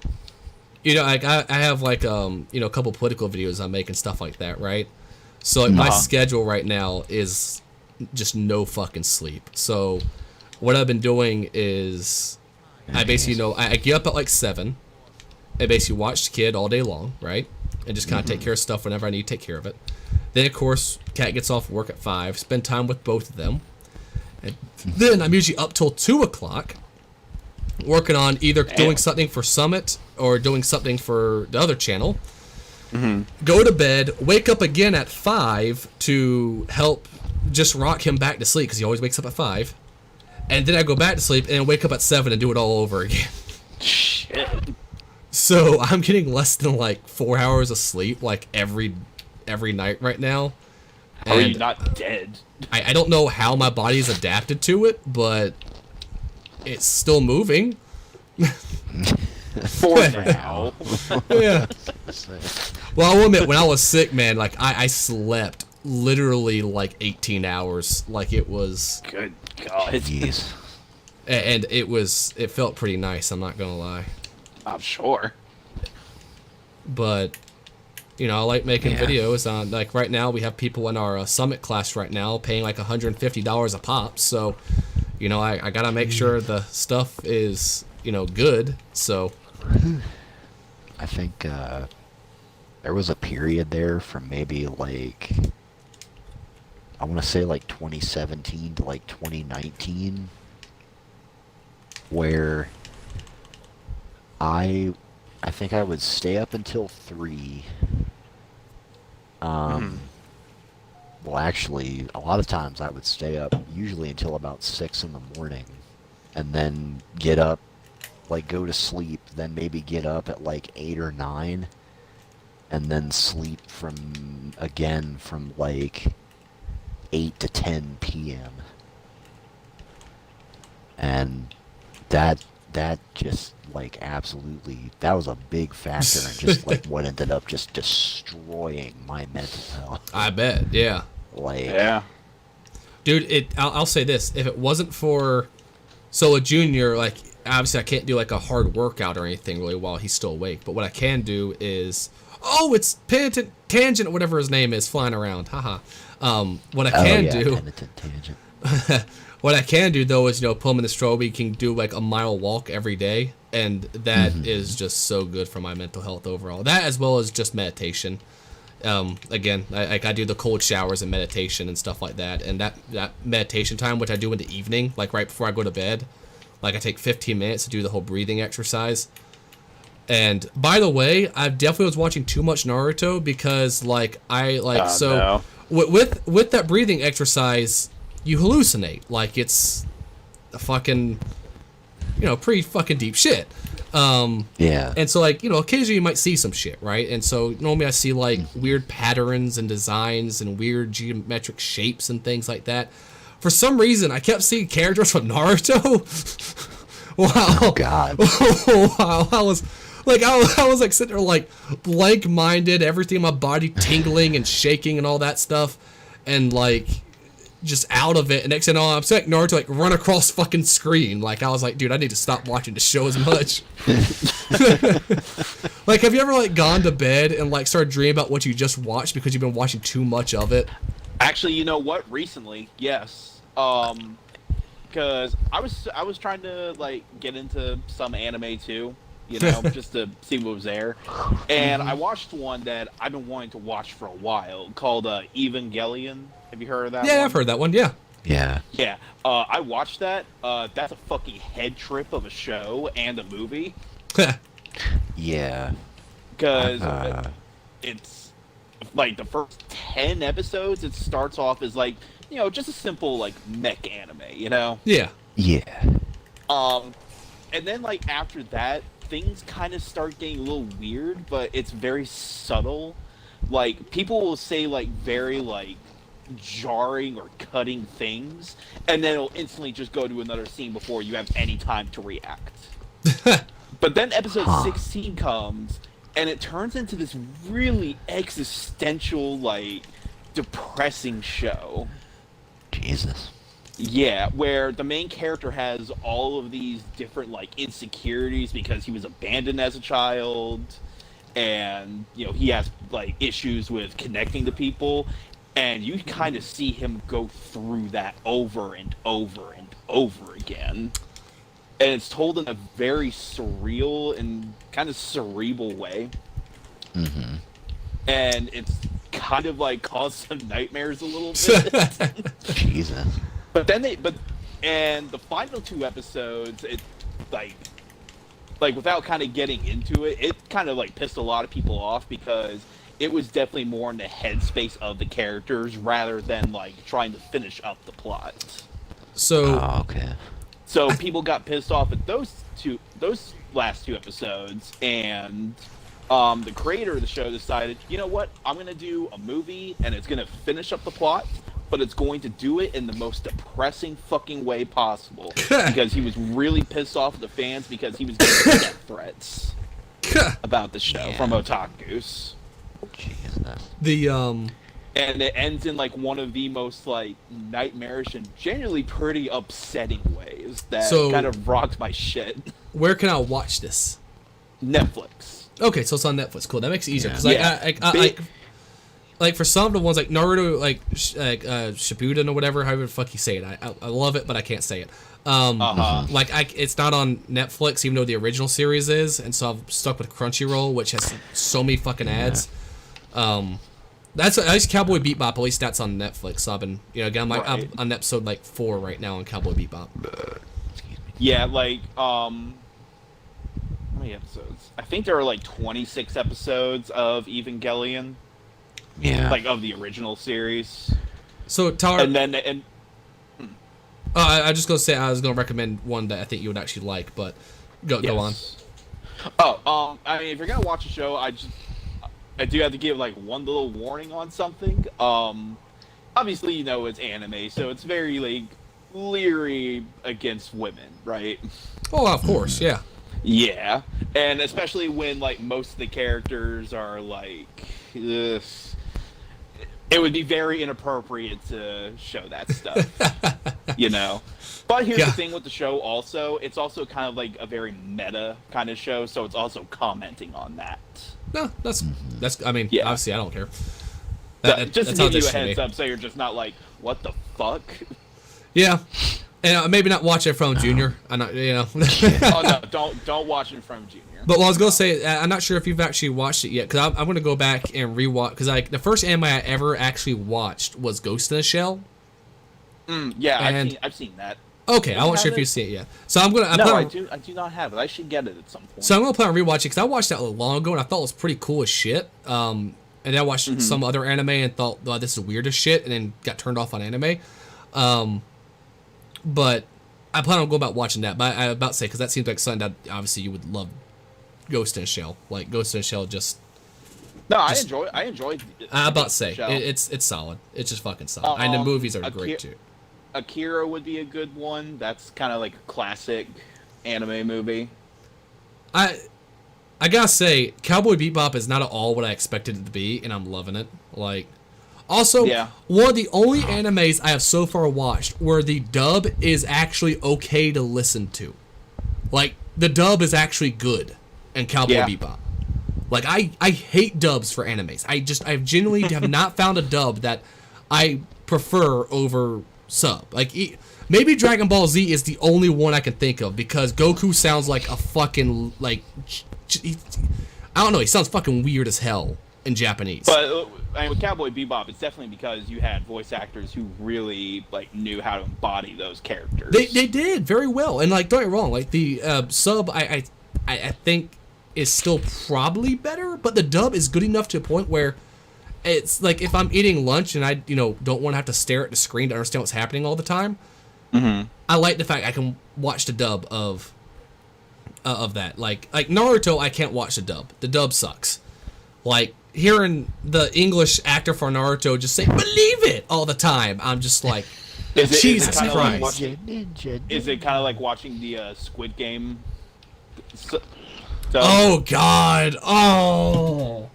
like I have like a couple political videos I'm making, stuff like that, right? So like my schedule right now is just no fucking sleep. So what I've been doing is I basically I get up at like 7. I basically watch the kid all day long, right? And just kind of take care of stuff whenever I need to take care of it. Then of course Kat gets off work at 5. Spend time with both of them. And then I'm usually up till 2 o'clock working on either doing something for Summit or doing something for the other channel. Go to bed, wake up again at 5 to help just rock him back to sleep because he always wakes up at 5, and then I go back to sleep and wake up at 7 and do it all over again. Shit. So I'm getting less than like 4 hours of sleep like every night right now. How are you not dead? I don't know how my body's adapted to it, but it's still moving. For now. Yeah. Well, I will admit, when I was sick, man, like I slept literally like 18 hours. Like it was. Good God. Jeez. And it felt pretty nice. I'm not gonna lie. I'm sure. But I like making videos. On like right now, we have people in our Summit class right now paying like $150 a pop. So, I gotta make sure the stuff is good. So. I think there was a period there from maybe like I want to say like 2017 to like 2019 where I think I would stay up until 3. Well, actually, a lot of times I would stay up usually until about 6 in the morning and then get up, like go to sleep, then maybe get up at like 8 or 9 and then sleep from like 8 to 10 p.m. And that just like absolutely, that was a big factor and just like what ended up just destroying my mental health. I bet, yeah. Like, yeah. Dude, I'll say this, if it wasn't for a junior, like obviously I can't do like a hard workout or anything really while he's still awake. But what I can do is, oh, it's Penitent Tangent, whatever his name is, flying around. Haha. What I can do. Penitent Tangent. What I can do though is, put him in the strobe. He can do like a mile walk every day, and that is just so good for my mental health overall. That as well as just meditation. Again, I do the cold showers and meditation and stuff like that, and that meditation time, which I do in the evening, like right before I go to bed, like I take 15 minutes to do the whole breathing exercise. And by the way, I definitely was watching too much Naruto because with that breathing exercise, you hallucinate. Like it's a fucking, pretty fucking deep shit. Yeah. And so occasionally you might see some shit, right? And so normally I see like weird patterns and designs and weird geometric shapes and things like that. For some reason, I kept seeing characters from Naruto. Wow. Oh God. Wow. I was like sitting there like blank-minded, everything in my body tingling and shaking and all that stuff, and like just out of it. And next thing I know, I'm seeing Naruto like run across fucking screen. Like I was like, dude, I need to stop watching the show as much. Like, have you ever like gone to bed and like started dreaming about what you just watched because you've been watching too much of it? Actually, you know what? Recently, yes. Because I was trying to like get into some anime too, just to see what was there. And I watched one that I've been wanting to watch for a while called Evangelion. Have you heard of that? Yeah, one? I've heard that one. Yeah. Yeah. Yeah. I watched that. That's a fucking head trip of a show and a movie. Yeah. Because it's like the first 10 episodes, it starts off as like, just a simple like mech anime, Yeah. Yeah. And then like after that, things kind of start getting a little weird, but it's very subtle. Like people will say like very like jarring or cutting things, and then it'll instantly just go to another scene before you have any time to react. But then episode 16 comes, and it turns into this really existential, like, depressing show. Jesus. Yeah, where the main character has all of these different, like, insecurities because he was abandoned as a child, and, he has, like, issues with connecting to people, and you kind of see him go through that over and over and over again. And it's told in a very surreal and kind of cerebral way. Mm-hmm. And it's kind of like caused some nightmares a little bit. Jesus. But then and the final 2 episodes, it like without kind of getting into it, it kind of like pissed a lot of people off because it was definitely more in the headspace of the characters rather than like trying to finish up the plot. So okay. So people got pissed off at those last 2 episodes, and the creator of the show decided, you know what, I'm going to do a movie, and it's going to finish up the plot, but it's going to do it in the most depressing fucking way possible. Because he was really pissed off at the fans because he was getting death threats about the show from otakus. Jesus. And it ends in like one of the most like nightmarish and genuinely pretty upsetting ways that kind of rocked my shit. Where can I watch this? Netflix. Okay, so it's on Netflix. Cool. That makes it easier because like for some of the ones like Naruto, like Shippuden or whatever, however the fuck you say it, I love it, but I can't say it. It's not on Netflix, even though the original series is, and so I'm stuck with Crunchyroll, which has so many fucking ads. That's at least Cowboy Bebop. At least that's on Netflix. So I've been, again, I'm on episode like 4 right now on Cowboy Bebop. Yeah, like how many episodes? I think there are like 26 episodes of Evangelion. Yeah. Like of the original series. So Tyler, I was just gonna say I was gonna recommend one that I think you would actually like, but go on. I mean, if you're gonna watch a show, I do have to give like one little warning on something. Obviously, it's anime, so it's very like leery against women, right? Oh, of course, yeah. Yeah, and especially when like most of the characters are like, it would be very inappropriate to show that stuff. you know. But here's Yeah. the thing with the show also, it's also kind of like a very meta kind of show, so it's also commenting on that. No, that's. I mean, Yeah. obviously, I don't care. Just that's to how give you this a should heads be. up, so you're just not like, what the fuck? Yeah, and maybe not watch it from Junior. I'm not, Oh no, don't watch it from Junior. But what I was gonna say, I'm not sure if you've actually watched it yet, because I'm gonna go back and rewatch. Because the first anime I ever actually watched was Ghost in the Shell. Yeah, And- I've seen that. Okay, Do I you wasn't sure have if you've it? seen it yet. So I'm gonna. No, I do not have it. I should get it at some point. So I'm gonna plan on rewatching because I watched that a little long ago and I thought it was pretty cool as shit. And then I watched some other anime and thought, oh, this is weird as shit, and then got turned off on anime. But I plan on going about watching that. But I about to say because that seems like something that obviously you would love. Ghost in a Shell, like Ghost in a Shell, just. No, just- I enjoyed. I'm about to say Shell. it's solid. It's just fucking solid. And the movies are great too. Akira would be a good one. That's kind of like a classic anime movie. I gotta say, Cowboy Bebop is not at all what I expected it to be, and I'm loving it. Like, also, Yeah. one of the only animes I have so far watched where the dub is actually okay to listen to. Like, the dub is actually good in Cowboy Yeah. Bebop. Like, I hate dubs for animes. I genuinely have not found a dub that I prefer over sub. Like, maybe Dragon Ball Z is the only one I can think of because Goku sounds like a fucking, like, I don't know, he sounds fucking weird as hell in Japanese. But I mean, with Cowboy Bebop, it's definitely because you had voice actors who really like knew how to embody those characters. They did very well, and like, don't get me wrong, like the sub I think is still probably better, but the dub is good enough to a point where it's like if I'm eating lunch and I don't want to have to stare at the screen to understand what's happening all the time. I like the fact I can watch the dub of that. Like Naruto, I can't watch the dub. The dub sucks. Like hearing the English actor for Naruto just say "believe it" all the time, I'm just like, Jesus kinda like Christ. is it kind of like watching the Squid Game? Oh God! Oh.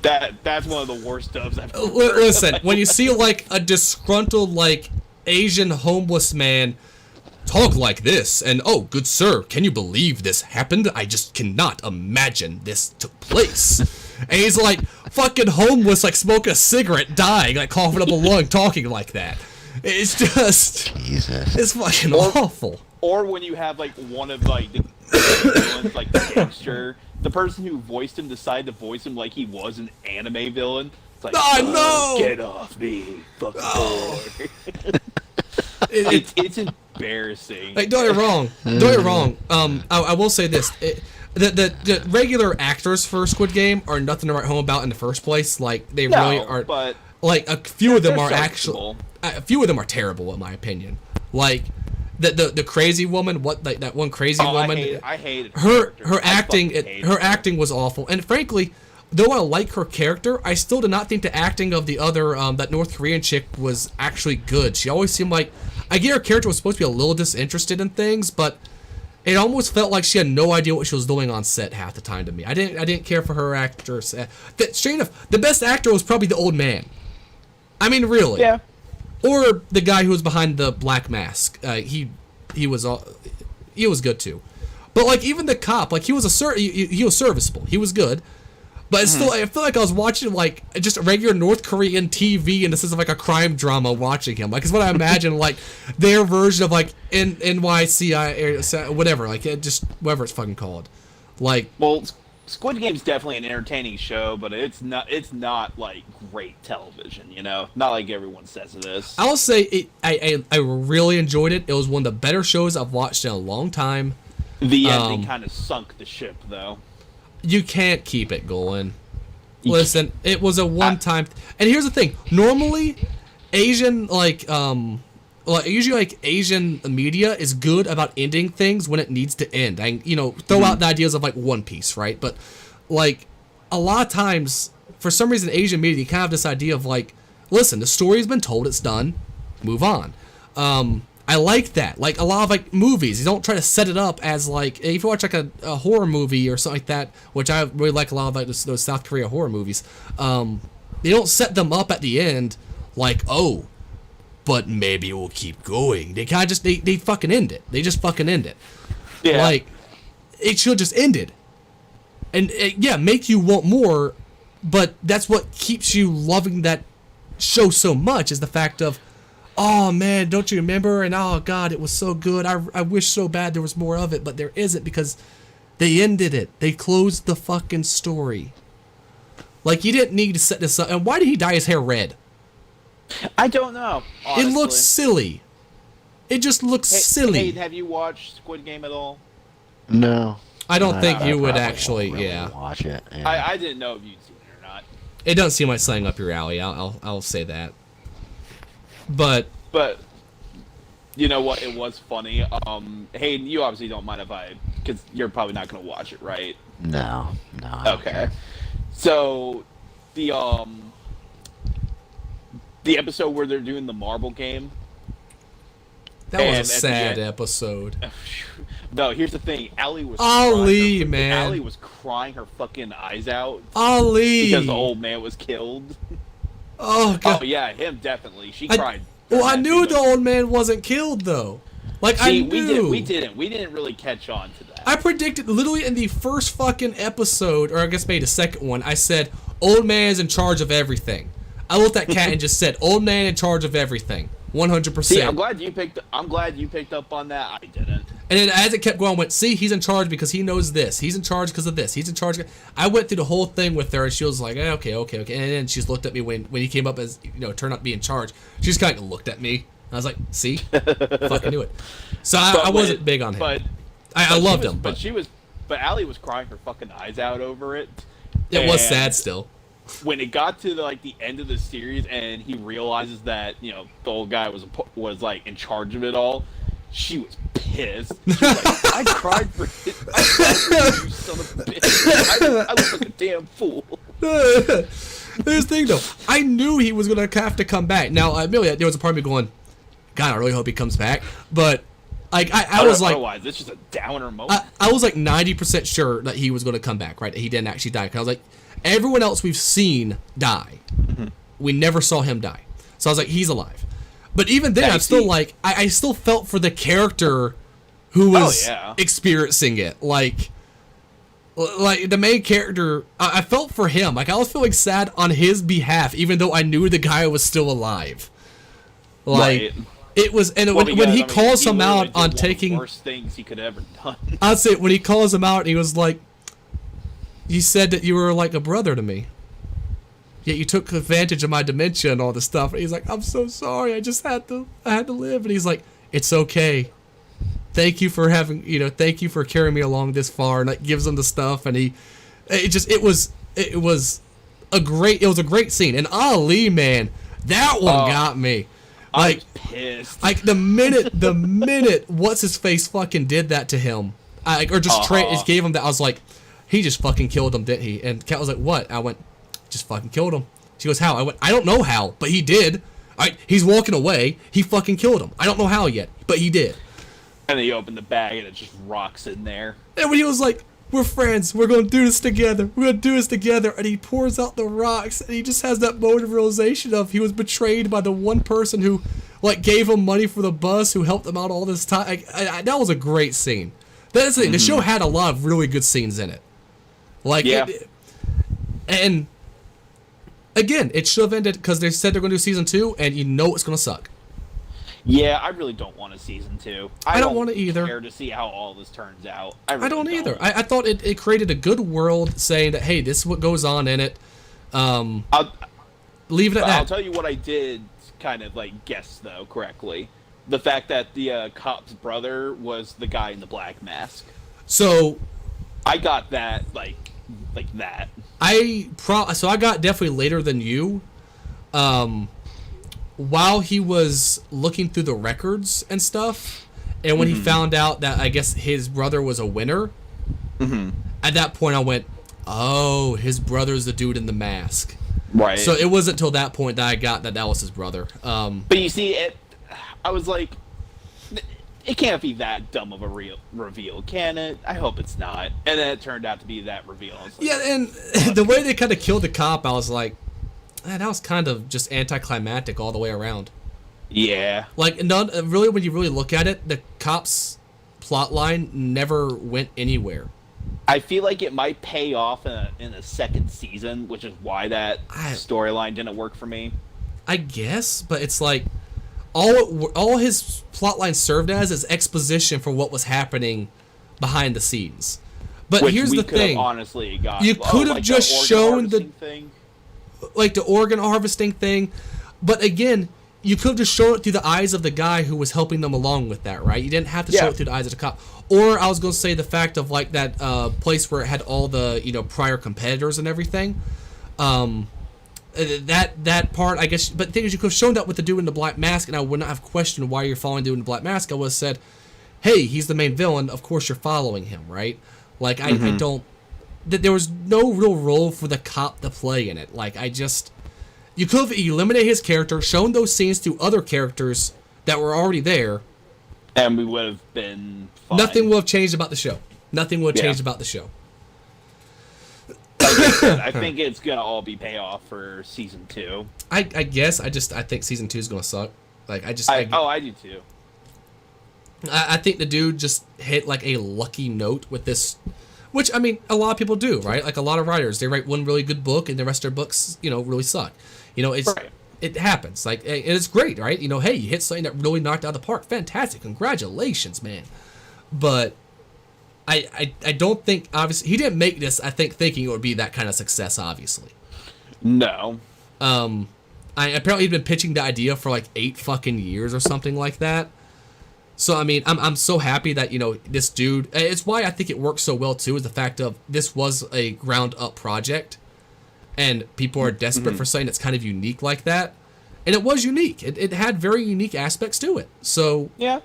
That's one of the worst dubs I've ever heard. Listen, when you see like a disgruntled like Asian homeless man talk like this, and oh, good sir, can you believe this happened? I just cannot imagine this took place. And he's like fucking homeless, like smoking a cigarette, dying, like coughing up a lung, talking like that. It's just, Jesus. it's fucking awful. Or when you have like one of like the villains, like the gangster, the person who voiced him decided to voice him like he was an anime villain. It's like, Oh, no! get off me, fucking boy. It- It's embarrassing. Like, don't get me wrong. Don't get me wrong. I will say this: the regular actors for Squid Game are nothing to write home about in the first place. Like, they really are. But Like, a few of them they're are actually. serviceable. A few of them are terrible, in my opinion. Like, the crazy woman. What, like that one crazy woman? I hated her character. I acting. fucking hated Her her. acting was awful. And frankly, though I like her character, I still did not think the acting of the other that North Korean chick was actually good. She always seemed like, I get her character was supposed to be a little disinterested in things, but it almost felt like she had no idea what she was doing on set half the time to me. I didn't care for her actress. Straight enough, the best actor was probably the old man. I mean, really. Yeah. Or the guy who was behind the black mask. He was good too. But like even the cop, like he was he was serviceable. He was good. But it's still, I feel like I was watching like just a regular North Korean TV in the sense of like a crime drama watching him. Like it's what I imagine like their version of like NYCI or whatever, like just whatever it's fucking called. Like, Well, Squid Game's definitely an entertaining show, but it's not like great television, you know? Not like everyone says it is. I'll say I really enjoyed it. It was one of the better shows I've watched in a long time. The ending kind of sunk the ship, though. You can't keep it going. Listen, it was a one-time. And here's the thing: normally, Asian usually Asian media is good about ending things when it needs to end. And throw out the ideas of like One Piece, right? But like a lot of times, for some reason, Asian media kind of have this idea of like, listen, the story's been told, it's done, move on. I like that. Like a lot of like movies, you don't try to set it up as like if you watch like a horror movie or something like that, which I really like a lot of like those South Korea horror movies. They don't set them up at the end like, oh, but maybe we'll keep going. They kind of just, they fucking end it. They just fucking end it. Yeah. Like, it should just ended. And, yeah, make you want more, but that's what keeps you loving that show so much, is the fact of, oh man, don't you remember? And oh god, it was so good. I wish so bad there was more of it, but there isn't, because they ended it. They closed the fucking story. Like, you didn't need to set this up. And why did he dye his hair red? I don't know. Honestly. It looks silly. It just looks silly. Hey, have you watched Squid Game at all? No. I don't think you would probably actually, won't really yeah. watch it. Yeah. I didn't know if you'd seen it or not. It doesn't seem like something up your alley. I'll say that. But you know what? It was funny. Hayden, you obviously don't mind if because you're probably not going to watch it, right? No. I don't Okay. care. So the episode where they're doing the marble game. that was And a at the sad end- episode. No, here's the thing. Allie was Ali, crying man. Allie was crying her fucking eyes out Ali! because the old man was killed. Oh god. Oh yeah, him definitely. She I- cried. Well, I knew the Because- old man wasn't killed, though. Like, See, I knew. we didn't really catch on to that. I predicted, literally in the first fucking episode, or I guess maybe the second one, I said, old man's in charge of everything. I looked at Cat and just said, old man in charge of everything. 100%. See, I'm glad you picked up on that. I didn't. And then as it kept going, I went, see, he's in charge because he knows this. He's in charge because of this. He's in charge. I went through the whole thing with her, and she was like, okay. And then she just looked at me when he came up as, turned out to be in charge. She just kind of looked at me. I was like, see? Fucking knew it. So I wasn't big on him. But I loved him. But Allie was crying her fucking eyes out over it. It was And sad still. when it got to the end of the series and he realizes that the old guy was like in charge of it all, she was pissed. She was like, I cried for you, son of a bitch. I look like a damn fool. Here's the thing though, I knew he was gonna have to come back. Now, admittedly, there was a part of me going, God, I really hope he comes back. But like I was like, otherwise, it's just a downer moment. I was like 90% sure that he was gonna come back, right? That he didn't actually die. 'Cause I was like, everyone else we've seen die, we never saw him die. So I was like, he's alive. But even then, I'm still like, I still felt for the character who was experiencing it. Like the main character, I felt for him. Like, I was feeling sad on his behalf, even though I knew the guy was still alive. Like, Right. it was, and when he calls him out did on one of the taking, worst things he could ever done. I'd say when he calls him out, he was like, you said that you were like a brother to me. Yet you took advantage of my dementia and all this stuff. And he's like, I'm so sorry. I had to live. And he's like, it's okay. Thank you for thank you for carrying me along this far. And like gives him the stuff. And it was a great scene. And Ali, man, that one got me. Like, I was pissed. like the minute what's his face fucking did that to him, just gave him that, I was like, he just fucking killed him, didn't he? And Kat was like, what? I went, just fucking killed him. She goes, how? I went, I don't know how, but he did. He's walking away. He fucking killed him. I don't know how yet, but he did. And then you open the bag and it's just rocks in there. And when he was like, we're friends. We're going to do this together. We're going to do this together. And he pours out the rocks. And he just has that moment of realization of he was betrayed by the one person who, like, gave him money for the bus, who helped him out all this time. That was a great scene. That's the thing. The show had a lot of really good scenes in it. Like, and again, it should have ended because they said they're going to do season 2, and you know it's going to suck. Yeah, I really don't want a season 2. I don't want to either. Care to see how all this turns out. I don't either. I thought it created a good world, saying that, hey, this is what goes on in it. Leave it at that. I'll tell you what I did kind of like guess though correctly. The fact that the cop's brother was the guy in the black mask. So I got that like that. So I got definitely later than you. While he was looking through the records and stuff, and when he found out that I guess his brother was a winner, at that point I went, oh, his brother's the dude in the mask. Right. So it wasn't until that point that I got that was his brother. But you see, I was like, it can't be that dumb of a real reveal, can it? I hope it's not. And then it turned out to be that reveal. Like, yeah, and the way they kind of killed the cop, I was like, that was kind of just anticlimactic all the way around. Yeah. Like, none really, when you really look at it, the cops' plot line never went anywhere. I feel like it might pay off in a second season, which is why that storyline didn't work for me. I guess, but it's like all his plotline served as is exposition for what was happening behind the scenes. But Which here's we the could thing: have honestly got, you could have like just the shown organ thing. like the organ harvesting thing. But again, you could have just shown it through the eyes of the guy who was helping them along with that, right? You didn't have to show it through the eyes of the cop. Or I was going to say the fact of like that place where it had all the prior competitors and everything. That part, I guess. But the thing is, you could have shown that with the dude in the black mask, and I would not have questioned why you're following the dude in the black mask. I would have said, "Hey, he's the main villain. Of course you're following him, right?" Like I don't. There was no real role for the cop to play in it. Like you could have eliminated his character, shown those scenes to other characters that were already there, and we would have been fine. Nothing would have changed about the show. Nothing would have changed about the show. I think it's gonna all be payoff for season 2. I guess I think season 2 is gonna suck. Like I do too. I think the dude just hit like a lucky note with this, which I mean a lot of people do, right? Like a lot of writers, they write one really good book and the rest of their books, really suck. It happens. Like it's great, right? Hey, you hit something that really knocked out of the park. Fantastic, congratulations, man. But I don't think, obviously, he didn't make this, I think, thinking it would be that kind of success, obviously. No. Apparently he'd been pitching the idea for like 8 fucking years or something like that. So, I mean, I'm so happy that, this dude, it's why I think it works so well, too, is the fact of this was a ground-up project, and people are desperate for something that's kind of unique like that. And it was unique. It had very unique aspects to it. So, yeah.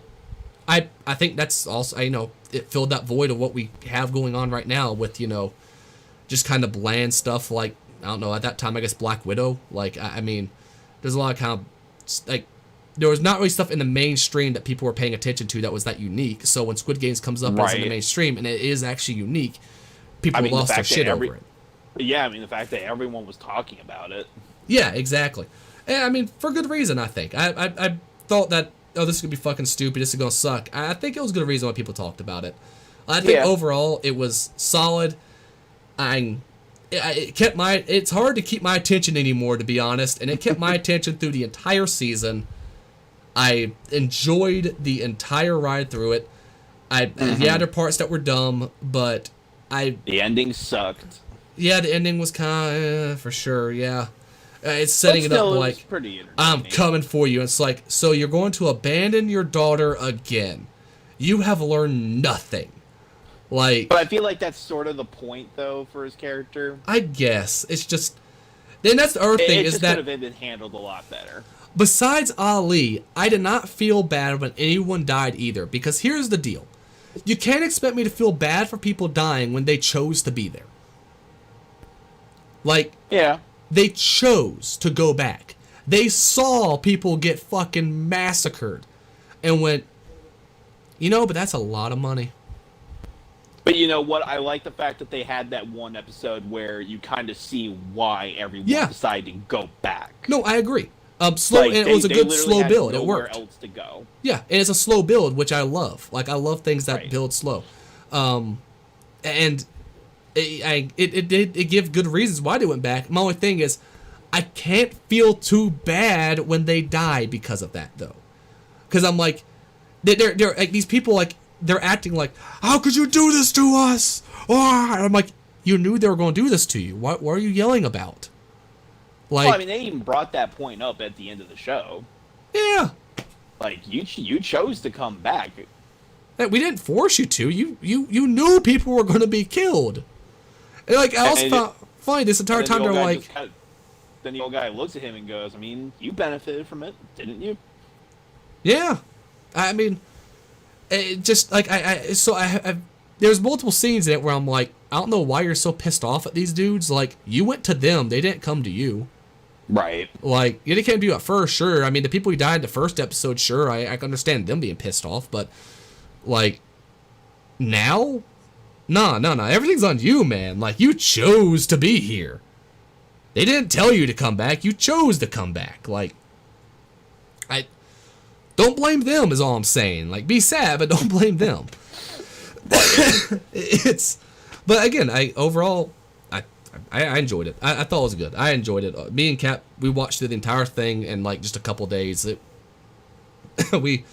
I think that's also, it filled that void of what we have going on right now with, just kind of bland stuff like, I don't know, at that time, I guess Black Widow. Like, I mean, there's a lot of kind of, like, there was not really stuff in the mainstream that people were paying attention to that was that unique. So when Squid Games comes up as in the mainstream and it is actually unique, people lost their shit over it. Yeah, I mean, the fact that everyone was talking about it. Yeah, exactly. And I mean, for good reason, I think. I thought that, this is going to be fucking stupid, this is going to suck. I think it was good reason why people talked about it. I think overall it was solid. It's hard to keep my attention anymore, to be honest, and it kept my attention through the entire season. I enjoyed the entire ride through it. Yeah, there are parts that were dumb, but the ending sucked. Yeah, the ending was kind of, for sure, yeah. It's setting it up like, I'm coming for you. It's like, so you're going to abandon your daughter again. You have learned nothing. Like, but I feel like that's sort of the point, though, for his character. I guess. It's just, then that's the other thing, is that could have been handled a lot better. Besides Ali, I did not feel bad when anyone died either, because here's the deal. You can't expect me to feel bad for people dying when they chose to be there. Like, yeah. They chose to go back. They saw people get fucking massacred and went, but that's a lot of money. But you know what? I like the fact that they had that one episode where you kind of see why everyone decided to go back. No, I agree. It was a good slow build. It worked. Else to go. Yeah, and it's a slow build, which I love. Like, I love things that build slow. And it gave good reasons why they went back. My only thing is, I can't feel too bad when they die because of that, though. Because I'm like, they're like, these people, like, they're acting like, how could you do this to us? Oh, and I'm like, you knew they were going to do this to you. What are you yelling about? Like, well, I mean, they even brought that point up at the end of the show. Yeah. Like, you chose to come back. We didn't force you to. You knew people were going to be killed. And like, I also found funny this entire time they're like... Then the old guy looks at him and goes, I mean, you benefited from it, didn't you? Yeah. I mean, it just, like, there's multiple scenes in it where I'm like, I don't know why you're so pissed off at these dudes. Like, you went to them. They didn't come to you. Right. Like, they came to you at first, sure. I mean, the people who died in the first episode, sure. I can understand them being pissed off, but, like, now? No. Everything's on you, man. Like, you chose to be here. They didn't tell you to come back. You chose to come back. Like, Don't blame them is all I'm saying. Like, be sad, but don't blame them. But again, I enjoyed it. I thought it was good. I enjoyed it. Me and Cap, we watched through the entire thing in like just a couple days. We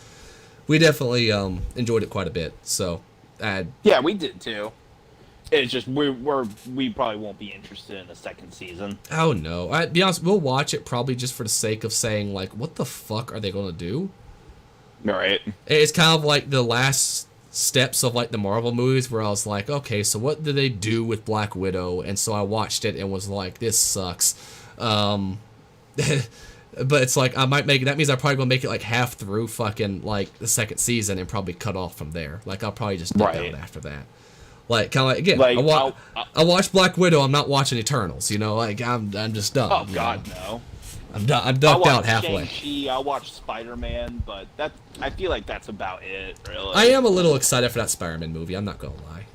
definitely enjoyed it quite a bit. So, yeah, we did too. It's just we probably won't be interested in a second season. Oh no! Be honest, we'll watch it probably just for the sake of saying like, what the fuck are they gonna do? Right. It's kind of like the last steps of like the Marvel movies where I was like, okay, so what did they do with Black Widow? And so I watched it and was like, this sucks. But it's like I might make that means I'm probably gonna make it like half through fucking like the second season and probably cut off from there. Like I'll probably just dip out after that. Like kind of like again, like, I watched Black Widow. I'm not watching Eternals. You know, like I'm just done. Oh God, no. I'm done. I'm ducked out halfway. Shang-Chi, I'll watch Spider-Man, but I feel like that's about it, really. I am a little excited for that Spider-Man movie. I'm not gonna lie.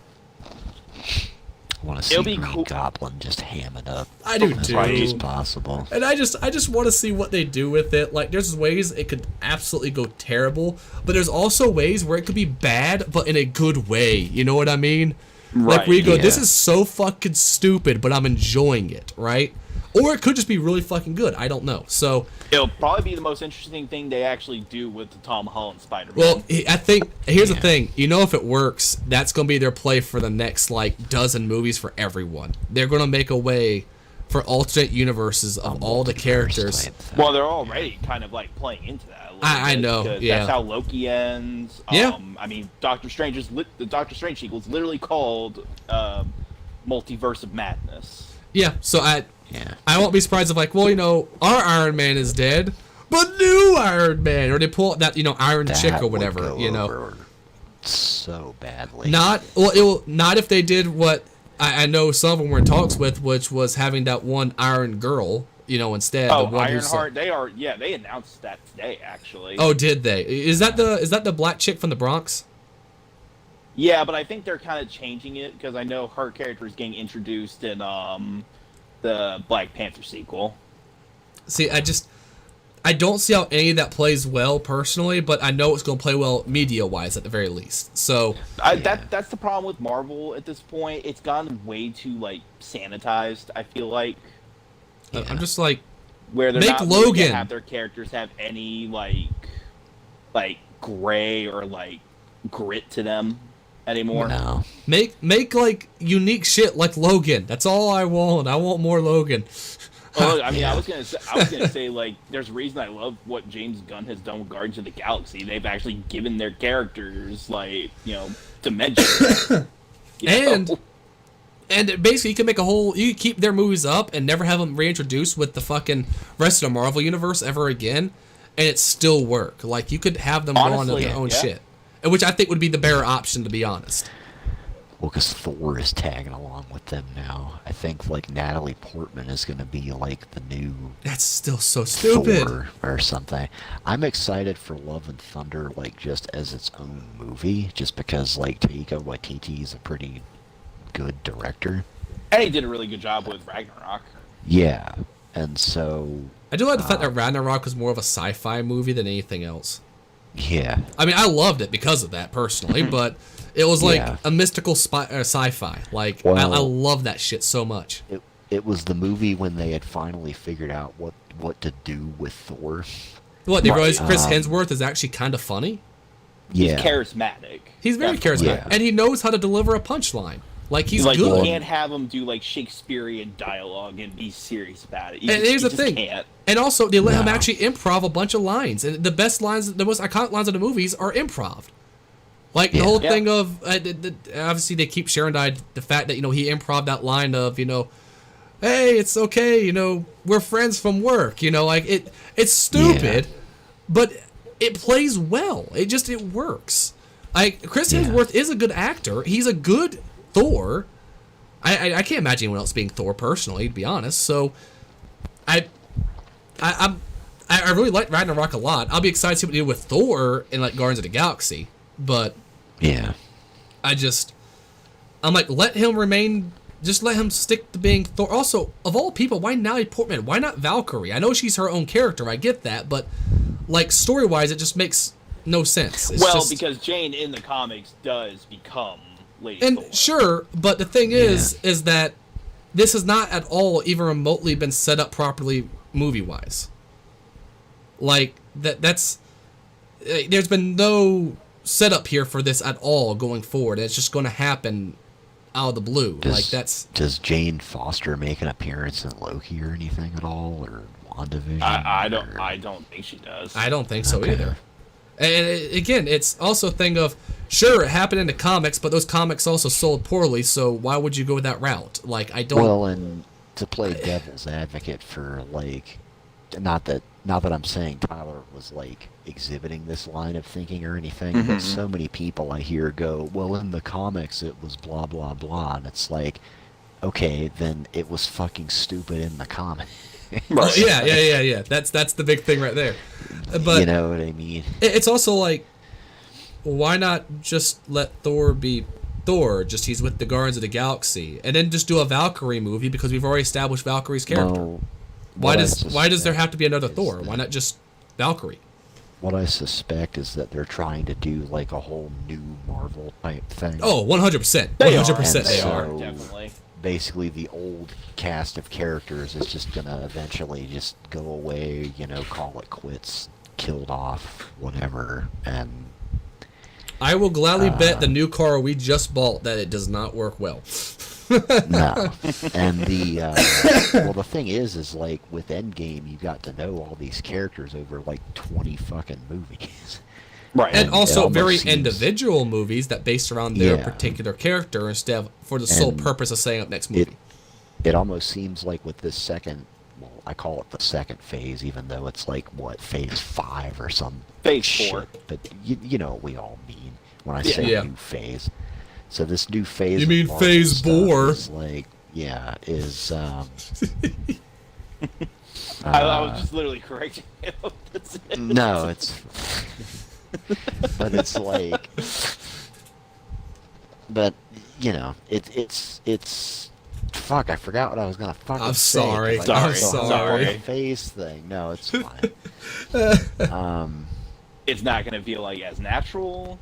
I want to see Green Goblin just ham it up. I do as too. much as possible. And I just want to see what they do with it. Like, there's ways it could absolutely go terrible, but there's also ways where it could be bad, but in a good way. You know what I mean? Right. Like, where you go, this is so fucking stupid, but I'm enjoying it, right? Or it could just be really fucking good. I don't know. So it'll probably be the most interesting thing they actually do with the Tom Holland Spider-Man. Well, I think here's the thing. You know, if it works, that's gonna be their play for the next like dozen movies for everyone. They're gonna make a way for alternate universes of all the characters. Well, they're already kind of like playing into that. I know. Yeah. That's how Loki ends. Yeah. I mean, Doctor Strange the Doctor Strange sequel is literally called Multiverse of Madness. Yeah. So I won't be surprised if like, well, you know, our Iron Man is dead, but new Iron Man, or they pull out that, you know, Iron Chick or whatever, you know. So badly. Not if they did what I know some of them were in talks with, which was having that one Iron Girl, you know, instead. Oh, the one Ironheart. They announced that today, actually. Oh, did they? Is that the black chick from the Bronx? Yeah, but I think they're kind of changing it because I know her character is getting introduced in the Black Panther sequel. See, I don't see how any of that plays well personally, but I know it's going to play well media-wise at the very least. So that's the problem with Marvel at this point. It's gotten way too like sanitized. I feel like I'm just like, where they're make not Logan really have their characters have any like gray or like grit to them anymore. No. Make like unique shit like Logan. That's all I want. I want more Logan. Well, I mean, I was gonna say like, there's a reason I love what James Gunn has done with Guardians of the Galaxy. They've actually given their characters like, you know, dimension. And basically, you can keep their movies up and never have them reintroduced with the fucking rest of the Marvel universe ever again, and it still work. Like, you could have them go on their own shit, which I think would be the better option, to be honest. Well, because Thor is tagging along with them now. I think, like, Natalie Portman is going to be, like, the new... That's still so stupid. Thor or something. I'm excited for Love and Thunder, like, just as its own movie, just because, like, Taika Waititi is a pretty good director. And he did a really good job with Ragnarok. Yeah, and so... I do like the fact that Ragnarok was more of a sci-fi movie than anything else. Yeah. I mean, I loved it because of that, personally, but... It was like a mystical sci-fi. Like, I love that shit so much. It was the movie when they had finally figured out what to do with Thor. What, they realized Chris Hemsworth is actually kind of funny? Yeah. He's charismatic. He's very charismatic. Yeah. And he knows how to deliver a punchline. Like, he's good. You can't have him do, like, Shakespearean dialogue and be serious about it. And here's the thing. Can't. And also, they let him actually improv a bunch of lines. And the best lines, the most iconic lines of the movies are improv. Like, the whole thing of, obviously they keep sharing the fact that, you know, he improv that line of, you know, hey, it's okay, you know, we're friends from work, you know, like, it's stupid, but it plays well. It works. Chris Hemsworth is a good actor. He's a good Thor. I can't imagine anyone else being Thor personally, to be honest, so I really like Ragnarok a lot. I'll be excited to see what they do with Thor in, like, Guardians of the Galaxy, but... Yeah. I'm like, let him stick to being Thor. Also, of all people, why Natalie Portman? Why not Valkyrie? I know she's her own character, I get that, but like story-wise, it just makes no sense. It's well, just, because Jane in the comics does become Lady and Thor. sure, but the thing is that this has not at all even remotely been set up properly movie-wise. Like that's there's been no setup here for this at all going forward. It's just going to happen out of the blue. Does Jane Foster make an appearance in Loki or anything at all, or WandaVision? I don't think she does. I don't think so either. And again, it's also a thing of, sure, it happened in the comics, but those comics also sold poorly, so why would you go that route? Like, I don't... Well, and to play devil's advocate for, like, not that I'm saying Tyler was, like, exhibiting this line of thinking or anything, but so many people I hear go, well, in the comics it was blah, blah, blah, and it's like, okay, then it was fucking stupid in the comics. Right. Yeah. That's the big thing right there. But you know what I mean? It's also like, why not just let Thor be Thor? Just he's with the Guardians of the Galaxy, and then just do a Valkyrie movie because we've already established Valkyrie's character. Well, why does there have to be another Thor? Why not just Valkyrie? What I suspect is that they're trying to do like a whole new Marvel type thing. Oh, 100%. 100% they so are. Definitely. Basically, the old cast of characters is just gonna eventually just go away. You know, call it quits, killed off, whatever, and. I will gladly bet the new car we just bought that it does not work well. No. And well, the thing is like with Endgame, you got to know all these characters over like 20 fucking movies. Right. And also very seems... individual movies that based around their particular character instead of for the sole purpose of setting up next movie. It almost seems like with this second, well, I call it the second phase, even though it's like, what, phase 5 or some phase shit. 4. But you know what we all mean when I say new phase. So this new phase. You mean phase 4? Is like, is I was just literally correcting him. No, it's. But it's like. But you know, it's. Fuck! I forgot what I was gonna fucking I'm say. sorry. I'm sorry. Phase thing. No, it's fine. It's not gonna feel like as natural.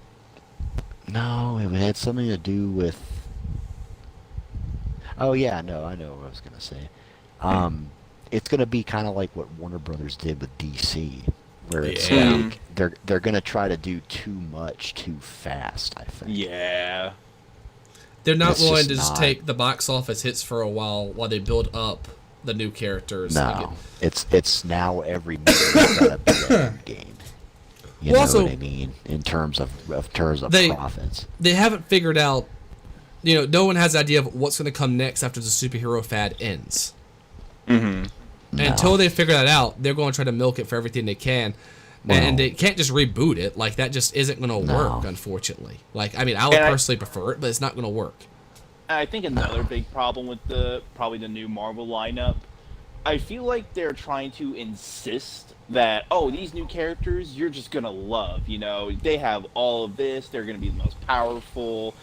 No, it had something to do with. Oh yeah, no, I know what I was gonna say. It's gonna be kind of like what Warner Brothers did with DC, where it's like they're gonna try to do too much too fast. I think. Yeah. They're not willing to just take the box office hits for a while they build up the new characters. No, it's now every movie's gotta be an Endgame. You know what I mean? In terms of profits. They haven't figured out, no one has an idea of what's going to come next after the superhero fad ends. Mm-hmm. No. Until they figure that out, they're going to try to milk it for everything they can. And they can't just reboot it. Like, that just isn't going to work, unfortunately. Like, I mean, I would personally prefer it, but it's not going to work. I think another big problem with probably the new Marvel lineup, I feel like they're trying to insist that, these new characters you're just gonna love, they have all of this, they're gonna be the most powerful,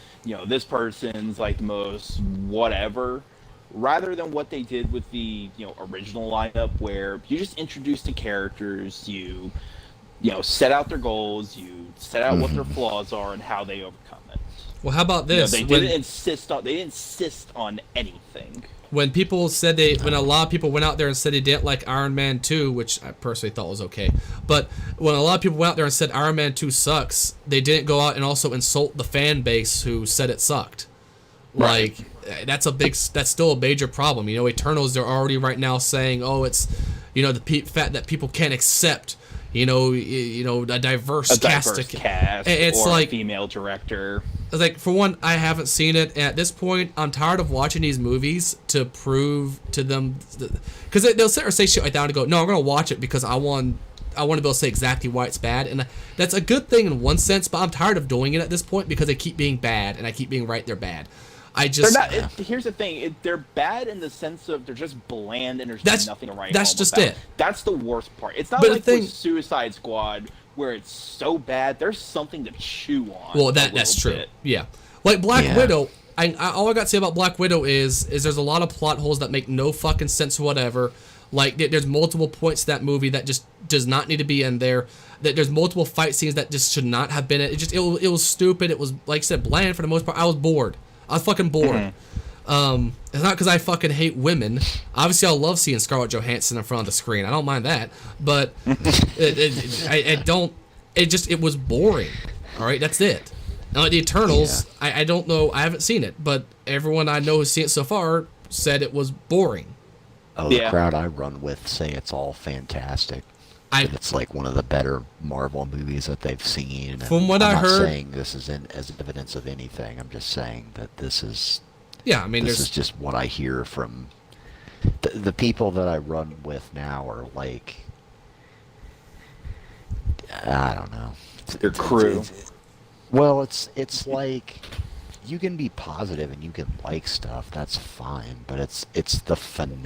this person's like the most whatever, rather than what they did with the original lineup, where you just introduce the characters, you set out their goals, you set out what their flaws are and how they overcome it. Well, how about this? They didn't insist on anything. When people said when a lot of people went out there and said they didn't like Iron Man 2, which I personally thought was okay, but when a lot of people went out there and said Iron Man 2 sucks, they didn't go out and also insult the fan base who said it sucked. Right. Like, that's still a major problem. Eternals, they're already right now saying, it's, the fact that people can't accept, a diverse cast. It's or like a female director. Like, for one, I haven't seen it. And at this point, I'm tired of watching these movies to prove to them, because they'll sit or say shit like that and go, no, I'm gonna watch it because I want to be able to say exactly why it's bad, and that's a good thing in one sense. But I'm tired of doing it at this point because they keep being bad, and I keep being right. They're bad. Here's the thing. They're bad in the sense of they're just bland and there's nothing to write. That's just about. it. That's the worst part. It's not like with Suicide Squad where it's so bad there's something to chew on. Well, that's true. Yeah, like Black Widow. All I got to say about Black Widow is there's a lot of plot holes that make no fucking sense whatever. Like, there's multiple points to that movie that just does not need to be in there. That there's multiple fight scenes that just should not have been. It was stupid. It was, like I said, bland for the most part. I was bored. I was fucking bored. It's not because I fucking hate women. Obviously, I love seeing Scarlett Johansson in front of the screen. I don't mind that, but it was boring. All right, that's it. Now, the Eternals, I don't know. I haven't seen it, but everyone I know who's seen it so far said it was boring. Oh, the crowd I run with say it's all fantastic. It's like one of the better Marvel movies that they've seen. From what I heard, I'm not saying this is as evidence of anything. I'm just saying that this is. Yeah, I mean, this is just what I hear from the people that I run with now. Are like, I don't know. Their crew. Well, it's like you can be positive and you can like stuff. That's fine, but it's the finale.